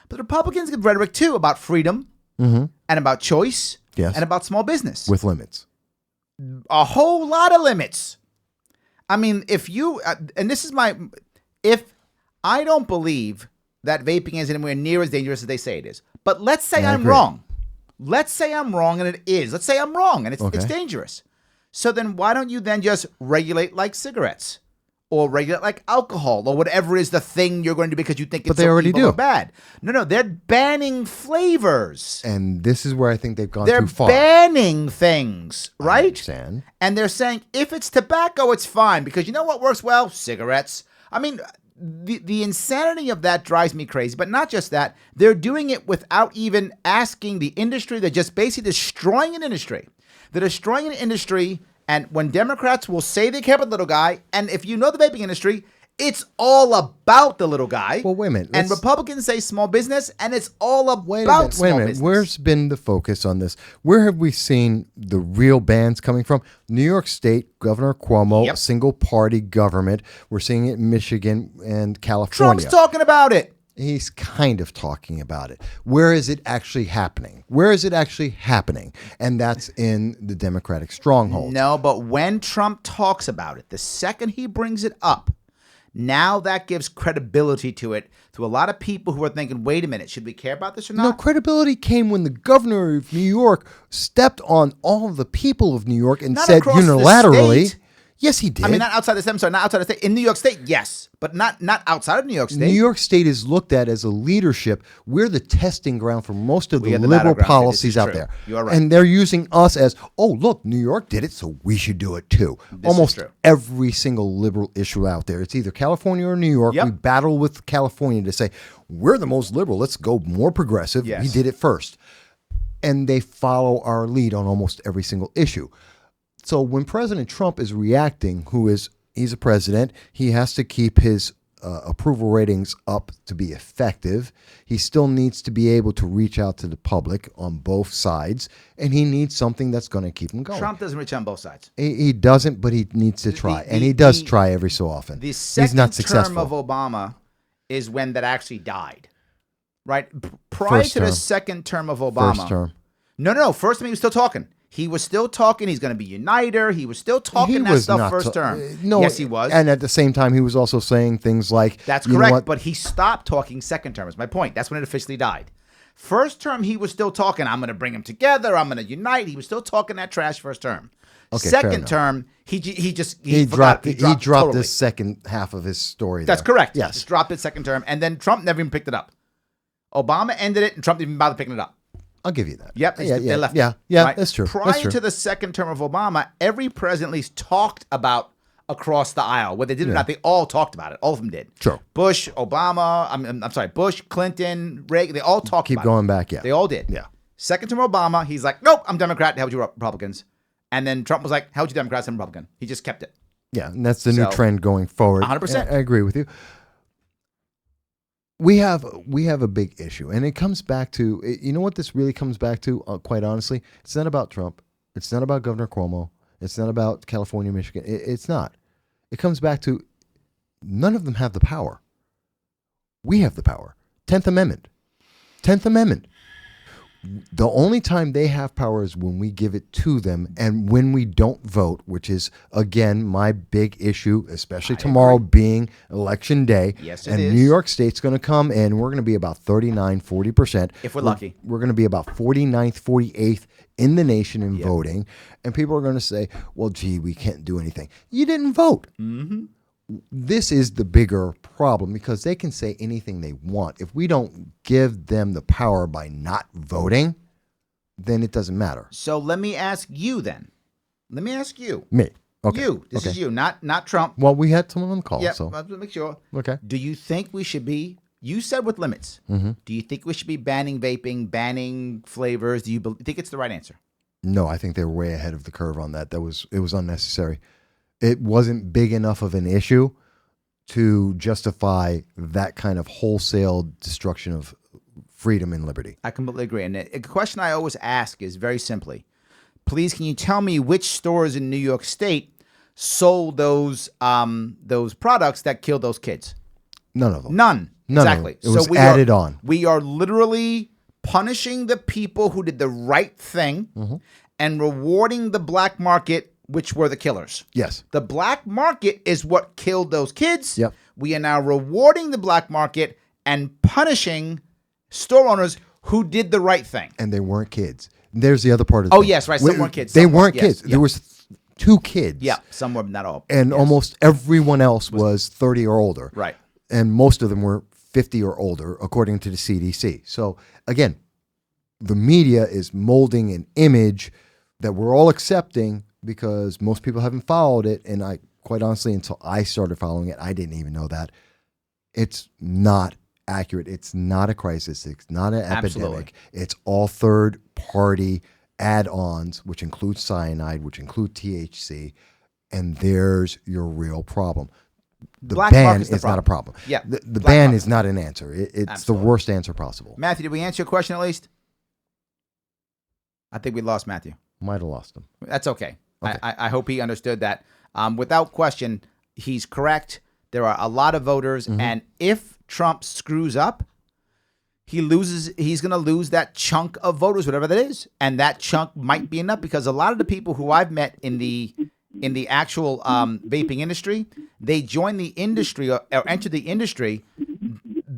But the Republicans give rhetoric too about freedom. And about choice, and about small business. With limits. A whole lot of limits. I mean, if you, and this is if I don't believe that vaping is anywhere near as dangerous as they say it is, but let's say I'm wrong. Let's say I'm wrong and it is. Let's say I'm wrong and it's dangerous. So then why don't you then just regulate like cigarettes? Or regulate like alcohol, or whatever is the thing you're going to do because you think it's so evil or bad. No, they're banning flavors. And this is where I think they've gone too far. They're banning things, right? I understand. And they're saying if it's tobacco, it's fine because you know what works well? Cigarettes. I mean, the insanity of that drives me crazy. But not just that, they're doing it without even asking the industry. They're just basically destroying an industry. They're destroying an industry. And when Democrats will say they care about the little guy, and if you know the vaping industry, it's all about the little guy. Well, wait a minute. And Republicans say small business, and it's all about small business. Where's been the focus on this? Where have we seen the real bans coming from? New York State, Governor Cuomo, single party government. We're seeing it in Michigan and California. Trump's talking about it. He's kind of talking about it. Where is it actually happening? Where is it actually happening? And that's in the Democratic stronghold. No, but when Trump talks about it, the second he brings it up, now that gives credibility to it to a lot of people who are thinking, wait a minute, should we care about this or not? No, credibility came when the governor of New York stepped on all of the people of New York and said unilaterally. Yes, he did. I mean, not outside the state. I'm sorry, not outside the state. In New York State, yes, but not outside of New York State. New York State is looked at as a leadership. We're the testing ground for most of the liberal policies out there. You are right. And they're using us as, oh, look, New York did it, so we should do it too. Almost every single liberal issue out there, it's either California or New York. We battle with California to say, we're the most liberal. Let's go more progressive. Yes. We did it first. And they follow our lead on almost every single issue. So when President Trump is reacting, he's a president, he has to keep his approval ratings up to be effective. He still needs to be able to reach out to the public on both sides, and he needs something that's going to keep him going. Trump doesn't reach on both sides. He doesn't, but he needs to try, and he does try every so often. The second term of Obama is when that actually died, right? Prior to the second term of Obama. First term. No. First term, he was still talking. He was still talking. He's going to be uniter. He was still talking that stuff first term. No, yes, he was. And at the same time, he was also saying things like, that's correct, but he stopped talking second term is my point. That's when it officially died. First term, he was still talking, I'm going to bring them together. I'm going to unite. He was still talking that trash first term. Okay, second term, he dropped totally. the second half of his story. That's correct. Yes. Just dropped it second term. And then Trump never even picked it up. Obama ended it, and Trump didn't even bother picking it up. I'll give you that. Yep. They left. Yeah, right? That's true. Prior to the second term of Obama, every president at least talked about across the aisle. Whether they did or not, they all talked about it. All of them did. Sure. Bush, Obama, I'm sorry, Bush, Clinton, Reagan, they all talked about it. Keep going back, yeah. They all did. Yeah. Second term Obama, he's like, nope, I'm Democrat. How would you Republicans? And then Trump was like, how would you Democrats? I'm Republican. He just kept it. Yeah, and that's the new trend going forward. 100%. I agree with you. We have a big issue, and it comes back to, you know what this really comes back to, quite honestly? It's not about Trump. It's not about Governor Cuomo. It's not about California, Michigan. It's not. It comes back to none of them have the power. We have the power. 10th Amendment. The only time they have power is when we give it to them and when we don't vote, which is, again, my big issue, especially tomorrow being election day. Yes, it and is. New York State's going to come and we're going to be about 40%. If we're lucky. We're going to be about 49th, 48th in the nation in voting. And people are going to say, well, gee, we can't do anything. You didn't vote. Mm-hmm. This is the bigger problem because they can say anything they want. If we don't give them the power by not voting, then it doesn't matter. So let me ask you then. Let me ask you. Me. Okay. You. This is you, not Trump. Well, we had someone on the call. Yeah, So. let's make sure. Okay. Do you think we should be, you said with limits, do you think we should be banning vaping, banning flavors? Do you think it's the right answer? No, I think they were way ahead of the curve on that. It was unnecessary. It wasn't big enough of an issue to justify that kind of wholesale destruction of freedom and liberty. I completely agree. And a question I always ask is very simply, please, can you tell me which stores in New York State sold those products that killed those kids? None of them. None. Exactly. It was added on. We are literally punishing the people who did the right thing and rewarding the black market, which were the killers. Yes. The black market is what killed those kids. Yep. We are now rewarding the black market and punishing store owners who did the right thing. And they weren't kids. There's the other part of the Oh, thing. yes, right. Some weren't kids. They Some weren't yes, kids. yeah. There was 2 kids. Yeah, some were, not all. And almost everyone else was 30 or older. Right. And most of them were 50 or older, according to the CDC. So, again, the media is molding an image that we're all accepting because most people haven't followed it. And I, quite honestly, until I started following it, I didn't even know that. It's not accurate. It's not a crisis. It's not an epidemic. It's all third-party add-ons, which include cyanide, which include THC, and there's your real problem. The Black ban market's the is not a problem. Yeah. The ban is not an answer. It's the worst answer possible. Matthew, did we answer your question at least? I think we lost Matthew. Might have lost him. That's okay. I hope he understood that. Without question, he's correct. There are a lot of voters, and if Trump screws up, he's going to lose that chunk of voters, whatever that is. And that chunk might be enough because a lot of the people who I've met in the actual vaping industry, they join the industry or enter the industry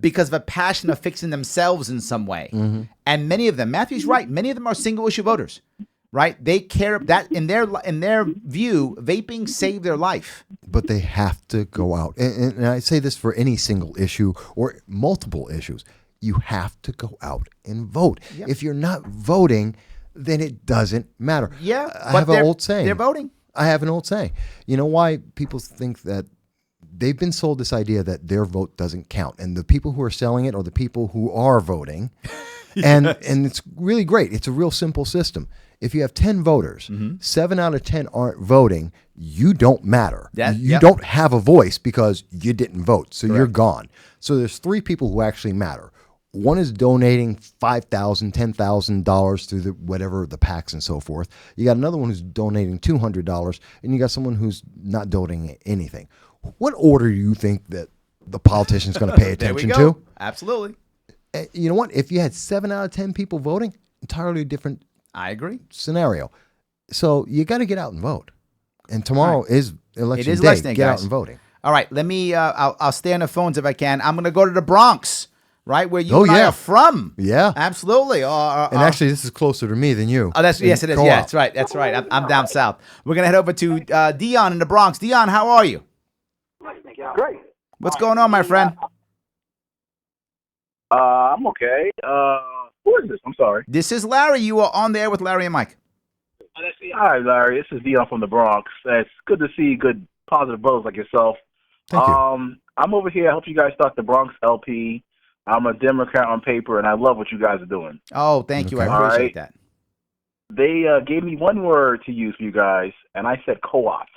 because of a passion of fixing themselves in some way. And many of them, Matthew's right, many of them are single issue voters, right? They care that in their view, vaping saved their life. But they have to go out. And I say this for any single issue or multiple issues. You have to go out and vote. Yep. If you're not voting, then it doesn't matter. Yeah, I have an old saying. They're voting. I have an old saying. You know why people think that they've been sold this idea that their vote doesn't count, and the people who are selling it are the people who are voting, and it's really great. It's a real simple system. If you have 10 voters, 7 out of 10 aren't voting, you don't matter. You don't have a voice because you didn't vote, so you're gone. So there's 3 people who actually matter. One is donating $5,000, $10,000 through whatever the PACs and so forth. You got another one who's donating $200, and you got someone who's not donating anything. What order do you think that the politician's going to pay attention to? Absolutely. You know what? If you had 7 out of 10 people voting, entirely different. I agree. Scenario. So you got to get out and vote. And tomorrow is election day. It is election day, get guys. out and voting. All right. Let me. I'll stay on the phones if I can. I'm going to go to the Bronx. Right where you and I are from. Yeah, absolutely. And actually, this is closer to me than you. Oh, yes, it is. Yeah, that's right. That's right. I'm down south. We're gonna head over to Dion in the Bronx. Dion, how are you? Great. What's going on, my friend? I'm okay. Who is this? I'm sorry. This is Larry. You are on there with Larry and Mike. Hi, Larry. This is Dion from the Bronx. It's good to see good, positive brothers like yourself. Thank you. I'm over here. I help you guys start the Bronx LP. I'm a Democrat on paper, and I love what you guys are doing. Oh, thank you. I appreciate that. They gave me one word to use for you guys, and I said co-ops.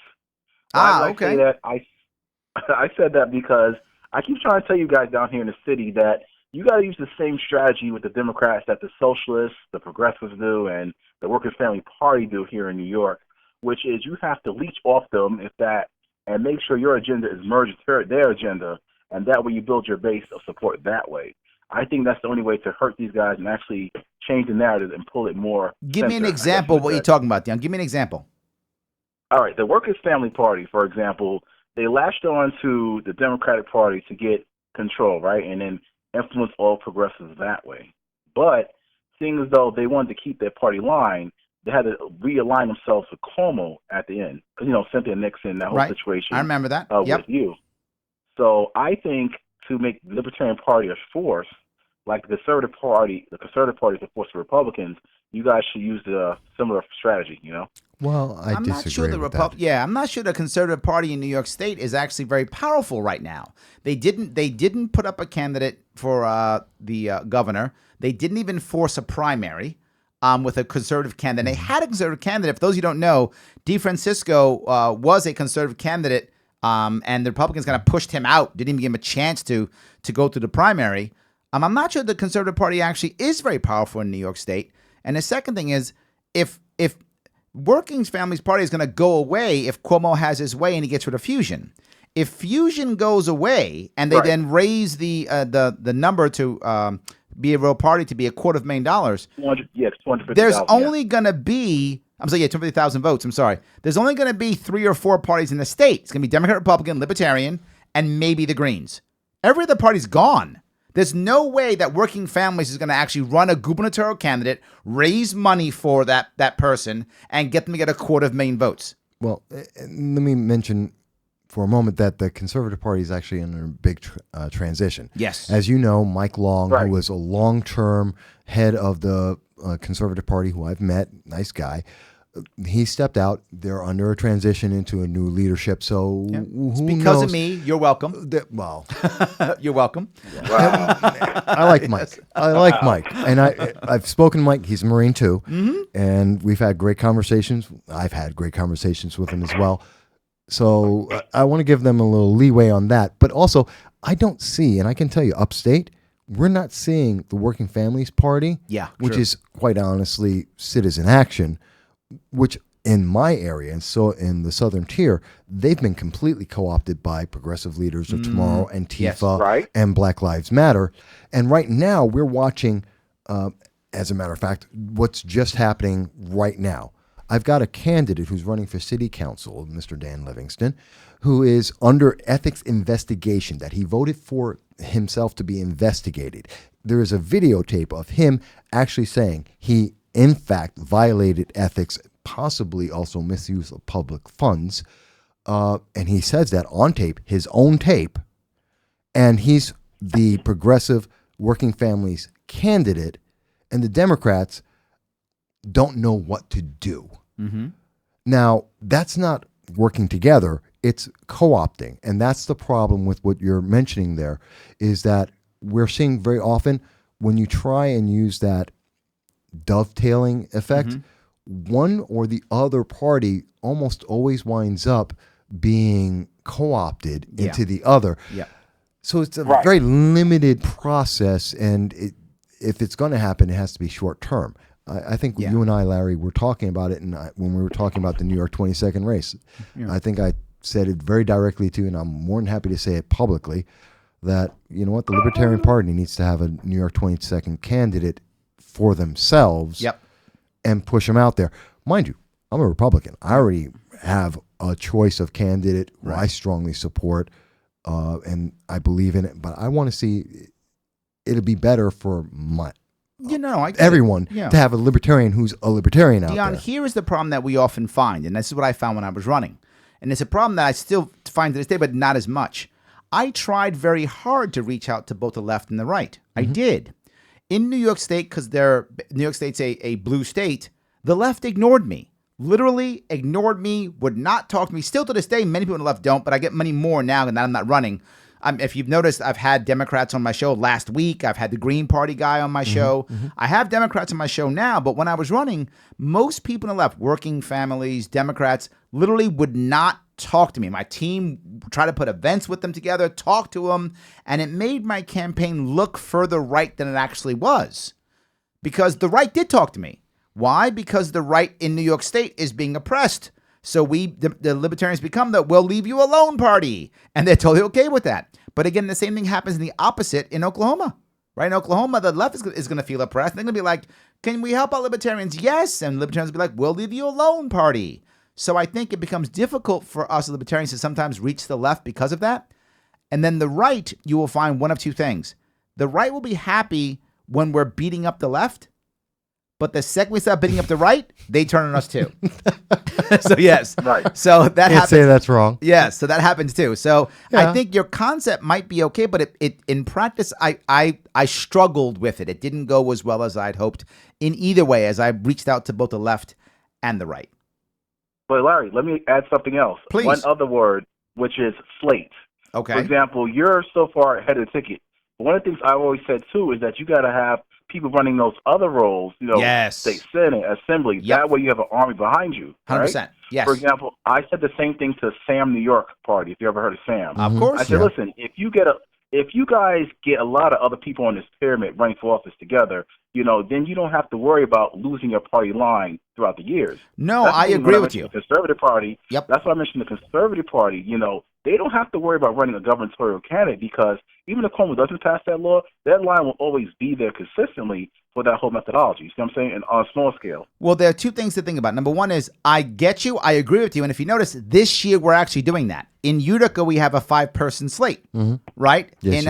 Okay. Say that? I said that because I keep trying to tell you guys down here in the city that you got to use the same strategy with the Democrats that the socialists, the progressives do, and the Workers' Family Party do here in New York, which is you have to leech off them and make sure your agenda is merged with their agenda, and that way you build your base of support that way. I think that's the only way to hurt these guys and actually change the narrative and pull it more. Give me an example of what you're talking about, Dion. Give me an example. All right, the Workers' Family Party, for example, they latched on to the Democratic Party to get control, right, and then influence all progressives that way. But seeing as though they wanted to keep their party line, they had to realign themselves with Cuomo at the end. Cynthia Nixon, that whole situation. I remember that. With you. So I think to make the Libertarian Party a force, like the Conservative Party is a force of Republicans, you guys should use a similar strategy, Well, I'm not sure I'm not sure the Conservative Party in New York State is actually very powerful right now. They didn't put up a candidate for the governor. They didn't even force a primary with a conservative candidate. They had a conservative candidate. For those of you who don't know, DeFrancisco was a conservative candidate, and the Republicans kind of pushed him out, didn't even give him a chance to go through the primary. I'm not sure the Conservative Party actually is very powerful in New York State. And the second thing is, if Working Families Party is going to go away if Cuomo has his way and he gets rid of Fusion. If Fusion goes away and they then raise the number to be a real party to be $250,000, there's only going to be, I'm sorry, 250,000 votes. I'm sorry. There's only going to be 3 or 4 parties in the state. It's going to be Democrat, Republican, Libertarian, and maybe the Greens. Every other party's gone. There's no way that Working Families is going to actually run a gubernatorial candidate, raise money for that person, and get them to get 250,000 votes. Well, let me mention for a moment that the Conservative Party is actually in a big transition. Yes. As you know, Mike Long, who was a long-term head of the Conservative Party, who I've met, nice guy, he stepped out. They're under a transition into a new leadership. So it's because of me. You're welcome. You're welcome. Wow. I like Mike. I like Mike. And I've spoken to Mike. He's a Marine too. Mm-hmm. And we've had great conversations. I've had great conversations with him as well. So I want to give them a little leeway on that. But also, I don't see, and I can tell you, Upstate, we're not seeing the Working Families Party, which is quite honestly Citizen Action, which in my area, and so in the Southern Tier, they've been completely co-opted by Progressive Leaders of Tomorrow and Tifa and Black Lives Matter. And right now, we're watching, as a matter of fact, what's just happening right now. I've got a candidate who's running for city council, Mr. Dan Livingston, who is under ethics investigation, that he voted for himself to be investigated. There is a videotape of him actually saying he, in fact, violated ethics, possibly also misuse of public funds. And he says that on tape, his own tape. And he's the Progressive Working Families candidate. And the Democrats don't know what to do. Mm-hmm. Now, that's not working together. It's co-opting. And that's the problem with what you're mentioning there, is that we're seeing very often when you try and use that dovetailing effect, one or the other party almost always winds up being co-opted into the other. Yeah. So it's a very limited process, and if it's going to happen, it has to be short term. I think you and I, Larry, were talking about it, and when we were talking about the New York 22nd race, I think I said it very directly to you, and I'm more than happy to say it publicly, that, you know what, the Libertarian Party needs to have a New York 22nd candidate for themselves and push them out there. Mind you, I'm a Republican. I already have a choice of candidate who I strongly support, and I believe in it, but I want to see it'll be better for everyone to have a libertarian who's a libertarian out there. Here is the problem that we often find, and this is what I found when I was running. And it's a problem that I still find to this day, but not as much. I tried very hard to reach out to both the left and the right. I did. In New York State, because New York State's a blue state, the left ignored me. Literally ignored me, would not talk to me. Still to this day, many people on the left don't, but I get many more now that I'm not running. If you've noticed, I've had Democrats on my show last week. I've had the Green Party guy on my show. I have Democrats on my show now, but when I was running, most people on the left, Working Families, Democrats, literally would not talk to me. My team tried to put events with them together, talk to them, and it made my campaign look further right than it actually was. Because the right did talk to me. Why? Because the right in New York State is being oppressed. So the Libertarians become the we'll leave you alone party. And they're totally okay with that. But again, the same thing happens in the opposite in Oklahoma. Right in Oklahoma, the left is going to feel oppressed. They're going to be like, can we help out libertarians? Yes. And libertarians will be like, we'll leave you alone, party. So I think it becomes difficult for us libertarians to sometimes reach the left because of that. And then the right, you will find one of two things. The right will be happy when we're beating up the left. But the second we start beating up the right, they turn on us too. So yes, Right. So that Can't happens. say that's wrong. Yes, so that happens too. So Yeah. I think your concept might be okay, but it in practice, I struggled with it. It didn't go as well as I'd hoped in either way, as I reached out to both the left and the right. But Larry, let me add something else. Please. One other word, which is slate. Okay. For example, you're so far ahead of the ticket. One of the things I've always said too is that you got to have people running those other roles, Yes. state senate, assembly. Yep. That way you have an army behind you. 100%. Right? Yes. For example, I said the same thing to Sam New York Party, if you ever heard of Sam. Of course. I said, listen, if you guys get a lot of other people on this pyramid running for office together, then you don't have to worry about losing your party line throughout the years. No, That's I when agree I with mentioned you. The Conservative Party. Yep. That's why I mentioned the Conservative Party. They don't have to worry about running a gubernatorial candidate because even if Cuomo doesn't pass that law, that line will always be there consistently for that whole methodology. You see what I'm saying? And on a small scale. Well, there are two things to think about. Number one is I get you. I agree with you. And if you notice, this year we're actually doing that. In Utica, we have a 5-person slate, right? Yes,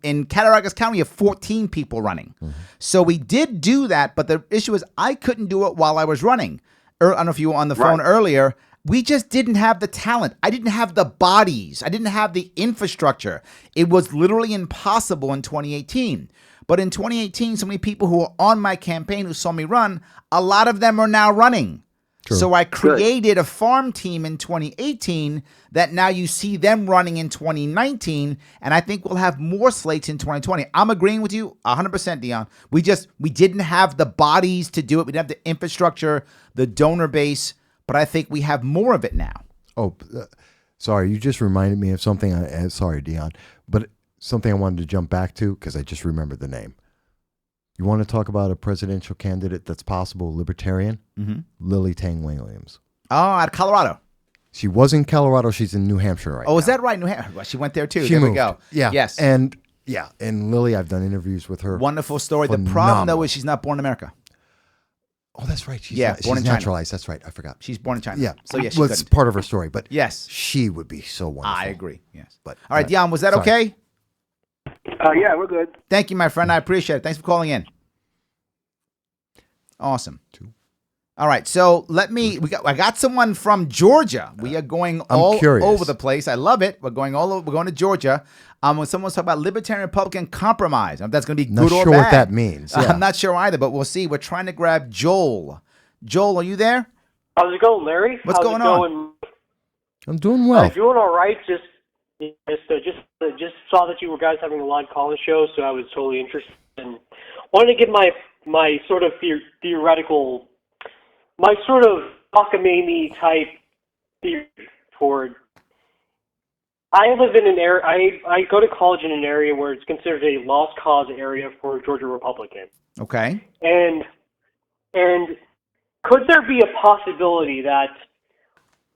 in Cattaraugus County, we have 14 people running. So we did do that, but the issue is I couldn't do it while I was running. I don't know if you were on the phone earlier. We just didn't have the talent. I didn't have the bodies. I didn't have the infrastructure. It was literally impossible in 2018. But in 2018, so many people who were on my campaign who saw me run, a lot of them are now running. True. So I created a farm team in 2018 that now you see them running in 2019, and I think we'll have more slates in 2020. I'm agreeing with you 100%, Dion. We didn't have the bodies to do it. We didn't have the infrastructure, the donor base, but I think we have more of it now. Oh, sorry. You just reminded me of something. Sorry, Dion. But something I wanted to jump back to because I just remembered the name. You want to talk about a presidential candidate that's possible libertarian? Mm-hmm. Lily Tang Williams. Oh, out of Colorado. She was in Colorado. She's in New Hampshire right now. Oh, is that right? New Hampshire. Well, she went there too. She there moved. we go. Yeah. Yes. And Lily, I've done interviews with her. Wonderful story. Phenomenal. The problem, though, is she's not born in America. Oh, that's right. She's born in China. naturalized. That's right. I forgot. She's born in China. Yeah. So, yes, she well, it's couldn't. part of her story. But Yes. she would be so wonderful. I agree. Yes. But all right, Dion, was that sorry. okay? Yeah, we're good. Thank you, my friend. I appreciate it. Thanks for calling in. Awesome. All right, so I got someone from Georgia. We are going all curious. over the place. I love it. We're going all over. We're going to Georgia. When someone's talking about libertarian Republican compromise, if that's going to be Not good or sure bad. what that means. Yeah. I'm not sure either, but we'll see. We're trying to grab Joel. Joel, are you there? How's it going, Larry? What's going on? I'm doing well. Doing all right. Just saw that you guys having a live call-in show, so I was totally interested and wanted to give my sort of theoretical, my sort of cockamamie type theory toward. I live in an area. I go to college in an area where it's considered a lost cause area for Georgia Republicans. Okay. And could there be a possibility that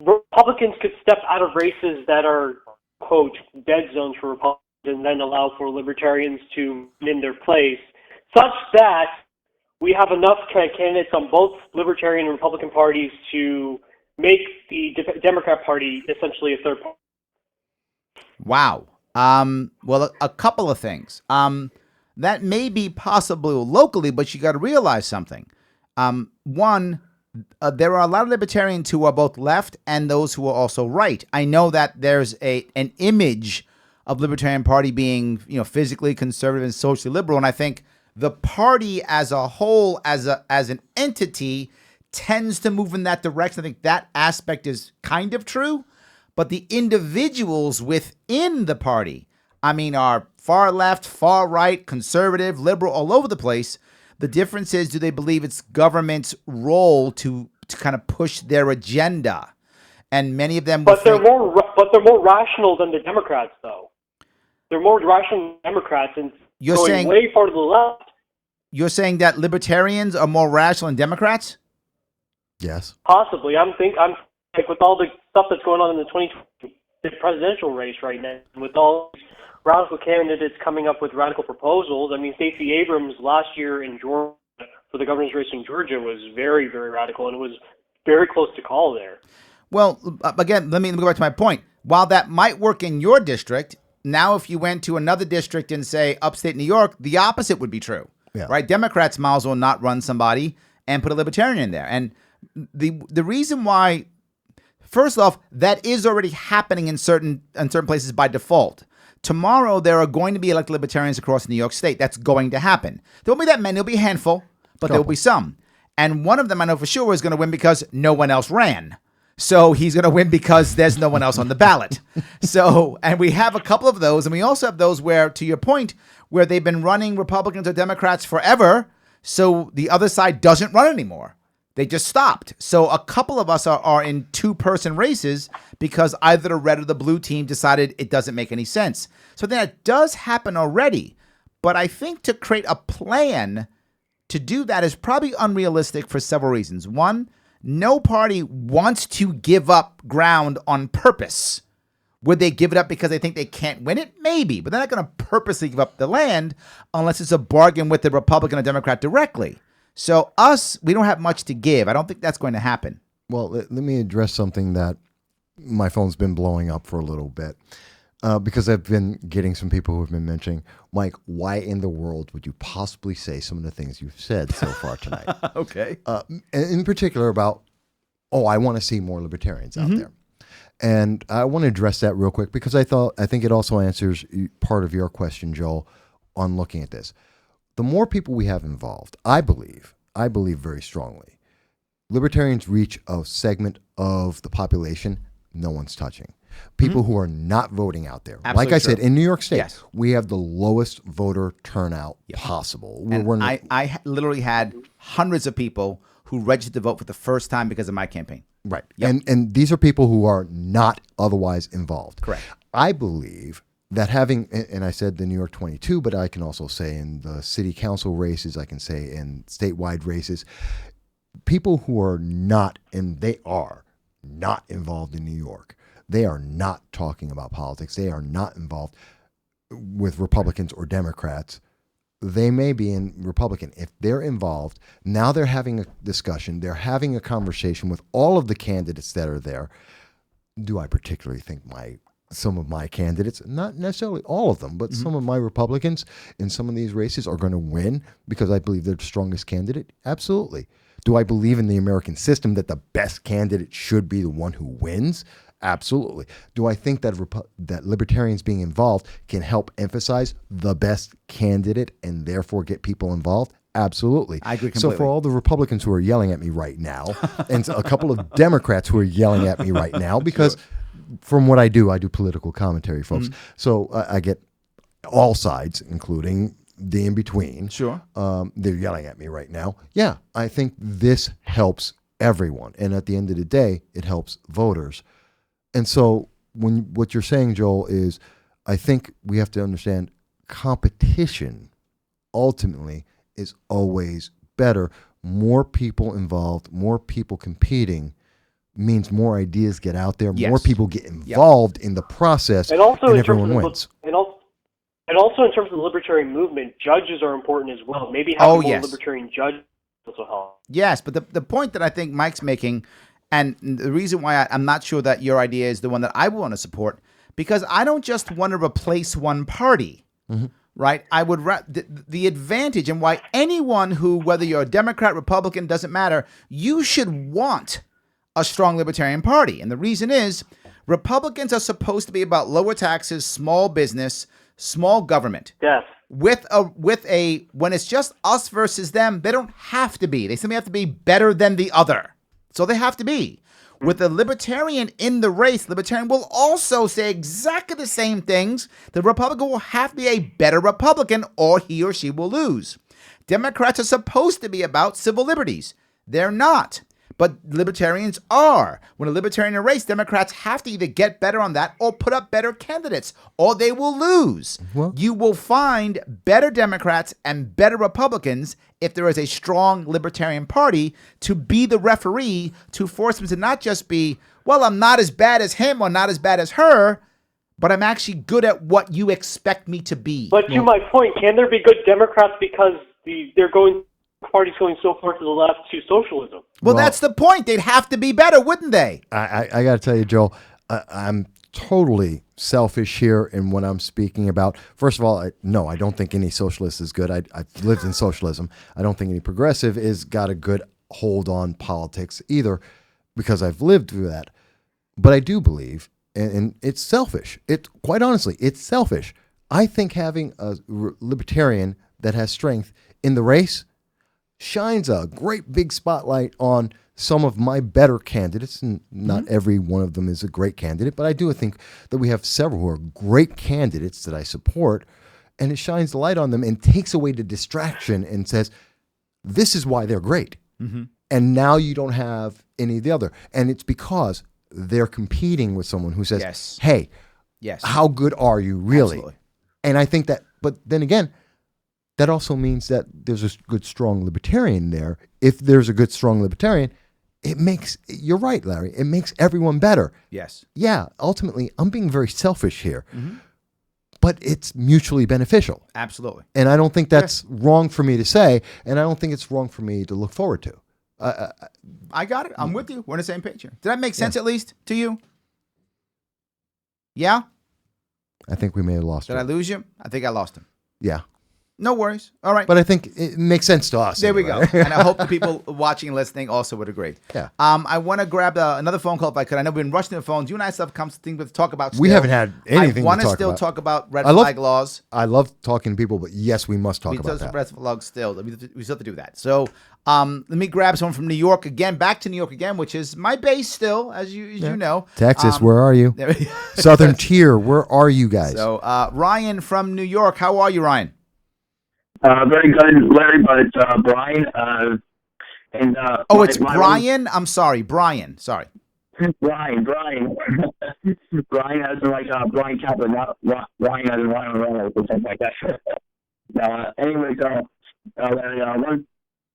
Republicans could step out of races that are, quote, dead zones for Republicans and then allow for libertarians to in their place, such that we have enough candidates on both Libertarian and Republican parties to make the Democrat Party essentially a third party? Wow. Well, a couple of things. That may be possible locally, but you got to realize something. One, there are a lot of libertarians who are both left and those who are also right. I know that there's an image of Libertarian Party being, physically conservative and socially liberal, and I think the party as a whole, as an entity, tends to move in that direction. I think that aspect is kind of true, but the individuals within the party, are far left, far right, conservative, liberal, all over the place. The difference is, do they believe it's government's role to kind of push their agenda? And many of them, they're more rational than the Democrats, though. They're more rational than Democrats, and going way far to the left. You're saying that libertarians are more rational than Democrats? Yes. Possibly. I'm like with all the stuff that's going on in the 2020 presidential race right now, with all radical candidates coming up with radical proposals. I mean, Stacey Abrams last year in Georgia, for the governor's race in Georgia, was very, very radical, and it was very close to call there. Well, again, let me go back to my point. While that might work in your district, now if you went to another district in, say, upstate New York, the opposite would be true, right? Democrats might as well not run somebody and put a libertarian in there. And the reason why, first off, that is already happening in certain places by default. Tomorrow, there are going to be elected libertarians across New York State. That's going to happen. There won't be that many. There'll be a handful, but there will be some. And one of them I know for sure is going to win because no one else ran. So he's going to win because there's no one else on the ballot. So, and we have a couple of those. And we also have those where, to your point, where they've been running Republicans or Democrats forever. So the other side doesn't run anymore. They just stopped. So a couple of us are in two-person races because either the red or the blue team decided it doesn't make any sense. So that does happen already. But I think to create a plan to do that is probably unrealistic for several reasons. One, no party wants to give up ground on purpose. Would they give it up because they think they can't win it? Maybe, but they're not going to purposely give up the land unless it's a bargain with the Republican or Democrat directly. So we don't have much to give. I don't think that's going to happen. Well, let me address something that my phone's been blowing up for a little bit because I've been getting some people who have been mentioning, Mike, why in the world would you possibly say some of the things you've said so far tonight? Okay. In particular about, I want to see more libertarians out there. And I want to address that real quick because I think it also answers part of your question, Joel, on looking at this. The more people we have involved, I believe very strongly, libertarians reach a segment of the population no one's touching. People who are not voting out there. Absolutely like I said, in New York State, yes, we have the lowest voter turnout possible. And I literally had hundreds of people who registered to vote for the first time because of my campaign. Right. Yep. And these are people who are not otherwise involved. Correct. I believe that having, and I said the New York 22, but I can also say in the city council races, I can say in statewide races, people who are not, and they are not involved in New York. They are not talking about politics. They are not involved with Republicans or Democrats. They may be in Republican. If they're involved, now they're having a discussion. They're having a conversation with all of the candidates that are there. Do I particularly think some of my candidates, not necessarily all of them, but some of my Republicans in some of these races are going to win because I believe they're the strongest candidate? Absolutely. Do I believe in the American system that the best candidate should be the one who wins? Absolutely. Do I think that that libertarians being involved can help emphasize the best candidate and therefore get people involved? Absolutely. I agree completely. So for all the Republicans who are yelling at me right now, and a couple of Democrats who are yelling at me right now, because from what I do political commentary, folks. So I get all sides, including the in-between. Sure. They're yelling at me right now. Yeah, I think this helps everyone. And at the end of the day, it helps voters. And so what you're saying, Joel, is I think we have to understand competition ultimately is always better. More people involved, more people competing means more ideas get out there, more people get involved in the process, and everyone wins. And also in terms of the libertarian movement, judges are important as well. Maybe having more libertarian judges also help. Yes, but the point that I think Mike's making, and the reason why I'm not sure that your idea is the one that I want to support, because I don't just want to replace one party, right? I would the advantage and why anyone who, whether you're a Democrat, Republican, doesn't matter, you should want a strong libertarian party. And the reason is Republicans are supposed to be about lower taxes, small business, small government. Yes. With a when it's just us versus them, they don't have to be. They simply have to be better than the other. So they have to be. With a libertarian in the race, libertarian will also say exactly the same things. The Republican will have to be a better Republican or he or she will lose. Democrats are supposed to be about civil liberties. They're not. But libertarians are. When a libertarian in a race, Democrats have to either get better on that or put up better candidates, or they will lose. Well, you will find better Democrats and better Republicans if there is a strong libertarian party to be the referee to force them to not just be, well, I'm not as bad as him or not as bad as her, but I'm actually good at what you expect me to be. But to my point, can there be good Democrats because party's going so far to the left to socialism? Well, that's the point. They'd have to be better, wouldn't they? I got to tell you, Joel, I'm totally selfish here in what I'm speaking about. First of all, no, I don't think any socialist is good. I've lived in socialism. I don't think any progressive is got a good hold on politics either, because I've lived through that. But I do believe, and it's selfish. Quite honestly, it's selfish. I think having a libertarian that has strength in the race shines a great big spotlight on some of my better candidates, and not every one of them is a great candidate, but I do think that we have several who are great candidates that I support, and it shines the light on them and takes away the distraction and says, this is why they're great. Mm-hmm. And now you don't have any of the other. And it's because they're competing with someone who says, hey, how good are you really? Absolutely. And I think that, but then again, that also means that there's a good, strong libertarian there. If there's a good, strong libertarian, you're right, Larry, it makes everyone better. Yes. Yeah, ultimately, I'm being very selfish here, but it's mutually beneficial. Absolutely. And I don't think that's wrong for me to say, and I don't think it's wrong for me to look forward to. I got it. I'm with you. We're on the same page here. Did that make sense at least to you? Yeah? I think we may have lost him. Did I lose you? I think I lost him. Yeah. No worries. All right. But I think it makes sense to us. There we go. And I hope the people watching and listening also would agree. Yeah. I want to grab another phone call if I could. I know we've been rushing the phones. You and I still have things to talk about still. We haven't had anything to talk about. I want to still talk about red flag laws. I love talking to people, but yes, we must talk about that. Red flag still. We still have to do that. So let me grab someone from New York again, back to New York again, which is my base still, as you know. Texas, where are you? Southern Tier, where are you guys? So Ryan from New York. How are you, Ryan? Very good, Larry, but it's Brian. It's Brian? I'm sorry, Brian. Sorry. Brian. Brian as in like Brian Kaplan, not Ryan as in Ryan Reynolds or something like that. Anyways, Larry, one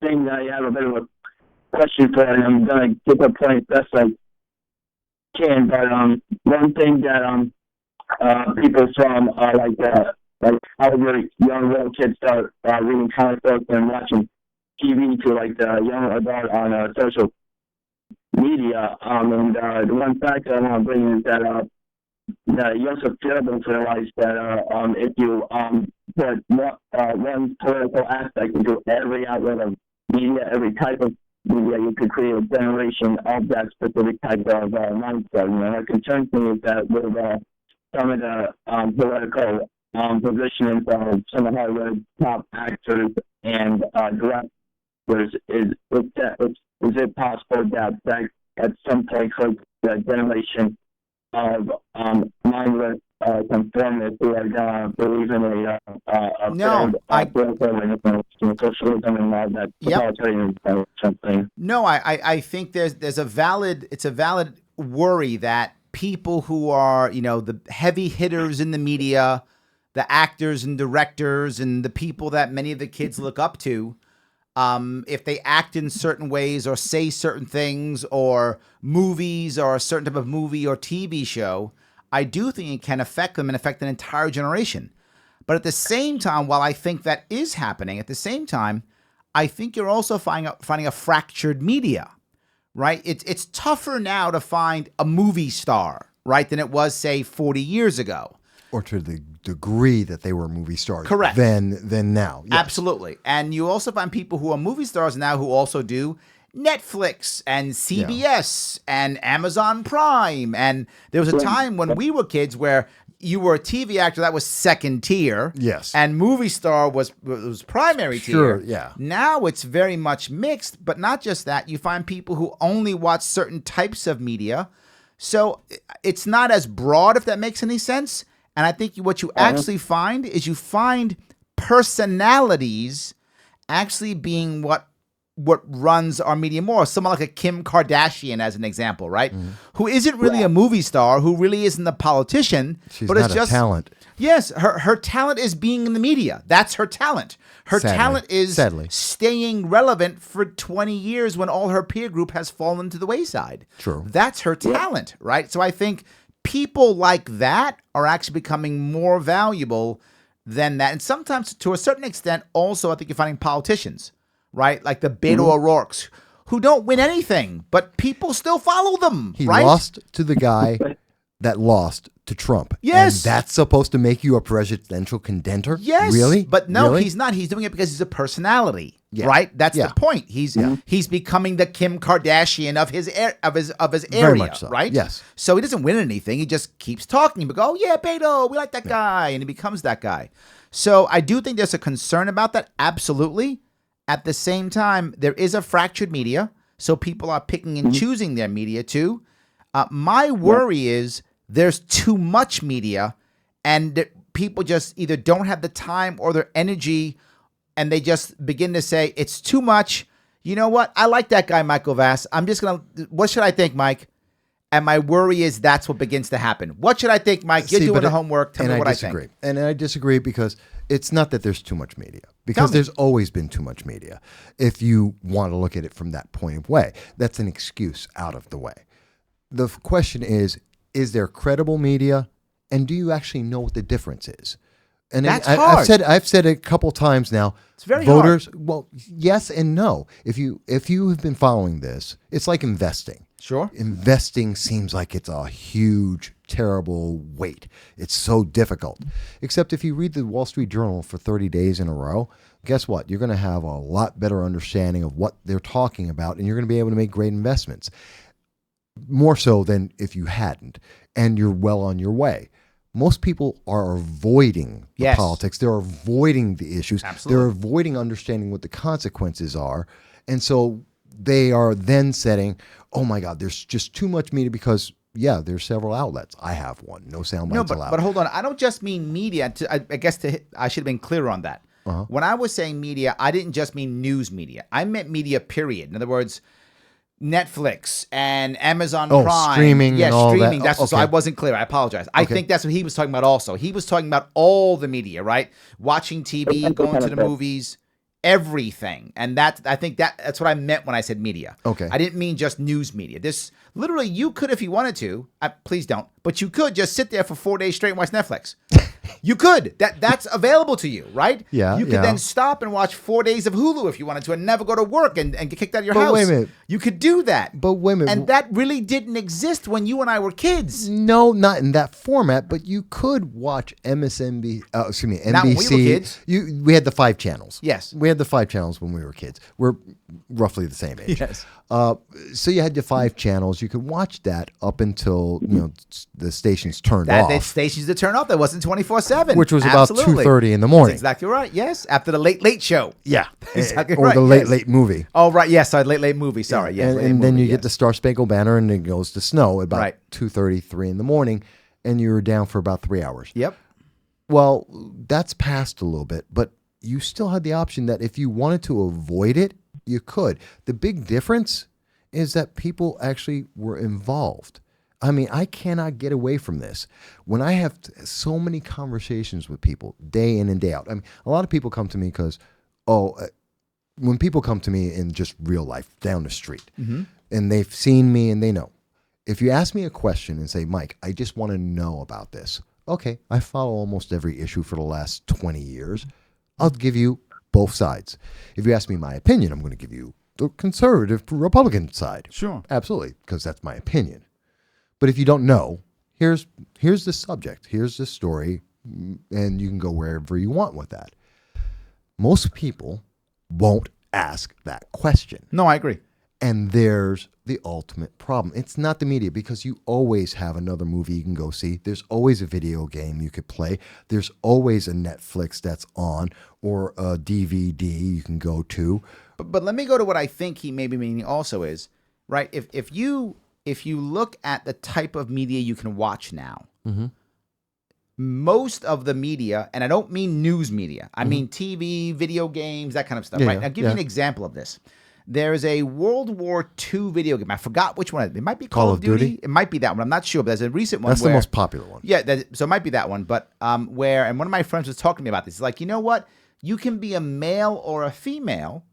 thing that I have a bit of a question for, and I'm going to get the point best I can, but one thing that people from like however young little kids start reading comic books and watching TV to like the young adult on social media. And the one fact I want to bring is that you also fail to realize that if you put one political aspect into every outlet of media, every type of media, you could create a generation of that specific type of mindset. What concerns me is that with some of the political positioning of some of Hollywood top actors and directors, is it possible that at some point could the generation of mindless conformists who are going to believe in socialism and all that totalitarian something? No, I think it's a valid worry that people who are, the heavy hitters in the media, the actors and directors and the people that many of the kids look up to, if they act in certain ways or say certain things or movies or a certain type of movie or TV show, I do think it can affect them and affect an entire generation. But at the same time, while I think that is happening, at the same time, I think you're also finding a fractured media, right? It's tougher now to find a movie star, right, than it was, say, 40 years ago. Or to the degree that they were movie stars. Correct. Than now. Yes. Absolutely. And you also find people who are movie stars now who also do Netflix and CBS and Amazon Prime. And there was a time when we were kids where you were a TV actor that was second tier. Yes. And movie star was primary tier. Sure, yeah. Now it's very much mixed, but not just that. You find people who only watch certain types of media. So it's not as broad, if that makes any sense. And I think what you actually find is you find personalities actually being what runs our media more. Someone like a Kim Kardashian, as an example, right? Mm-hmm. Who isn't really a movie star, who really isn't a politician. She's but not it's just talent. Yes, her talent is being in the media. That's her talent. Her talent is staying relevant for 20 years when all her peer group has fallen to the wayside. True. That's her talent, right? So I think people like that are actually becoming more valuable than that. And sometimes, to a certain extent, also, I think you're finding politicians, right? Like the Beto O'Rourke's, who don't win anything, but people still follow them, He right? lost to the guy that lost to Trump. Yes. And that's supposed to make you a presidential contender? Yes. Really? But no, Really? he's not. He's doing it because he's a personality, Yeah. right? That's Yeah. the point. He's becoming the Kim Kardashian of his area, Very much so. right? Yes. So he doesn't win anything. He just keeps talking. We go, oh, yeah, Beto, we like that guy. And he becomes that guy. So I do think there's a concern about that. Absolutely. At the same time, there is a fractured media. So people are picking and choosing their media too. My worry is there's too much media and people just either don't have the time or their energy and they just begin to say, it's too much. You know what? I like that guy, Michael Vass. I'm just going to, what should I think, Mike? And my worry is that's what begins to happen. What should I think, Mike? You're doing the homework. Tell me what I think. And I disagree because it's not that there's too much media. Because there's always been too much media. If you want to look at it from that point of way, that's an excuse out of the way. The question is there credible media? And do you actually know what the difference is? And that's hard. I've said it a couple times now. It's very voters, hard. Well, yes and no. If you have been following this, it's like investing. Sure. Investing seems like it's a huge, terrible weight. It's so difficult. Except if you read the Wall Street Journal for 30 days in a row, guess what? You're going to have a lot better understanding of what they're talking about, and you're going to be able to make great investments. More so than if you hadn't, and you're well on your way. Most people are avoiding the politics. They're avoiding the issues. Absolutely. They're avoiding understanding what the consequences are. And so they are then saying, oh my God, there's just too much media because, yeah, there's several outlets. I have one. No sound bites allowed. But hold on. I don't just mean media. I guess I should have been clear on that. When I was saying media, I didn't just mean news media. I meant media, period. In other words, Netflix and Amazon Prime. Streaming and all streaming. that. That's Okay. so I wasn't clear. I apologize. I think that's what he was talking about also. He was talking about all the media, right? Watching TV, going to the movies, everything. And I think that's what I meant when I said media. Okay. I didn't mean just news media. This literally, you could, if you wanted to, please don't, but you could just sit there for 4 days straight and watch Netflix. You could. That's available to you, right? Yeah. You could then stop and watch 4 days of Hulu if you wanted to and never go to work and get kicked out of your But house. wait a minute. You could do that. But wait a minute. And that really didn't exist when you and I were kids. No, not in that format, but you could watch NBC. Not when we were kids. We had the 5 channels. Yes. We had the 5 channels when we were kids. We're roughly the same age. Yes. So you had your 5 channels. You could watch that up until the stations turned off. The stations that turn off. That wasn't 24/7. Which was about Absolutely. 2:30 in the morning. That's exactly right. Yes, after the late show. Yeah. Exactly or right. the late movie. Oh right. Yes. Sorry. Late movie. Sorry. Yes. And then you get the Star Spangled Banner, and it goes to snow at about Right. 2:30, 3 in the morning, and you're down for about 3 hours. Yep. Well, that's passed a little bit, but you still had the option that if you wanted to avoid it, you could. The big difference is that people actually were involved. I mean, I cannot get away from this. When I have so many conversations with people day in and day out, I mean, a lot of people come to me because, when people come to me in just real life down the street and they've seen me and they know, if you ask me a question and say, Mike, I just want to know about this. Okay, I follow almost every issue for the last 20 years. I'll give you both sides. If you ask me my opinion, I'm going to give you the conservative Republican side. Sure. Absolutely, because that's my opinion. But if you don't know, here's the subject, here's the story, and you can go wherever you want with that. Most people won't ask that question. No, I agree. And there's the ultimate problem. It's not the media, because you always have another movie you can go see. There's always a video game you could play. There's always a Netflix that's on, or a DVD you can go to. But let me go to what I think he may be meaning also is, right, if you look at the type of media you can watch now, most of the media, and I don't mean news media, I mean TV, video games, that kind of stuff, right? I'll give you an example of this. There's a World War II video game. I forgot which one. It might be Call of Duty. It might be that one. I'm not sure, but there's a recent one. That's the most popular one. Yeah, so it might be that one. But and one of my friends was talking to me about this. He's like, you know what? You can be a male or a female,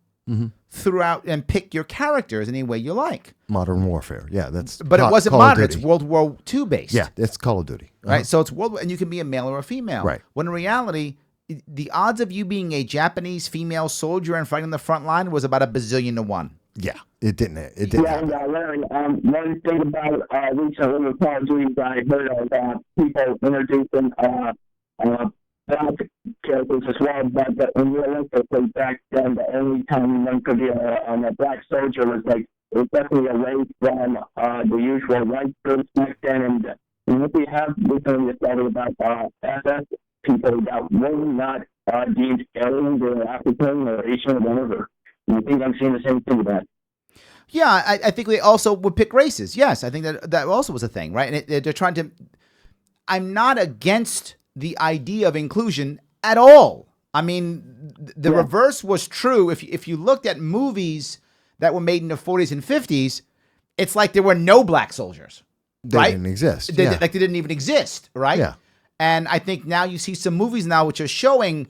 throughout and pick your characters any way you like. Modern warfare. Yeah, that's. But it wasn't Call of modern. It's Duty. World War II based. Yeah, it's Call of Duty. Right. So it's and you can be a male or a female. Right. When in reality, the odds of you being a Japanese female soldier and fighting the front line was about 1 bazillion to 1. Yeah, it didn't. It didn't. Yeah, Larry, one thing about recently with Call of Duty that I heard of people introducing black characters as well, but in realistically back then, the only time one could be a black soldier was like, it was definitely away from the usual white groups back then. And what we have recently discovered about SS people that were not deemed alien, they were African or Asian or whatever. And I think I'm seeing the same thing with that. Yeah, I think they also would pick races. Yes, I think that also was a thing, right? And they're trying to. I'm not against the idea of inclusion at all. I mean, the reverse was true. If you looked at movies that were made in the 40s and 50s, it's like there were no black soldiers. They right? didn't exist. Like they didn't even exist, right? Yeah. And I think now you see some movies now which are showing,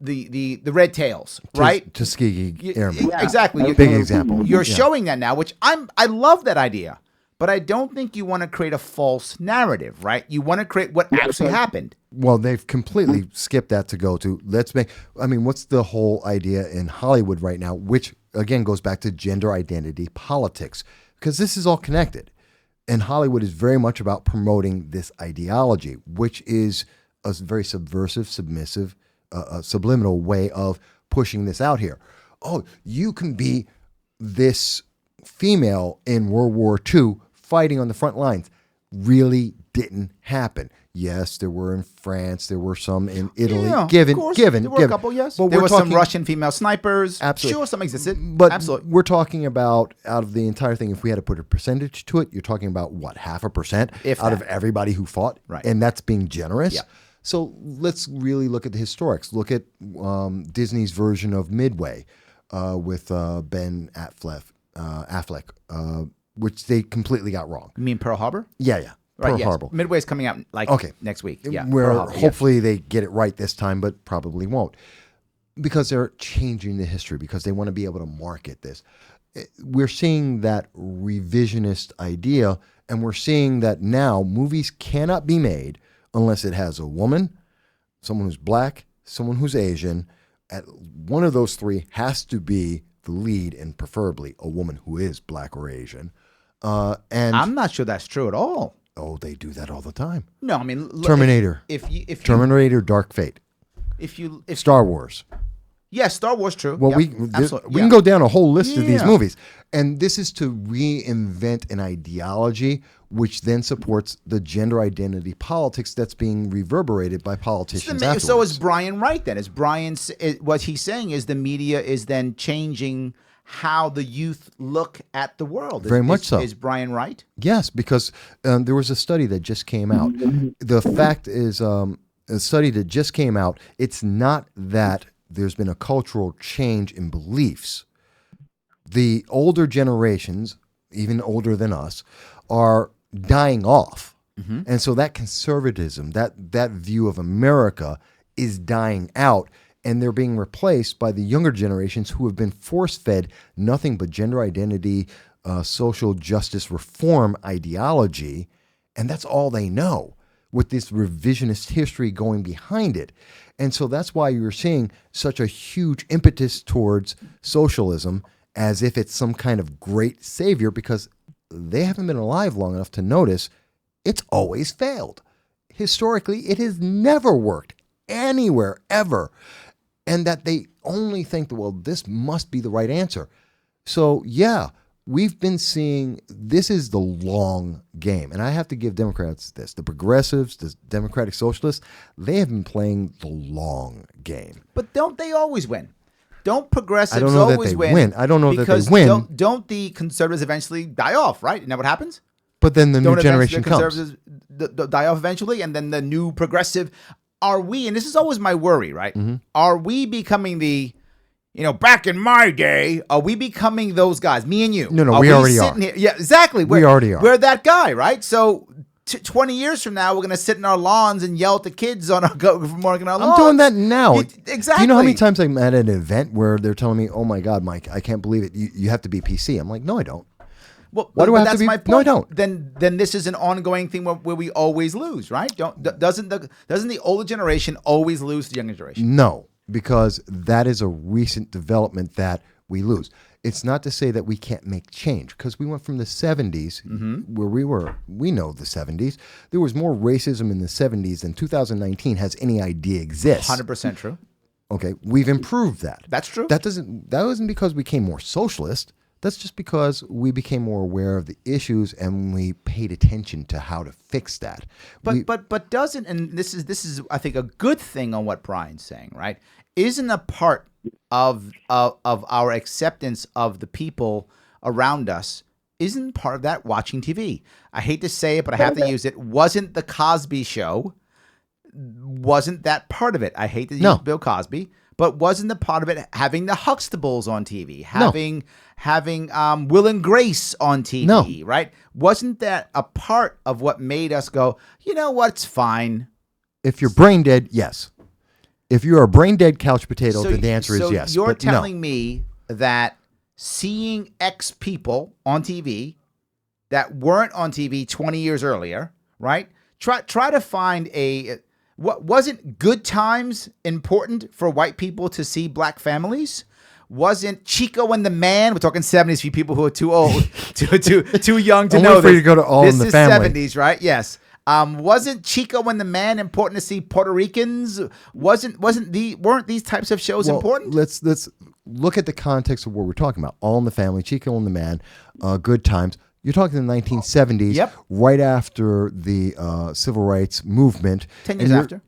the red tails, right? Tuskegee Airmen. Exactly. Big example. You're showing that now, which I love that idea. But I don't think you want to create a false narrative, right? You want to create what actually happened. Well, they've completely skipped that to go to what's the whole idea in Hollywood right now, which again goes back to gender identity politics, because this is all connected. And Hollywood is very much about promoting this ideology, which is a very subversive, submissive, subliminal way of pushing this out here. Oh, you can be this female in World War II fighting on the front lines. Really didn't happen. Yes, there were in France. There were some in Italy. Given. There were a couple, yes. But there were some Russian female snipers. Absolutely. Sure, some existed. But absolutely. We're talking about, out of the entire thing, if we had to put a percentage to it, you're talking about, 0.5% out of everybody who fought? Right. And that's being generous. Yeah. So let's really look at the historics. Look at Disney's version of Midway with Ben Affleck, which they completely got wrong. You mean Pearl Harbor? Yeah. Right, Pearl yes. Harbor. Midway's coming out next week. Yeah. Where Pearl Harbor, hopefully they get it right this time, but probably won't. Because they're changing the history, because they want to be able to market this. We're seeing that revisionist idea, and we're seeing that now movies cannot be made unless it has a woman, someone who's black, someone who's Asian. One of those three has to be the lead, and preferably a woman who is black or Asian. And I'm not sure that's true at all. Oh, they do that all the time. No, I mean Terminator. Terminator, Dark Fate. If Star Wars. Yes, Star Wars, true. Well, we can go down a whole list of these movies. And this is to reinvent an ideology which then supports the gender identity politics that's being reverberated by politicians afterwards. So is Brian right then? What he's saying is the media is then changing how the youth look at the world. Very much so. Is Brian right? Yes, because there was a study that just came out. The fact is, a study that just came out, it's not that there's been a cultural change in beliefs. The older generations, even older than us, are dying off. Mm-hmm. And so that conservatism, that view of America is dying out. And they're being replaced by the younger generations who have been force-fed nothing but gender identity, social justice reform ideology, and that's all they know, with this revisionist history going behind it. And so that's why you're seeing such a huge impetus towards socialism, as if it's some kind of great savior, because they haven't been alive long enough to notice it's always failed. Historically, it has never worked anywhere, ever. And that they only think that, well, this must be the right answer. So, yeah, we've been seeing this is the long game. And I have to give Democrats this. The progressives, the Democratic Socialists, they have been playing the long game. But don't they always win? Don't progressives always win? I don't know that they win. Don't the conservatives eventually die off, right? Isn't that what happens? But then the new generation comes. Conservatives die off eventually, and then the new progressive... Are we, and this is always my worry, right? Mm-hmm. Are we becoming back in my day, are we becoming those guys, me and you? No, we already are. Here? Yeah, exactly. We already are. We're that guy, right? So 20 years from now, we're going to sit in our lawns and yell at the kids on our working our lawns. I'm doing that now. Exactly. Do you know how many times I'm at an event where they're telling me, "Oh my God, Mike, I can't believe it. You have to be PC." I'm like, "No, I don't." Well, why do I have that's to be? my point. No, I don't. Then this is an ongoing thing where we always lose, right? Doesn't the older generation always lose to the younger generation? No, because that is a recent development that we lose. It's not to say that we can't make change, because we went from the 70s, where we know the 70s. There was more racism in the 70s than 2019 has any idea exists. 100% true. Okay, we've improved that. That's true. That wasn't because we became more socialist. That's just because we became more aware of the issues and we paid attention to how to fix that. But doesn't, and this is I think a good thing on what Brian's saying, right? Isn't a part of our acceptance of the people around us, isn't part of that watching TV? I hate to say it, but I have to use it. Wasn't the Cosby Show? Wasn't that part of it? I hate to use Bill Cosby, but wasn't the part of it having the Huxtables on TV, having Will and Grace on TV, right? Wasn't that a part of what made us go, you know what's fine? If you're brain dead, yes. If you're a brain dead couch potato, then the answer is yes. So you're telling me that seeing X people on TV that weren't on TV 20 years earlier, right? Try to find what wasn't Good Times important for white people to see black families? Wasn't Chico and the Man? We're talking 70s for you people who are too old, too young to know this. To go to All in the Family. This is 70s, right? Yes. Wasn't Chico and the Man important to see Puerto Ricans? Weren't these types of shows important? Let's look at the context of what we're talking about. All in the Family, Chico and the Man, Good Times. You're talking the 1970s, right after the civil rights movement. 10 years after.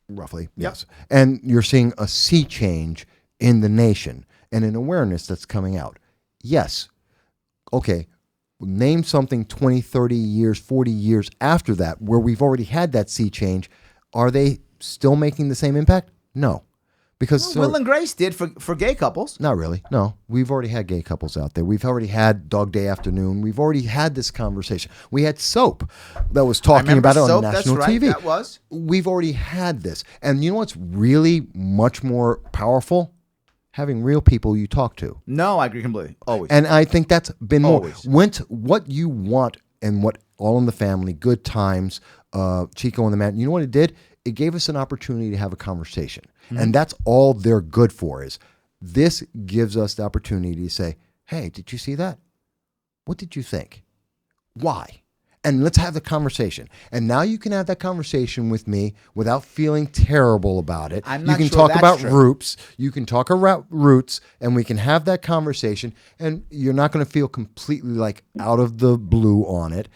Roughly, yes. And you're seeing a sea change in the nation and an awareness that's coming out. Yes. Okay. Name something 20, 30 years, 40 years after that where we've already had that sea change. Are they still making the same impact? No. Because Will and Grace did for gay couples. Not really. No. We've already had gay couples out there. We've already had Dog Day Afternoon. We've already had this conversation. We had Soap that was talking about it on national TV. That was. We've already had this. And you know what's really much more powerful? Having real people you talk to. No, I agree completely. Always. And I think that's been more. What you want and what All in the Family, Good Times, Chico and the Man, you know what it did? It gave us an opportunity to have a conversation. Mm-hmm. And that's all they're good for is this gives us the opportunity to say, hey, did you see that? What did you think? Why? And let's have the conversation. And now you can have that conversation with me without feeling terrible about it. I'm not you can sure talk about true. roots. You can talk about roots, and we can have that conversation. And you're not going to feel completely like out of the blue on it.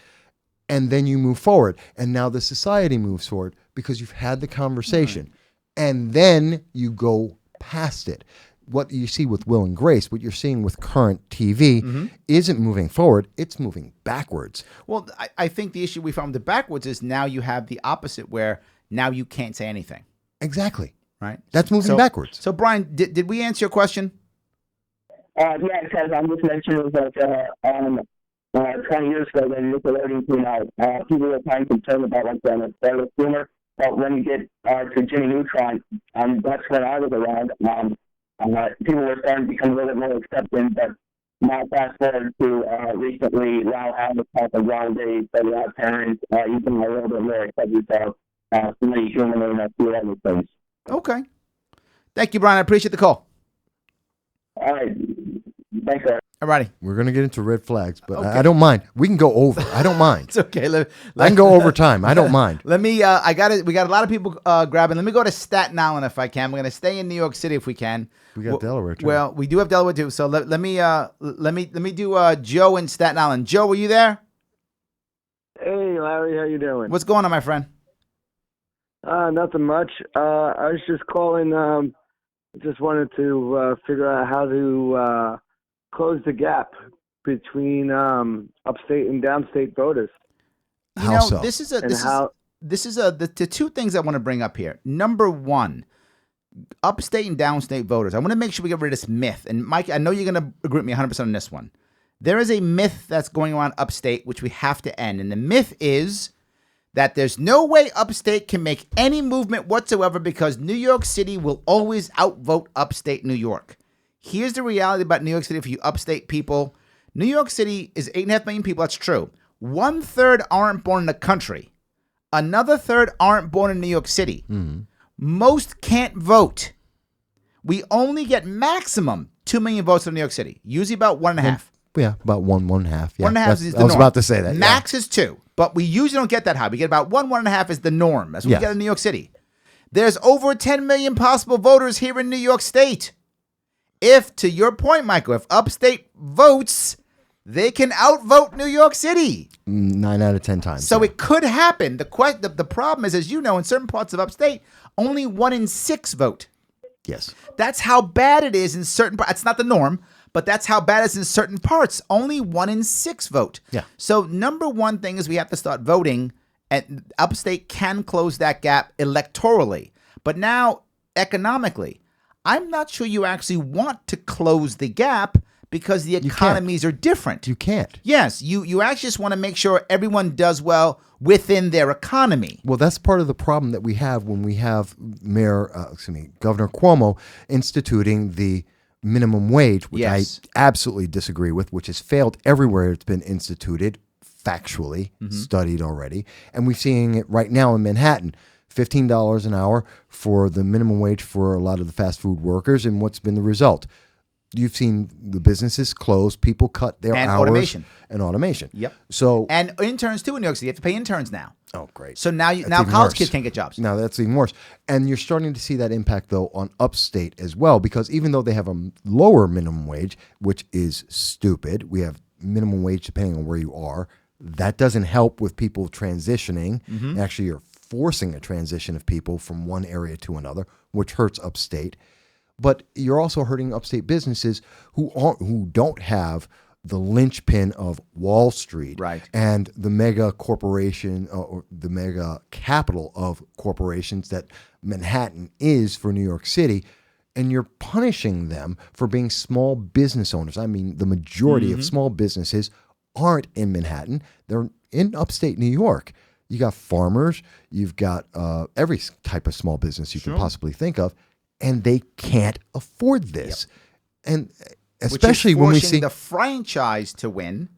And then you move forward. And now the society moves forward because you've had the conversation. And then you go past it. What you see with Will and Grace, what you're seeing with current TV isn't moving forward, it's moving backwards. Well, I think the issue we found with the backwards is now you have the opposite where now you can't say anything. Exactly. Right? That's moving backwards. So, Brian, did we answer your question? Yeah, because I'm just mentioning that 20 years ago when Nickelodeon came out, people were kind of concerned about like the style humor. But when you get to Jimmy Neutron, that's when I was around. People were starting to become a little bit more accepting, but now fast forward to recently, Lau Hamilton type of Ron Day, so our parents, you can a little bit more accepting of somebody human and a few other things. Okay. Thank you, Brian. I appreciate the call. All right. Thanks, sir. All righty. We're going to get into red flags, but I don't mind. We can go over. I don't mind. It's okay. I can go over time. I don't mind. Let me, we got a lot of people grabbing. Let me go to Staten Island if I can. We're going to stay in New York City if we can. We got Delaware too. Well, we do have Delaware too. So let me do Joe in Staten Island. Joe, are you there? Hey, Larry, how you doing? What's going on, my friend? Nothing much. I was just calling. Just wanted to figure out how to close the gap between upstate and downstate voters. How so? This is the two things I want to bring up here. Number one, upstate and downstate voters. I want to make sure we get rid of this myth. And Mike, I know you're going to agree with me 100% on this one. There is a myth that's going around upstate which we have to end, and the myth is that there's no way Upstate can make any movement whatsoever because New York City will always outvote Upstate New York. Here's the reality about New York City for you Upstate people. New York City is 8.5 million people. That's true. 1/3 aren't born in the country. Another third aren't born in New York City. Mm-hmm. Most can't vote. We only get maximum 2 million votes in New York City. Usually about 1.5. Yeah, about 1.5. Yeah, 1.5 is the norm. I was about to say that. Max is 2, but we usually don't get that high. We get about 1.5 is the norm. That's what we get in New York City. There's over 10 million possible voters here in New York State. If, to your point, Michael, if Upstate votes, they can outvote New York City. 9 out of 10 times. So it could happen. The problem is, as you know, in certain parts of Upstate, only 1 in 6 vote. Yes. That's how bad it is in certain parts. It's not the norm, but that's how bad it is in certain parts. Only 1 in 6 vote. Yeah. So number one thing is we have to start voting, and Upstate can close that gap electorally. But now, economically, I'm not sure you actually want to close the gap because the economies are different. You can't. Yes, you actually just want to make sure everyone does well within their economy. Well, that's part of the problem that we have when we have Governor Cuomo instituting the minimum wage, which I absolutely disagree with, which has failed everywhere it's been instituted, factually, studied already. And we're seeing it right now in Manhattan. $15 an hour for the minimum wage for a lot of the fast food workers. And what's been the result? You've seen the businesses close, people cut their hours. And automation. Yep. So and interns too in New York City. You have to pay interns now. Oh, great. So now college kids can't get jobs. Now that's even worse. And you're starting to see that impact though on Upstate as well, because even though they have a lower minimum wage, which is stupid, we have minimum wage depending on where you are. That doesn't help with people transitioning. Actually, you're forcing a transition of people from one area to another, which hurts Upstate. But you're also hurting Upstate businesses who don't have the linchpin of Wall Street and the mega corporation or the mega capital of corporations that Manhattan is for New York City. And you're punishing them for being small business owners. I mean, the majority of small businesses aren't in Manhattan. They're in Upstate New York. You got farmers, you've got every type of small business you can possibly think of, and they can't afford this. And especially when we see the franchise to win,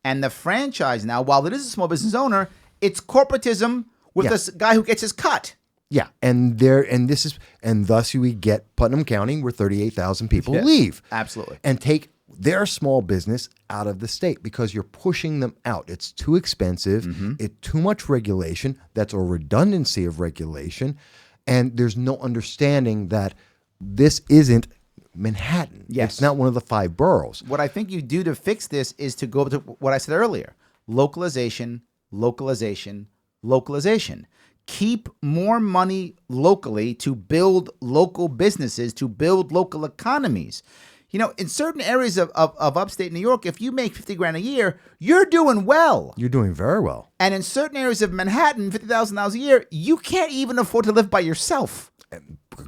and the franchise now, while it is a small business owner, it's corporatism with this guy who gets his cut. Yeah, and thus we get Putnam County, where 38,000 people leave. Absolutely. And take their small business out of the state because you're pushing them out. It's too expensive. It's too much regulation. That's a redundancy of regulation. And there's no understanding that this isn't Manhattan. Yes. It's not one of the 5 boroughs. What I think you do to fix this is to go to what I said earlier. Localization, localization, localization. Keep more money locally to build local businesses, to build local economies. You know, in certain areas of upstate New York, if you make $50,000 a year, you're doing well. You're doing very well. And in certain areas of Manhattan, $50,000 a year, you can't even afford to live by yourself. A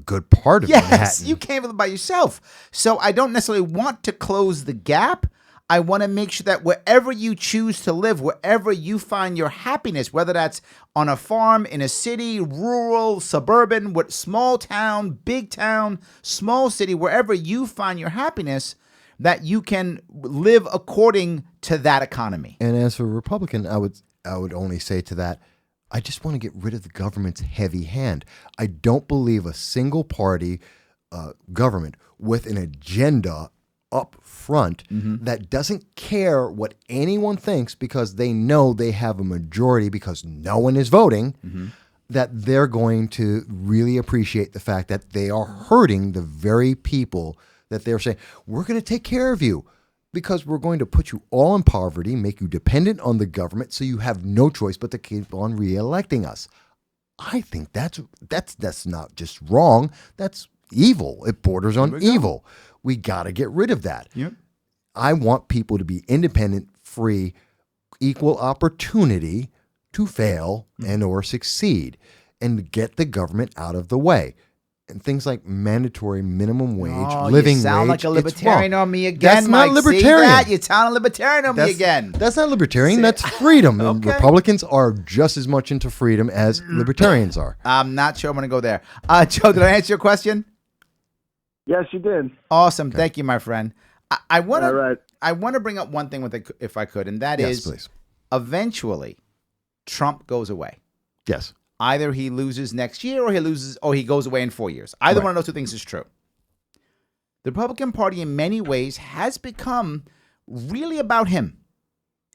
good part of Manhattan. Yes, you can't live by yourself. So I don't necessarily want to close the gap. I want to make sure that wherever you choose to live, wherever you find your happiness, whether that's on a farm, in a city, rural, suburban, small town, big town, small city, wherever you find your happiness, that you can live according to that economy. And as a Republican, I would only say to that, I just want to get rid of the government's heavy hand. I don't believe a single party government with an agenda up front that doesn't care what anyone thinks because they know they have a majority because no one is voting, that they're going to really appreciate the fact that they are hurting the very people that they're saying, we're going to take care of you because we're going to put you all in poverty, make you dependent on the government so you have no choice but to keep on re-electing us. I think that's not just wrong, that's evil. It borders on evil. We got to get rid of that. Yep. I want people to be independent, free, equal opportunity to fail and or succeed and get the government out of the way. and things like mandatory minimum wage, Oh, living you sound wage. like a libertarian on me again, That's not Mike. libertarian. See that? You sound a libertarian on me again. That's not libertarian. That's freedom. And Okay. Republicans are just as much into freedom as libertarians are. I'm not sure I'm going to go there. Joe, did I answer your question? Yes, you did. Awesome. Thank you, my friend. I want All right. to bring up one thing with it, if I could, and that Yes, is please. eventually Trump goes away. Yes. Either he loses next year or he goes away in 4 years. Either Right. one of those two things is true. The Republican Party in many ways has become really about him.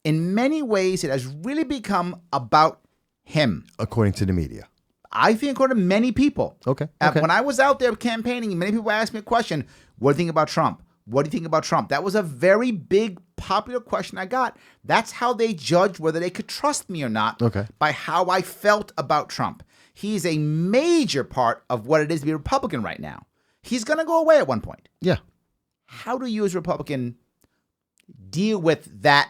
In many ways, it has really become about him. According to the media. I think according to many people. Okay. When I was out there campaigning, many people asked me a question, what do you think about Trump? What do you think about Trump? That was a very big, popular question I got. That's how they judged whether they could trust me or not, by how I felt about Trump. He's a major part of what it is to be a Republican right now. He's going to go away at one point. Yeah. How do you as a Republican deal with that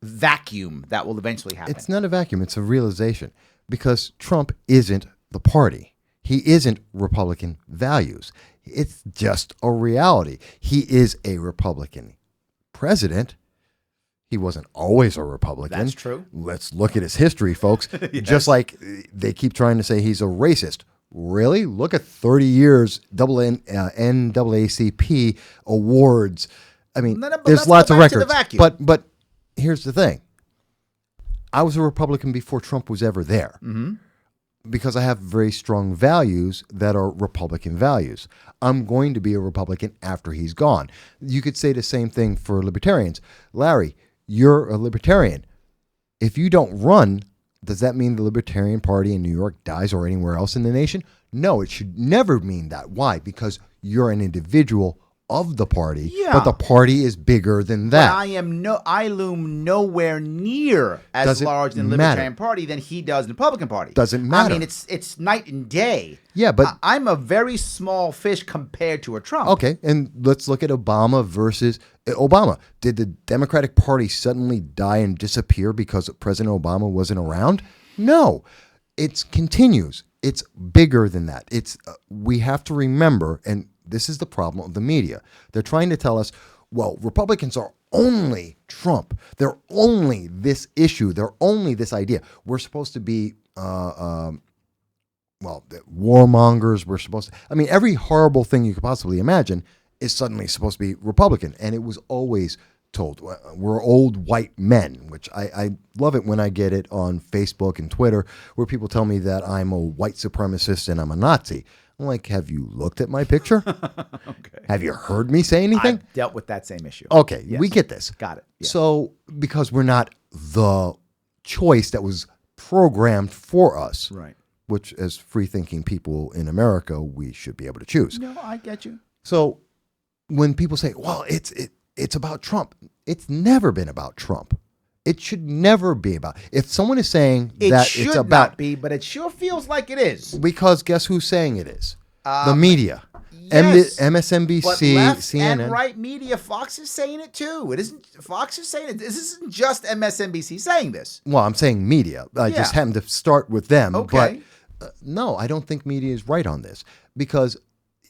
vacuum that will eventually happen? It's not a vacuum. It's a realization. Because Trump isn't the party. He isn't Republican values. It's just a reality. He is a Republican president. He wasn't always a Republican. That's true. Let's look at his history, folks. Yes. Just like they keep trying to say he's a racist. Really? Look at 30 years NAACP awards. I mean, there's lots of records. But here's the thing. I was a Republican before Trump was ever there. Mm-hmm. Because I have very strong values that are Republican values. I'm going to be a Republican after he's gone. You could say the same thing for libertarians. Larry, you're a libertarian. If you don't run, does that mean the Libertarian Party in New York dies or anywhere else in the nation? No, it should never mean that. Why? Because you're an individual of the party, but the party is bigger than that. But I loom nowhere near as large in the Libertarian Party than he does in the Republican Party. Doesn't matter. I mean, it's night and day. Yeah, but I'm a very small fish compared to a Trump. Okay, and let's look at Obama versus Obama. Did the Democratic Party suddenly die and disappear because President Obama wasn't around? No, it continues. It's bigger than that. It's we have to remember, and this is the problem of the media. They're trying to tell us, well, Republicans are only Trump. They're only this issue. They're only this idea. We're supposed to be, warmongers. We're supposed to, every horrible thing you could possibly imagine is suddenly supposed to be Republican. And it was always told, we're old white men, which I love it when I get it on Facebook and Twitter, where people tell me that I'm a white supremacist and I'm a Nazi. I'm like, have you looked at my picture? Okay. Have you heard me say anything? I've dealt with that same issue. Okay, Yes. we get this. Got it. Yes. So, because we're not the choice that was programmed for us, Right. which as free-thinking people in America, we should be able to choose. No, I get you. So, when people say, well, it's about Trump, it's never been about Trump. It should never be about. If someone is saying that it's about, not be, but it sure feels like it is. because guess who's saying it is? The media, Yes, MSNBC, but left CNN, and right media. Fox is saying it too. It isn't. Fox is saying it. This isn't just MSNBC saying this. Well, I'm saying media. I just Yeah. happened to start with them. Okay. But no, I don't think media is right on this because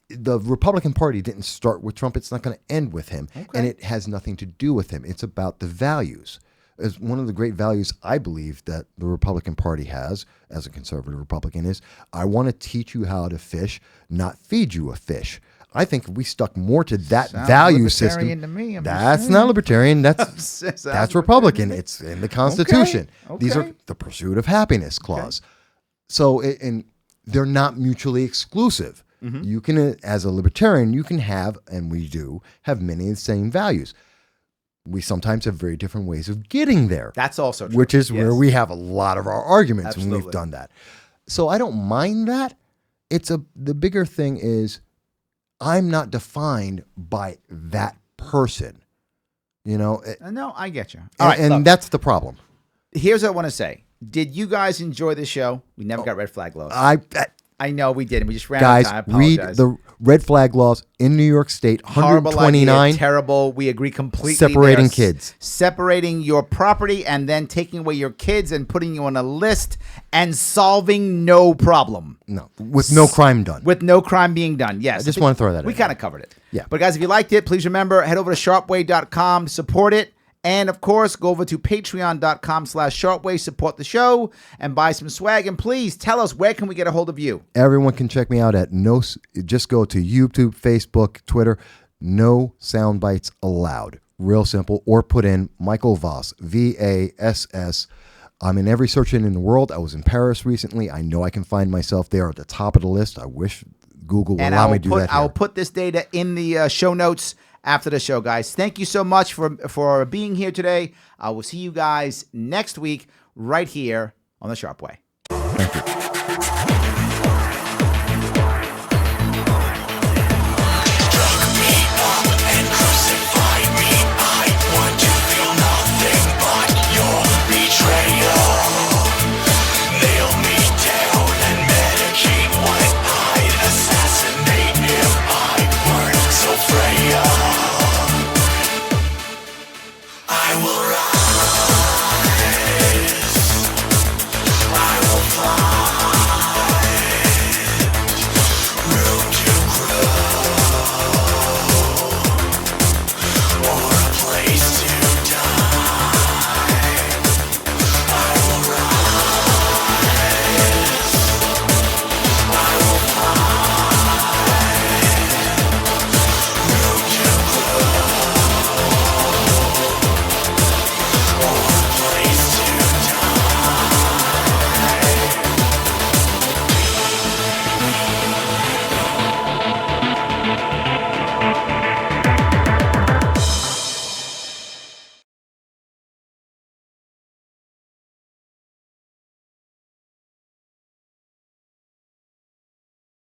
the Republican Party didn't start with Trump. It's not going to end with him. Okay. And it has nothing to do with him. It's about the values. As one of the great values I believe that the Republican Party has as a conservative Republican is, I want to teach you how to fish, not feed you a fish. I think if we stuck more to that Sounds value libertarian system, to me, I'm that's just not saying. libertarian. That's Sounds that's Republican. libertarian. It's in the Constitution. Okay. These are Okay. the pursuit of happiness clause. So, and they're not mutually exclusive. Mm-hmm. You can, as a libertarian, you can have, and we do, have many of the same values. We sometimes have very different ways of getting there. That's also true. Which is Yes. where we have a lot of our arguments when Absolutely. we've done that. So I don't mind that. The bigger thing is I'm not defined by that person. You know? No, I get you. All right, And look, that's the problem. here's what I want to say. Did you guys enjoy the show? We never got red flag lows. I know we did. We just ran Guys, out of time. I read apologize. the red flag laws in New York State. Horrible 129. idea, terrible. We agree completely. Separating kids. Separating your property and then taking away your kids and putting you on a list and solving no problem. No, with no crime done. With no crime being done, yes. I just want to throw that in. We kind of covered it. Yeah. But guys, if you liked it, please remember, head over to sharpeway.com, support it. And, of course, go over to patreon.com/Sharpeway, support the show, and buy some swag. And please tell us, where can we get a hold of you? Everyone can check me out at just go to YouTube, Facebook, Twitter. No sound bites allowed. Real simple. Or put in Michael Vass, Vass. I'm in every search engine in the world. I was in Paris recently. I know I can find myself there at the top of the list. I wish Google would allow me to do that. I'll put this data in the show notes after the show, guys. Thank you so much for being here today. I will see you guys next week right here on The Sharpe Way. Thank you.